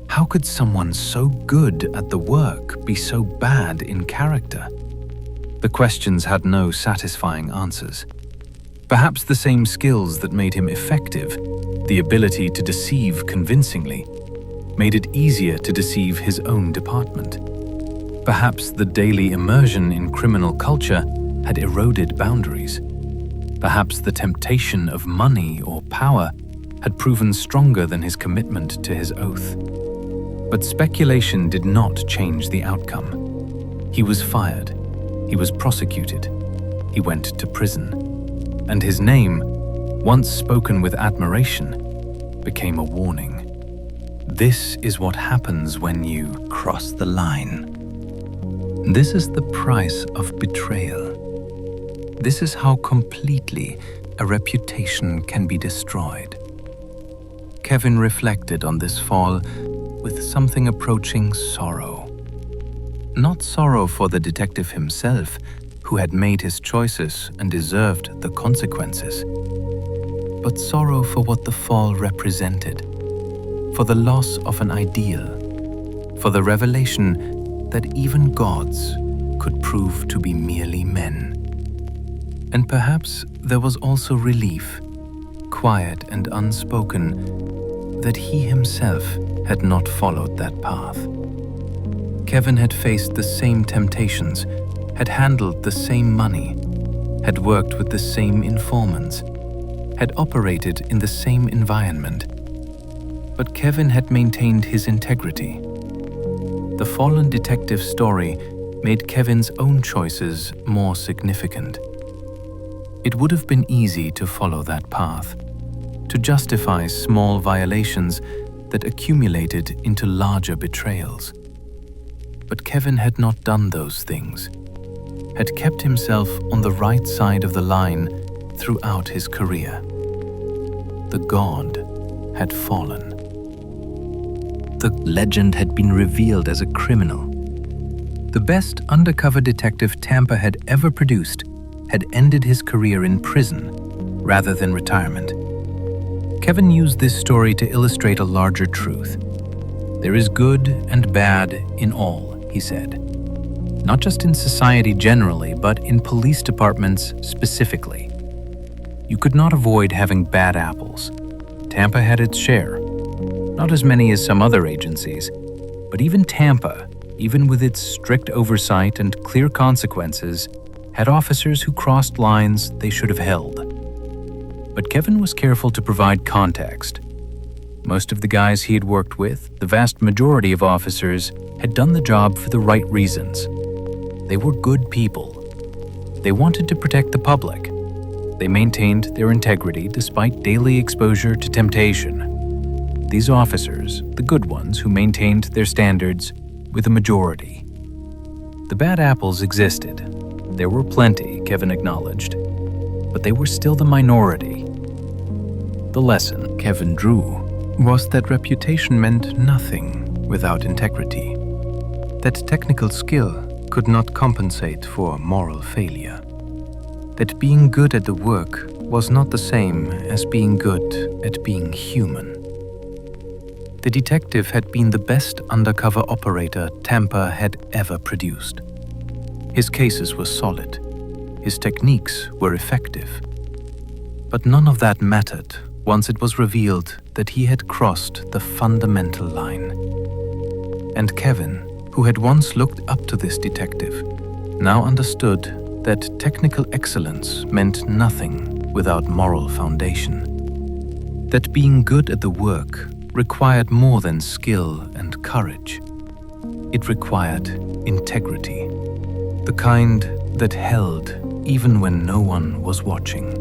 How could someone so good at the work be so bad in character? The questions had no satisfying answers. Perhaps the same skills that made him effective, the ability to deceive convincingly, made it easier to deceive his own department. Perhaps the daily immersion in criminal culture had eroded boundaries. Perhaps the temptation of money or power had proven stronger than his commitment to his oath. But speculation did not change the outcome. He was fired. He was prosecuted. He went to prison. And his name, once spoken with admiration, became a warning. This is what happens when you cross the line. This is the price of betrayal. This is how completely a reputation can be destroyed. Kevin reflected on this fall with something approaching sorrow. Not sorrow for the detective himself, who had made his choices and deserved the consequences, but sorrow for what the fall represented, for the loss of an ideal, for the revelation that even gods could prove to be merely men. And perhaps there was also relief, quiet and unspoken, that he himself had not followed that path. Kevin had faced the same temptations, had handled the same money, had worked with the same informants, had operated in the same environment. But Kevin had maintained his integrity. The fallen detective's story made Kevin's own choices more significant. It would have been easy to follow that path, to justify small violations that accumulated into larger betrayals. But Kevin had not done those things, had kept himself on the right side of the line throughout his career. The god had fallen. The legend had been revealed as a criminal. The best undercover detective Tampa had ever produced had ended his career in prison rather than retirement. Kevin used this story to illustrate a larger truth. There is good and bad in all, he said. Not just in society generally, but in police departments specifically. You could not avoid having bad apples. Tampa had its share. Not as many as some other agencies, but even Tampa, even with its strict oversight and clear consequences, had officers who crossed lines they should have held. But Kevin was careful to provide context. Most of the guys he had worked with, the vast majority of officers, had done the job for the right reasons. They were good people. They wanted to protect the public. They maintained their integrity despite daily exposure to temptation. These officers, the good ones who maintained their standards, were the majority. The bad apples existed. There were plenty, Kevin acknowledged, but they were still the minority. The lesson Kevin drew was that reputation meant nothing without integrity, that technical skill could not compensate for moral failure, that being good at the work was not the same as being good at being human. The detective had been the best undercover operator Tampa had ever produced. His cases were solid. His techniques were effective. But none of that mattered once it was revealed that he had crossed the fundamental line. And Kevin, who had once looked up to this detective, now understood that technical excellence meant nothing without moral foundation. That being good at the work required more than skill and courage. It required integrity, the kind that held even when no one was watching.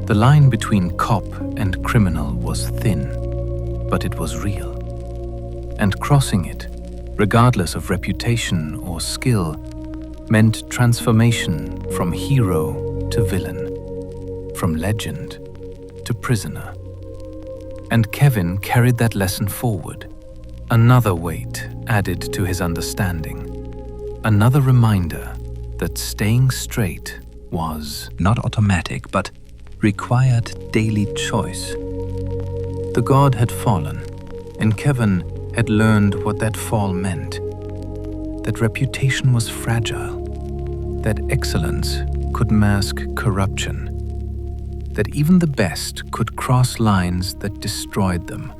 The line between cop and criminal was thin, but it was real. And crossing it, regardless of reputation or skill, meant transformation from hero to villain, from legend to prisoner. And Kevin carried that lesson forward, another weight added to his understanding, another reminder that staying straight was not automatic, but required daily choice. The god had fallen, and Kevin had learned what that fall meant. That reputation was fragile, that excellence could mask corruption, that even the best could cross lines that destroyed them.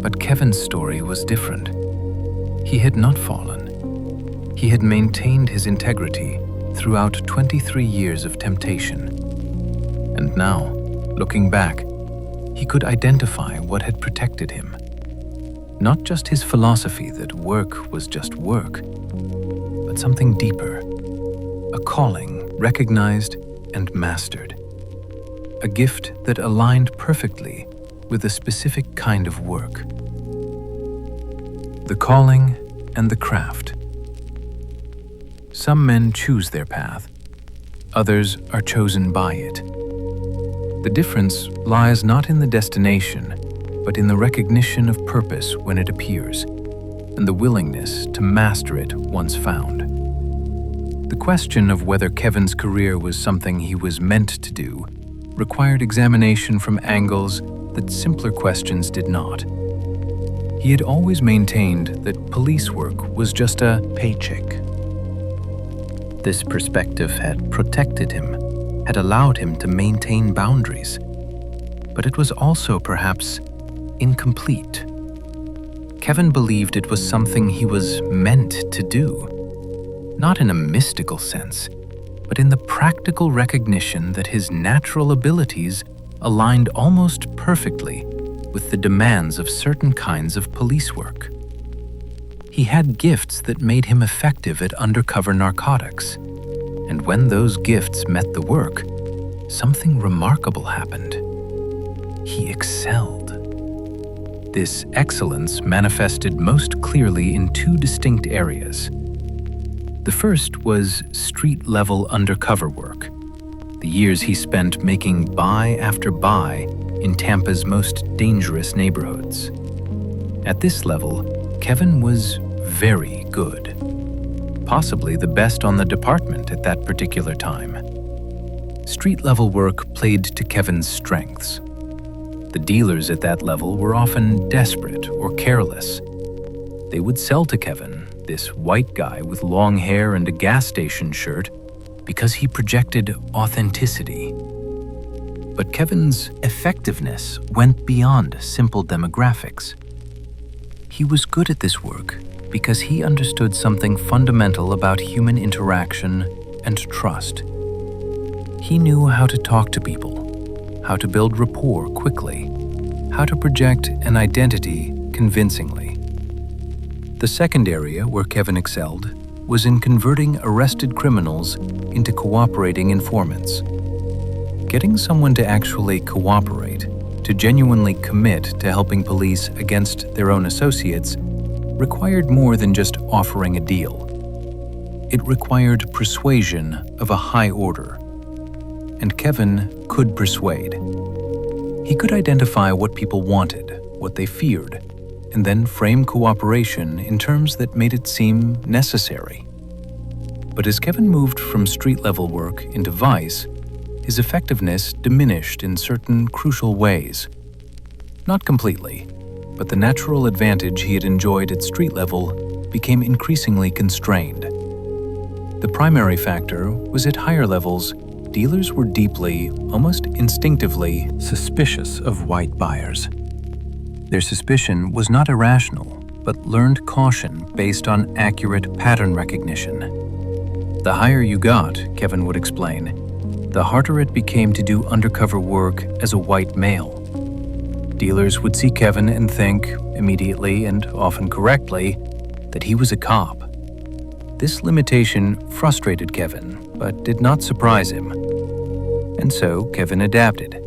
But Kevin's story was different. He had not fallen. He had maintained his integrity throughout 23 years of temptation. And now, looking back, he could identify what had protected him. Not just his philosophy that work was just work, but something deeper, a calling recognized and mastered, a gift that aligned perfectly with a specific kind of work. The calling and the craft. Some men choose their path, others are chosen by it. The difference lies not in the destination, but in the recognition of purpose when it appears, and the willingness to master it once found. The question of whether Kevin's career was something he was meant to do required examination from angles that simpler questions did not. He had always maintained that police work was just a paycheck. This perspective had protected him, had allowed him to maintain boundaries, but it was also perhaps incomplete. Kevin believed it was something he was meant to do, not in a mystical sense, but in the practical recognition that his natural abilities aligned almost perfectly with the demands of certain kinds of police work. He had gifts that made him effective at undercover narcotics, and when those gifts met the work, something remarkable happened. He excelled. This excellence manifested most clearly in two distinct areas. The first was street-level undercover work, the years he spent making buy after buy in Tampa's most dangerous neighborhoods. At this level, Kevin was very good, possibly the best on the department at that particular time. Street-level work played to Kevin's strengths. The dealers at that level were often desperate or careless. They would sell to Kevin, this white guy with long hair and a gas station shirt, because he projected authenticity. But Kevin's effectiveness went beyond simple demographics. He was good at this work because he understood something fundamental about human interaction and trust. He knew how to talk to people, how to build rapport quickly, how to project an identity convincingly. The second area where Kevin excelled was in converting arrested criminals into cooperating informants. Getting someone to actually cooperate, to genuinely commit to helping police against their own associates, required more than just offering a deal. It required persuasion of a high order. And Kevin could persuade. He could identify what people wanted, what they feared, and then frame cooperation in terms that made it seem necessary. But as Kevin moved from street-level work into vice, his effectiveness diminished in certain crucial ways. Not completely, but the natural advantage he had enjoyed at street level became increasingly constrained. The primary factor was at higher levels, dealers were deeply, almost instinctively, suspicious of white buyers. Their suspicion was not irrational, but learned caution based on accurate pattern recognition. The higher you got, Kevin would explain, the harder it became to do undercover work as a white male. Dealers would see Kevin and think, immediately and often correctly, that he was a cop. This limitation frustrated Kevin, but did not surprise him. And so Kevin adapted.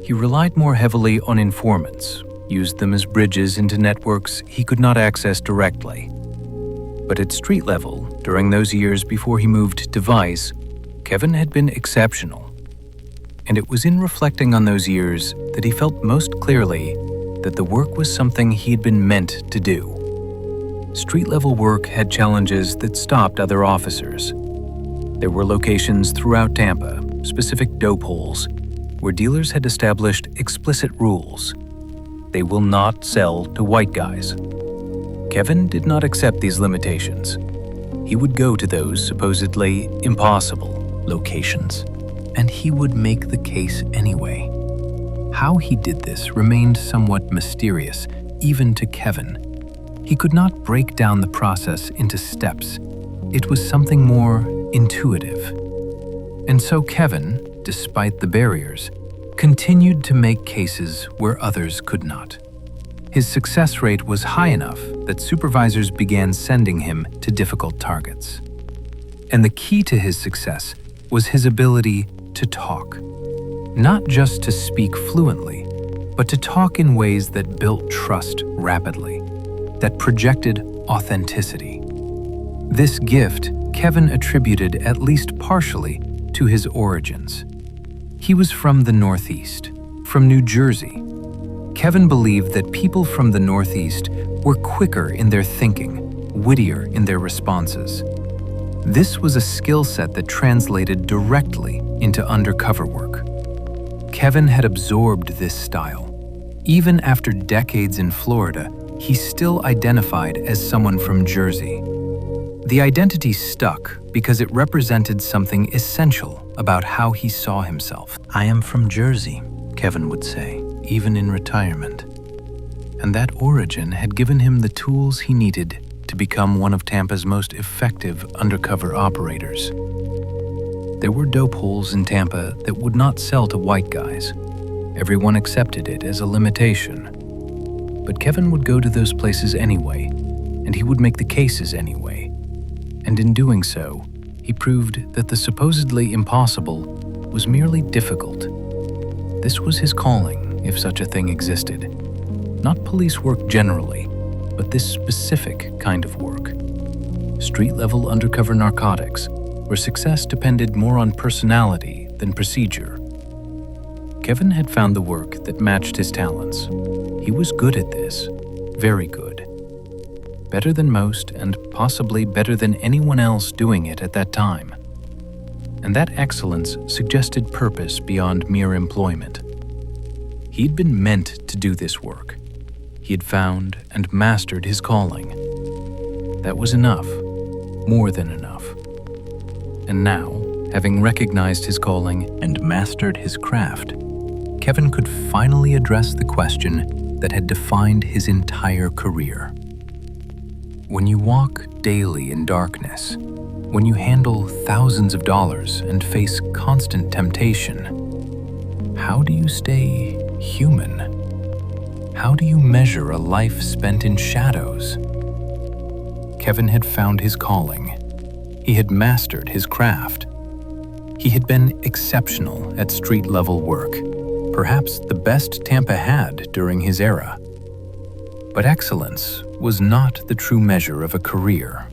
He relied more heavily on informants, used them as bridges into networks he could not access directly. But at street level, during those years before he moved to Vice, Kevin had been exceptional. And it was in reflecting on those years that he felt most clearly that the work was something he had been meant to do. Street-level work had challenges that stopped other officers. There were locations throughout Tampa, specific dope holes, where dealers had established explicit rules. They will not sell to white guys. Kevin did not accept these limitations. He would go to those supposedly impossible locations, and he would make the case anyway. How he did this remained somewhat mysterious, even to Kevin. He could not break down the process into steps. It was something more intuitive. And so Kevin, despite the barriers, continued to make cases where others could not. His success rate was high enough that supervisors began sending him to difficult targets. And the key to his success was his ability to talk. Not just to speak fluently, but to talk in ways that built trust rapidly, that projected authenticity. This gift Kevin attributed at least partially to his origins. He was from the Northeast, from New Jersey. Kevin believed that people from the Northeast were quicker in their thinking, wittier in their responses. This was a skill set that translated directly into undercover work. Kevin had absorbed this style. Even after decades in Florida, he still identified as someone from Jersey. The identity stuck because it represented something essential about how he saw himself. "I am from Jersey," Kevin would say, even in retirement. And that origin had given him the tools he needed to become one of Tampa's most effective undercover operators. There were dope holes in Tampa that would not sell to white guys. Everyone accepted it as a limitation. But Kevin would go to those places anyway, and he would make the cases anyway. And in doing so, he proved that the supposedly impossible was merely difficult. This was his calling, if such a thing existed. Not police work generally, but this specific kind of work. Street-level undercover narcotics, where success depended more on personality than procedure. Kevin had found the work that matched his talents. He was good at this, very good. Better than most, and possibly better than anyone else doing it at that time. And that excellence suggested purpose beyond mere employment. He'd been meant to do this work. He had found and mastered his calling. That was enough, more than enough. And now, having recognized his calling and mastered his craft, Kevin could finally address the question that had defined his entire career. When you walk daily in darkness, when you handle thousands of dollars and face constant temptation, how do you stay human? How do you measure a life spent in shadows? Kevin had found his calling. He had mastered his craft. He had been exceptional at street-level work, perhaps the best Tampa had during his era. But excellence was not the true measure of a career.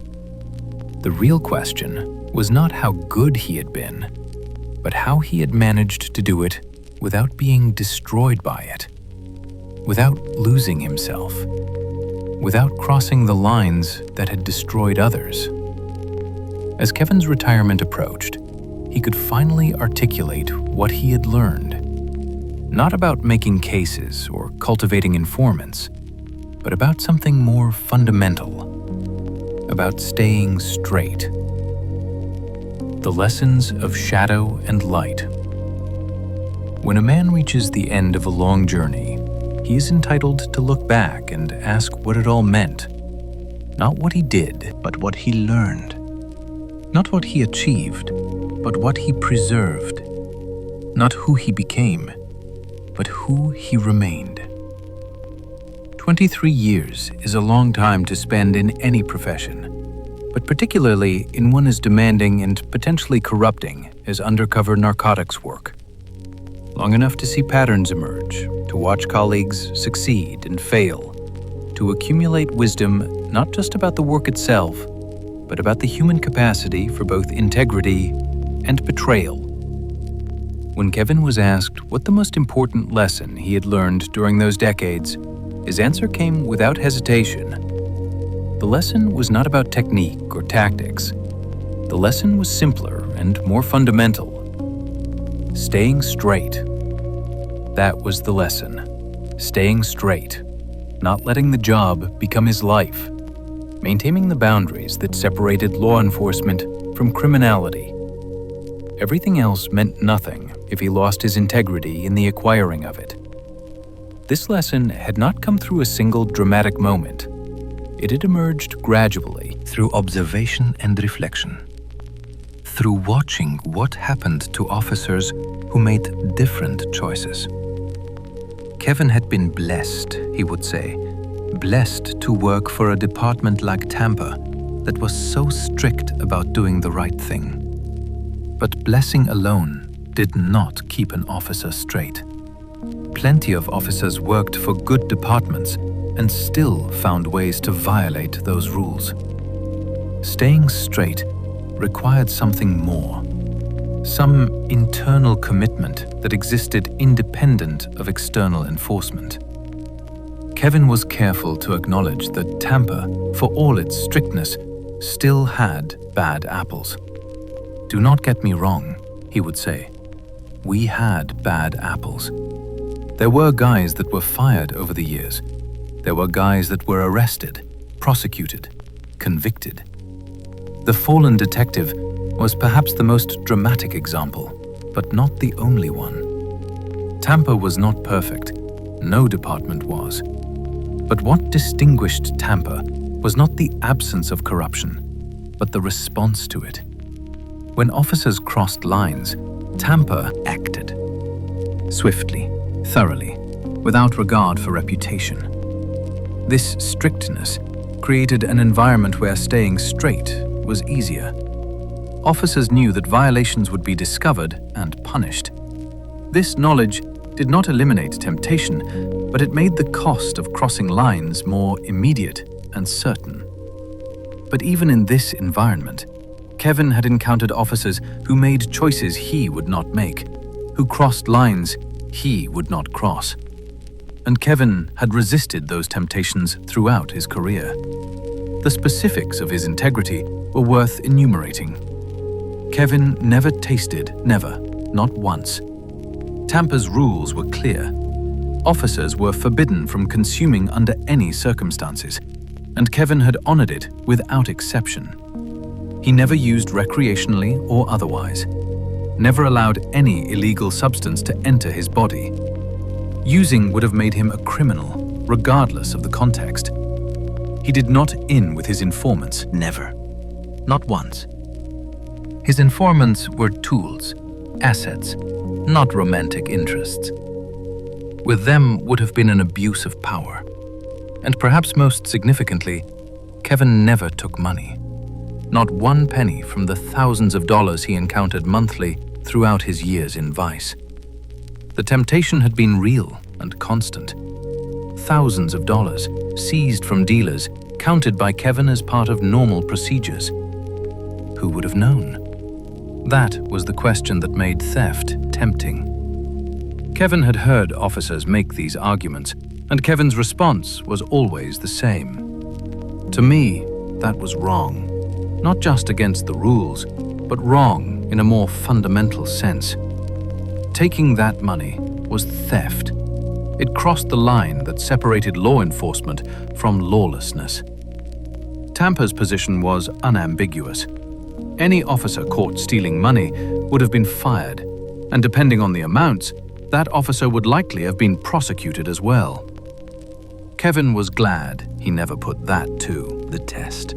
The real question was not how good he had been, but how he had managed to do it without being destroyed by it, without losing himself, without crossing the lines that had destroyed others. As Kevin's retirement approached, he could finally articulate what he had learned. Not about making cases or cultivating informants, but about something more fundamental, about staying straight. The lessons of shadow and light. When a man reaches the end of a long journey, he is entitled to look back and ask what it all meant. Not what he did, but what he learned. Not what he achieved, but what he preserved. Not who he became, but who he remained. 23 years is a long time to spend in any profession, but particularly in one as demanding and potentially corrupting as undercover narcotics work. Long enough to see patterns emerge, to watch colleagues succeed and fail, to accumulate wisdom not just about the work itself, but about the human capacity for both integrity and betrayal. When Kevin was asked what the most important lesson he had learned during those decades, his answer came without hesitation. The lesson was not about technique or tactics. The lesson was simpler and more fundamental. Staying straight. That was the lesson. Staying straight. Not letting the job become his life. Maintaining the boundaries that separated law enforcement from criminality. Everything else meant nothing if he lost his integrity in the acquiring of it. This lesson had not come through a single dramatic moment. It had emerged gradually through observation and reflection. Through watching what happened to officers who made different choices. Kevin had been blessed, he would say, blessed to work for a department like Tampa that was so strict about doing the right thing. But blessing alone did not keep an officer straight. Plenty of officers worked for good departments and still found ways to violate those rules. Staying straight required something more. Some internal commitment that existed independent of external enforcement. Kevin was careful to acknowledge that Tampa, for all its strictness, still had bad apples. "Do not get me wrong," he would say. "We had bad apples. There were guys that were fired over the years. There were guys that were arrested, prosecuted, convicted. The fallen detective was perhaps the most dramatic example, but not the only one. Tampa was not perfect. No department was. But what distinguished Tampa was not the absence of corruption, but the response to it. When officers crossed lines, Tampa acted. Swiftly, thoroughly, without regard for reputation. This strictness created an environment where staying straight was easier. Officers knew that violations would be discovered and punished. This knowledge did not eliminate temptation, but it made the cost of crossing lines more immediate and certain. But even in this environment, Kevin had encountered officers who made choices he would not make, who crossed lines he would not cross. And Kevin had resisted those temptations throughout his career. The specifics of his integrity were worth enumerating. Kevin never tasted, never, not once. Tampa's rules were clear. Officers were forbidden from consuming under any circumstances, and Kevin had honored it without exception. He never used recreationally or otherwise, never allowed any illegal substance to enter his body. Using would have made him a criminal, regardless of the context. He did not in with his informants, never, not once. His informants were tools, assets, not romantic interests. With them would have been an abuse of power. And perhaps most significantly, Kevin never took money. Not one penny from the thousands of dollars he encountered monthly throughout his years in vice. The temptation had been real and constant. Thousands of dollars seized from dealers, counted by Kevin as part of normal procedures. Who would have known? That was the question that made theft tempting. Kevin had heard officers make these arguments, and Kevin's response was always the same. To me, that was wrong. Not just against the rules, but wrong in a more fundamental sense. Taking that money was theft. It crossed the line that separated law enforcement from lawlessness. Tampa's position was unambiguous. Any officer caught stealing money would have been fired, and depending on the amounts, that officer would likely have been prosecuted as well. Kevin was glad he never put that to the test.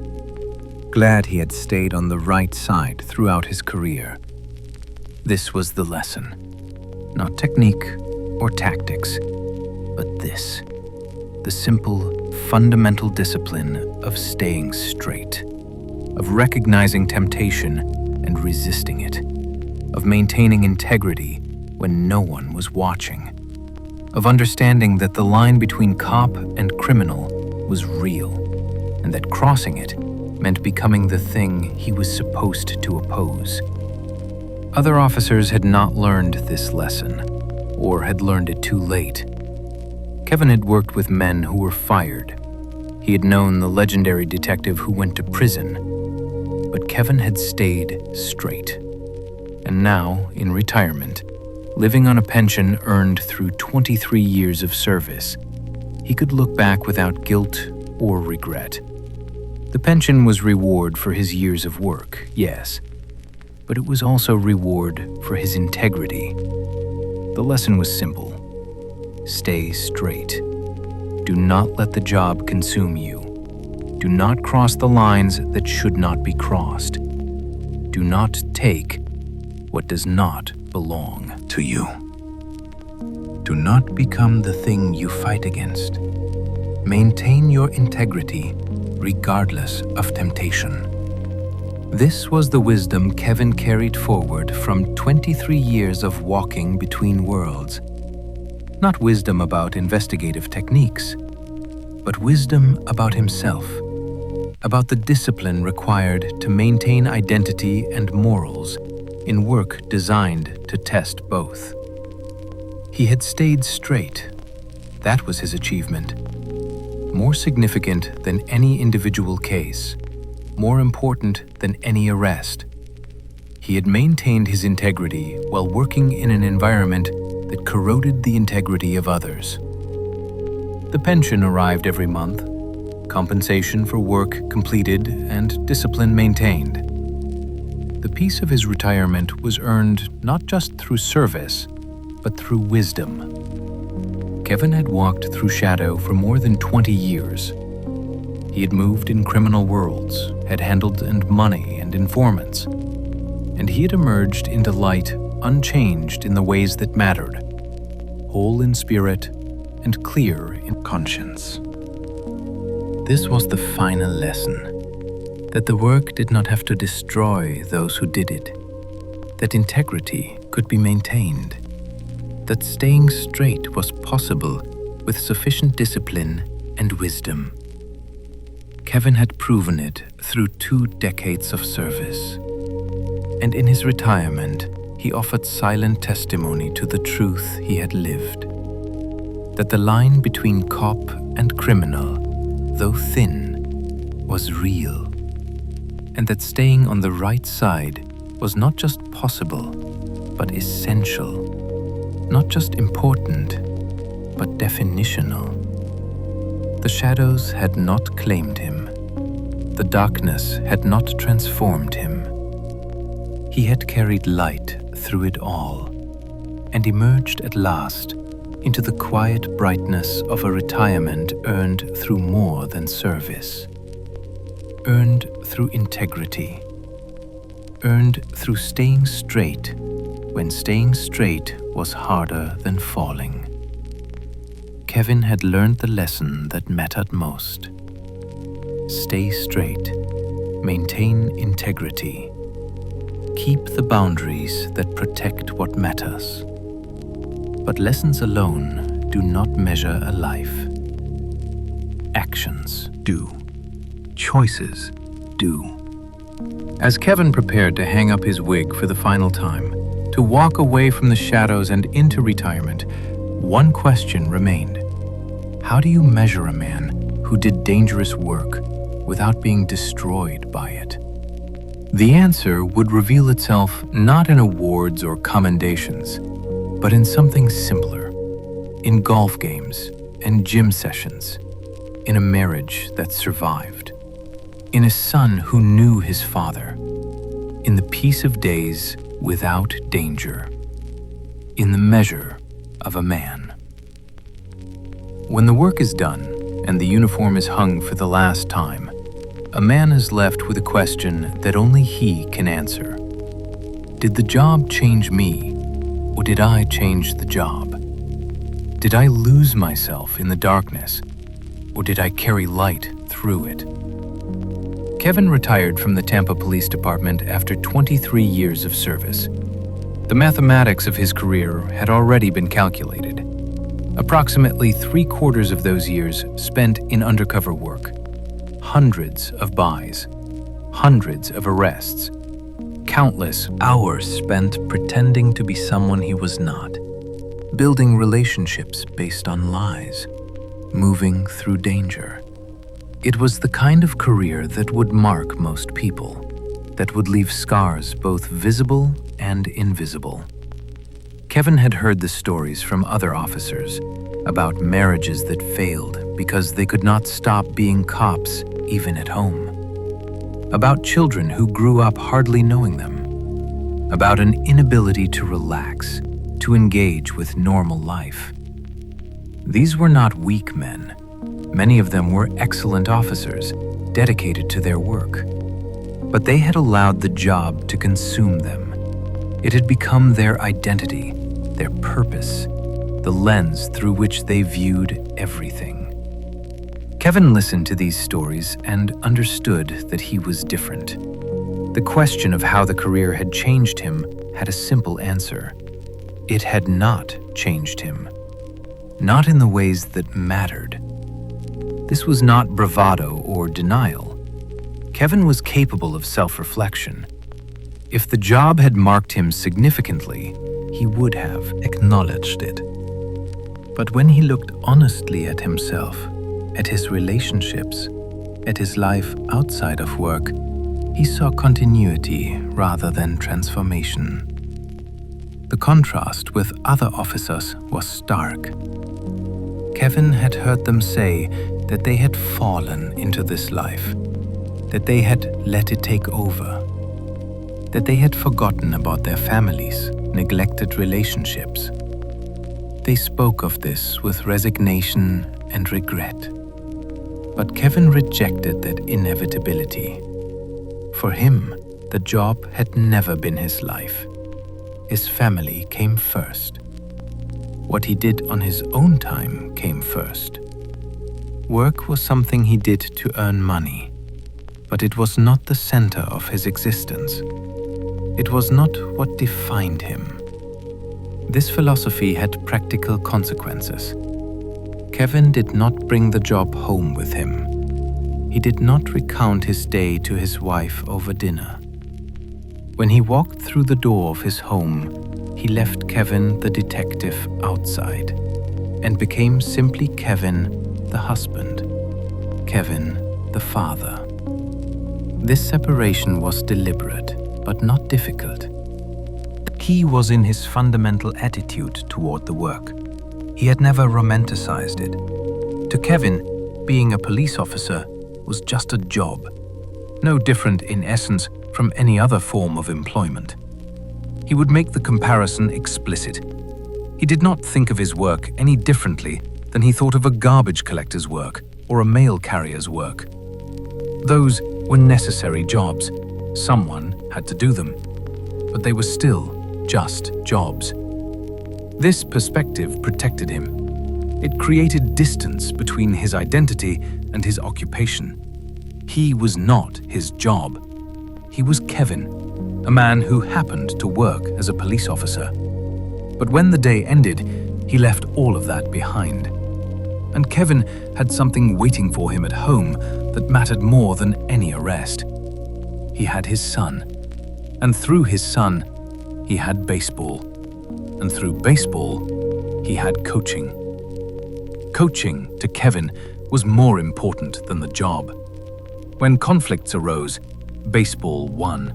Glad he had stayed on the right side throughout his career. This was the lesson. Not technique or tactics, but this. The simple, fundamental discipline of staying straight, of recognizing temptation and resisting it, of maintaining integrity when no one was watching, of understanding that the line between cop and criminal was real, and that crossing it meant becoming the thing he was supposed to oppose. Other officers had not learned this lesson, or had learned it too late. Kevin had worked with men who were fired. He had known the legendary detective who went to prison. But Kevin had stayed straight. And now, in retirement, living on a pension earned through 23 years of service, he could look back without guilt or regret. The pension was reward for his years of work, yes, but it was also reward for his integrity. The lesson was simple. Stay straight. Do not let the job consume you. Do not cross the lines that should not be crossed. Do not take what does not belong to you. Do not become the thing you fight against. Maintain your integrity regardless of temptation. This was the wisdom Kevin carried forward from 23 years of walking between worlds. Not wisdom about investigative techniques, but wisdom about himself, about the discipline required to maintain identity and morals in work designed to test both. He had stayed straight. That was his achievement. More significant than any individual case, more important than any arrest. He had maintained his integrity while working in an environment that corroded the integrity of others. The pension arrived every month, compensation for work completed and discipline maintained. The peace of his retirement was earned not just through service, but through wisdom. Kevin had walked through shadow for more than 20 years. He had moved in criminal worlds, had handled money and informants, and he had emerged into light unchanged in the ways that mattered, whole in spirit and clear in conscience. This was the final lesson, that the work did not have to destroy those who did it, that integrity could be maintained, that staying straight was possible with sufficient discipline and wisdom. Kevin had proven it through 2 decades of service, and in his retirement, he offered silent testimony to the truth he had lived, that the line between cop and criminal, though thin, was real, and that staying on the right side was not just possible, but essential, not just important, but definitional. The shadows had not claimed him. The darkness had not transformed him. He had carried light through it all, and emerged at last into the quiet brightness of a retirement earned through more than service, earned through integrity, earned through staying straight when staying straight was harder than falling. Kevin had learned the lesson that mattered most. Stay straight, maintain integrity, keep the boundaries that protect what matters. But lessons alone do not measure a life. Actions do. Choices do. As Kevin prepared to hang up his wig for the final time, to walk away from the shadows and into retirement, one question remained. How do you measure a man who did dangerous work without being destroyed by it? The answer would reveal itself not in awards or commendations, but in something simpler, in golf games and gym sessions, in a marriage that survived, in a son who knew his father, in the peace of days without danger, in the measure of a man. When the work is done and the uniform is hung for the last time, a man is left with a question that only he can answer. Did the job change me, or did I change the job? Did I lose myself in the darkness, or did I carry light through it? Kevin retired from the Tampa Police Department after 23 years of service. The mathematics of his career had already been calculated. Approximately 3/4 of those years spent in undercover work. Hundreds of buys, hundreds of arrests, countless hours spent pretending to be someone he was not, building relationships based on lies, moving through danger. It was the kind of career that would mark most people, that would leave scars both visible and invisible. Kevin had heard the stories from other officers about marriages that failed because they could not stop being cops even at home, about children who grew up hardly knowing them, about an inability to relax, to engage with normal life. These were not weak men. Many of them were excellent officers, dedicated to their work. But they had allowed the job to consume them. It had become their identity, their purpose, the lens through which they viewed everything. Kevin listened to these stories and understood that he was different. The question of how the career had changed him had a simple answer. It had not changed him. Not in the ways that mattered. This was not bravado or denial. Kevin was capable of self-reflection. If the job had marked him significantly, he would have acknowledged it. But when he looked honestly at himself, at his relationships, at his life outside of work, he saw continuity rather than transformation. The contrast with other officers was stark. Kevin had heard them say that they had fallen into this life, that they had let it take over, that they had forgotten about their families, neglected relationships. They spoke of this with resignation and regret. But Kevin rejected that inevitability. For him, the job had never been his life. His family came first. What he did on his own time came first. Work was something he did to earn money, but it was not the center of his existence. It was not what defined him. This philosophy had practical consequences. Kevin did not bring the job home with him. He did not recount his day to his wife over dinner. When he walked through the door of his home, he left Kevin the detective outside and became simply Kevin the husband, Kevin the father. This separation was deliberate, but not difficult. The key was in his fundamental attitude toward the work. He had never romanticized it. To Kevin, being a police officer was just a job, no different in essence from any other form of employment. He would make the comparison explicit. He did not think of his work any differently than he thought of a garbage collector's work or a mail carrier's work. Those were necessary jobs. Someone had to do them, but they were still just jobs. This perspective protected him. It created distance between his identity and his occupation. He was not his job. He was Kevin, a man who happened to work as a police officer. But when the day ended, he left all of that behind. And Kevin had something waiting for him at home that mattered more than any arrest. He had his son, and through his son, he had baseball. And through baseball, he had coaching. Coaching, to Kevin, was more important than the job. When conflicts arose, baseball won.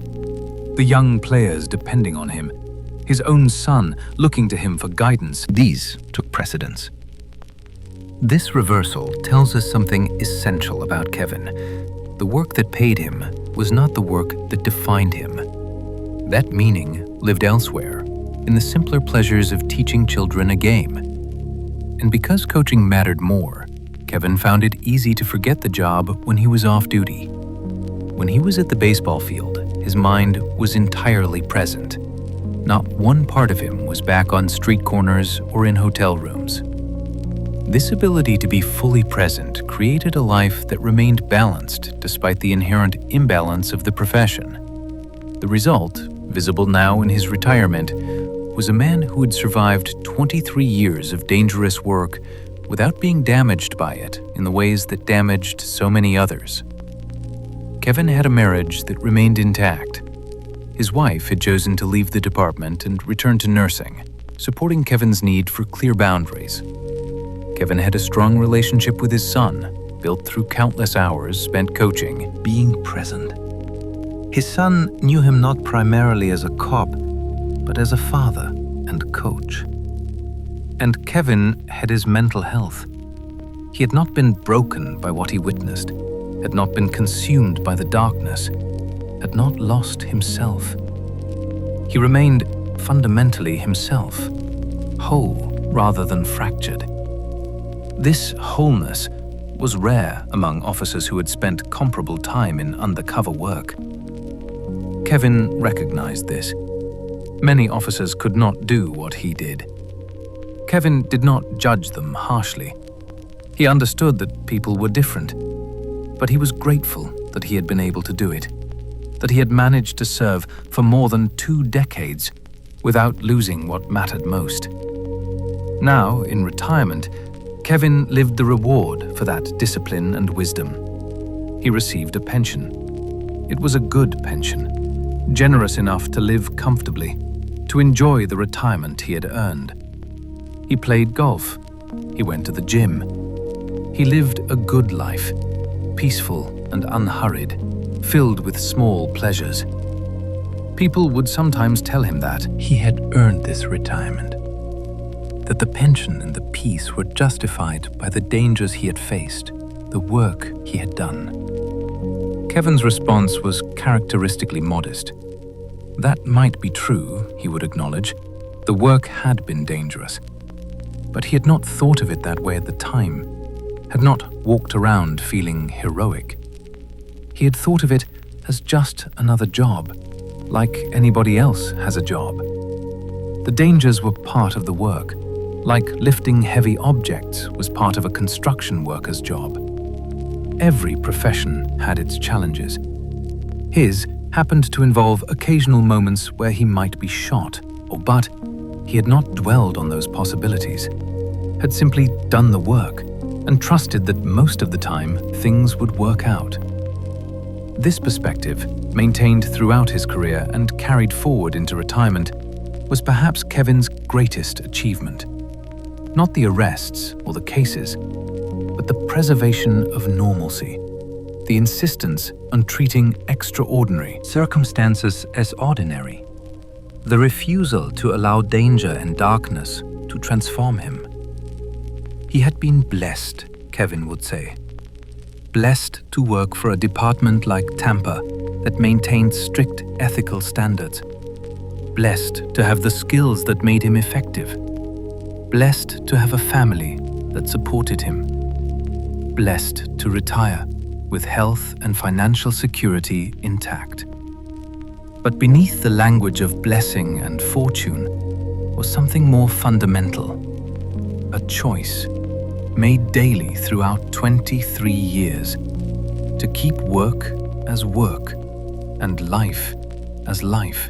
The young players depending on him, his own son looking to him for guidance. These took precedence. This reversal tells us something essential about Kevin. The work that paid him was not the work that defined him. That meaning lived elsewhere, in the simpler pleasures of teaching children a game. And because coaching mattered more, Kevin found it easy to forget the job when he was off duty. When he was at the baseball field, his mind was entirely present. Not one part of him was back on street corners or in hotel rooms. This ability to be fully present created a life that remained balanced despite the inherent imbalance of the profession. The result, visible now in his retirement, was a man who had survived 23 years of dangerous work without being damaged by it in the ways that damaged so many others. Kevin had a marriage that remained intact. His wife had chosen to leave the department and return to nursing, supporting Kevin's need for clear boundaries. Kevin had a strong relationship with his son, built through countless hours spent coaching. Being present. His son knew him not primarily as a cop, but as a father and coach. And Kevin had his mental health. He had not been broken by what he witnessed, had not been consumed by the darkness, had not lost himself. He remained fundamentally himself, whole rather than fractured. This wholeness was rare among officers who had spent comparable time in undercover work. Kevin recognized this. Many officers could not do what he did. Kevin did not judge them harshly. He understood that people were different, but he was grateful that he had been able to do it, that he had managed to serve for more than 2 decades without losing what mattered most. Now, in retirement, Kevin lived the reward for that discipline and wisdom. He received a pension. It was a good pension, generous enough to live comfortably, to enjoy the retirement he had earned. He played golf. He went to the gym. He lived a good life, peaceful and unhurried, filled with small pleasures. People would sometimes tell him that he had earned this retirement, that the pension and the peace were justified by the dangers he had faced, the work he had done. Kevin's response was characteristically modest. That might be true, he would acknowledge. The work had been dangerous. But he had not thought of it that way at the time, had not walked around feeling heroic. He had thought of it as just another job, like anybody else has a job. The dangers were part of the work, like lifting heavy objects was part of a construction worker's job. Every profession had its challenges. His happened to involve occasional moments where he might be shot, but he had not dwelled on those possibilities, had simply done the work and trusted that most of the time things would work out. This perspective, maintained throughout his career and carried forward into retirement, was perhaps Kevin's greatest achievement. Not the arrests or the cases, but the preservation of normalcy, the insistence on treating extraordinary circumstances as ordinary, the refusal to allow danger and darkness to transform him. He had been blessed, Kevin would say. Blessed to work for a department like Tampa that maintained strict ethical standards. Blessed to have the skills that made him effective. Blessed to have a family that supported him. Blessed to retire with health and financial security intact. But beneath the language of blessing and fortune was something more fundamental, a choice made daily throughout 23 years to keep work as work and life as life,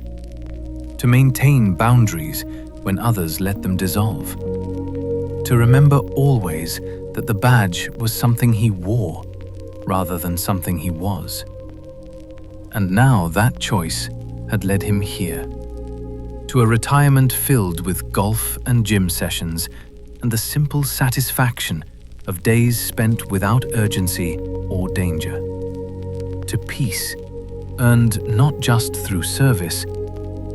to maintain boundaries when others let them dissolve, to remember always that the badge was something he wore rather than something he was. And now that choice had led him here, to a retirement filled with golf and gym sessions and the simple satisfaction of days spent without urgency or danger, to peace, earned not just through service,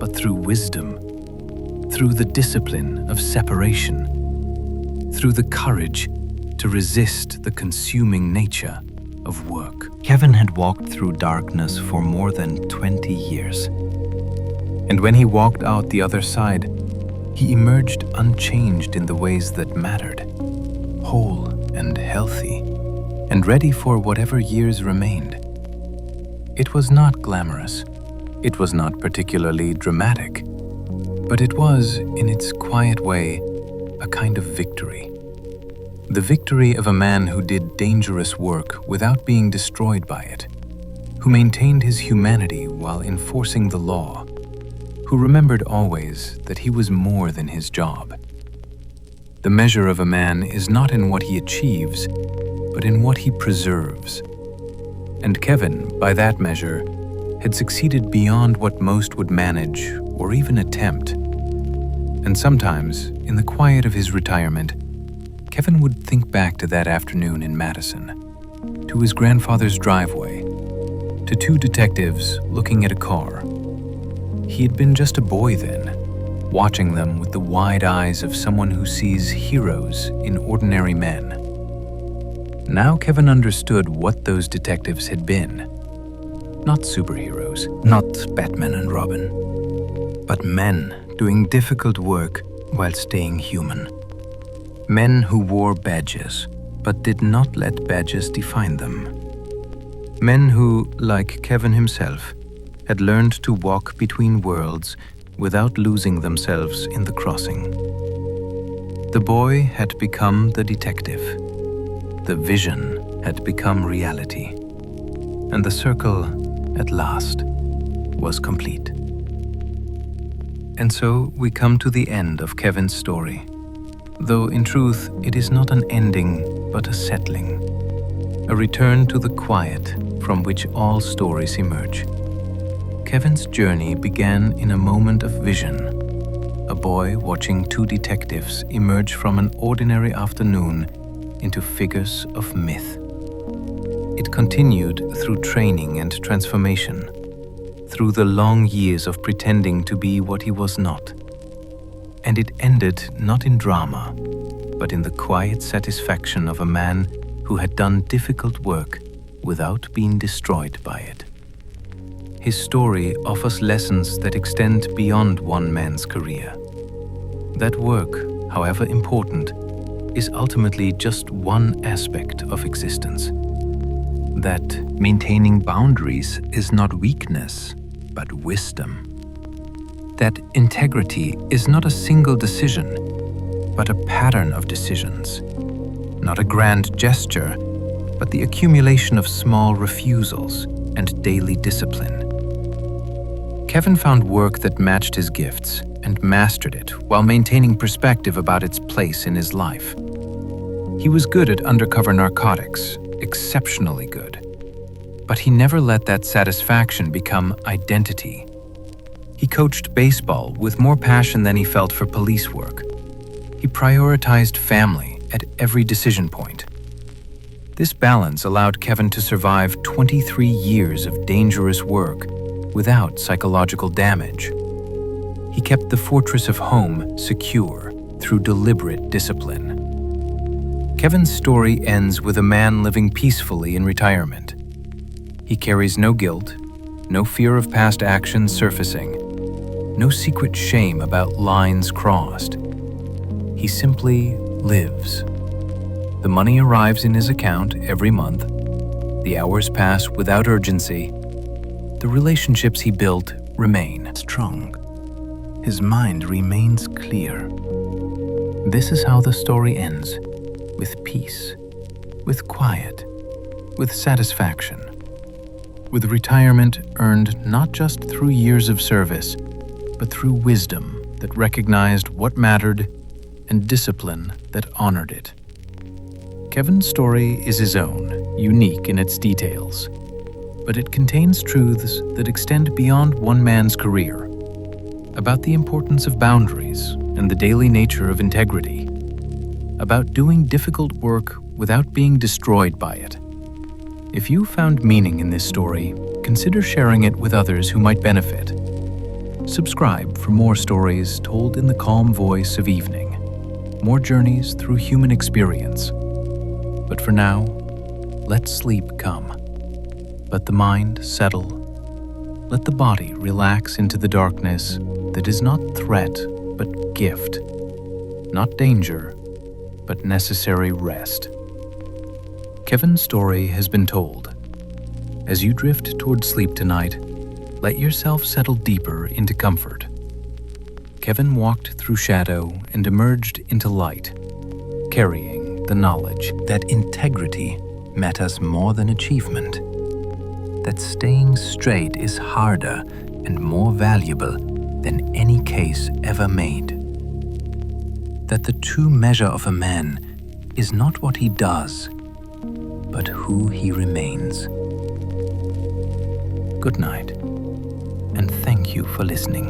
but through wisdom, through the discipline of separation, through the courage to resist the consuming nature of work. Kevin had walked through darkness for more than 20 years. And when he walked out the other side, he emerged unchanged in the ways that mattered, whole and healthy, and ready for whatever years remained. It was not glamorous. It was not particularly dramatic, but it was, in its quiet way, a kind of victory. The victory of a man who did dangerous work without being destroyed by it, who maintained his humanity while enforcing the law, who remembered always that he was more than his job. The measure of a man is not in what he achieves, but in what he preserves. And Kevin, by that measure, had succeeded beyond what most would manage or even attempt. And sometimes, in the quiet of his retirement, Kevin would think back to that afternoon in Madison, to his grandfather's driveway, to two detectives looking at a car. He had been just a boy then, watching them with the wide eyes of someone who sees heroes in ordinary men. Now Kevin understood what those detectives had been. Not superheroes, not Batman and Robin, but men doing difficult work while staying human. Men who wore badges, but did not let badges define them. Men who, like Kevin himself, had learned to walk between worlds without losing themselves in the crossing. The boy had become the detective. The vision had become reality. And the circle, at last, was complete. And so we come to the end of Kevin's story. Though in truth it is not an ending but a settling, a return to the quiet from which all stories emerge. Kevin's journey began in a moment of vision, a boy watching two detectives emerge from an ordinary afternoon into figures of myth. It continued through training and transformation, through the long years of pretending to be what he was not. And it ended not in drama, but in the quiet satisfaction of a man who had done difficult work without being destroyed by it. His story offers lessons that extend beyond one man's career. That work, however important, is ultimately just one aspect of existence. That maintaining boundaries is not weakness, but wisdom. That integrity is not a single decision, but a pattern of decisions. Not a grand gesture, but the accumulation of small refusals and daily discipline. Kevin found work that matched his gifts and mastered it while maintaining perspective about its place in his life. He was good at undercover narcotics, exceptionally good. But he never let that satisfaction become identity. He coached baseball with more passion than he felt for police work. He prioritized family at every decision point. This balance allowed Kevin to survive 23 years of dangerous work without psychological damage. He kept the fortress of home secure through deliberate discipline. Kevin's story ends with a man living peacefully in retirement. He carries no guilt, no fear of past actions surfacing, no secret shame about lines crossed. He simply lives. The money arrives in his account every month. The hours pass without urgency. The relationships he built remain strong. His mind remains clear. This is how the story ends, with peace, with quiet, with satisfaction, with retirement earned not just through years of service, but through wisdom that recognized what mattered and discipline that honored it. Kevin's story is his own, unique in its details, but it contains truths that extend beyond one man's career, about the importance of boundaries and the daily nature of integrity, about doing difficult work without being destroyed by it. If you found meaning in this story, consider sharing it with others who might benefit. Subscribe for more stories told in the calm voice of evening, more journeys through human experience. But for now, let sleep come. Let the mind settle. Let the body relax into the darkness that is not threat, but gift. Not danger, but necessary rest. Kevin's story has been told. As you drift toward sleep tonight, let yourself settle deeper into comfort. Kevin walked through shadow and emerged into light, carrying the knowledge that integrity matters more than achievement, that staying straight is harder and more valuable than any case ever made, that the true measure of a man is not what he does, but who he remains. Good night, and thank you for listening.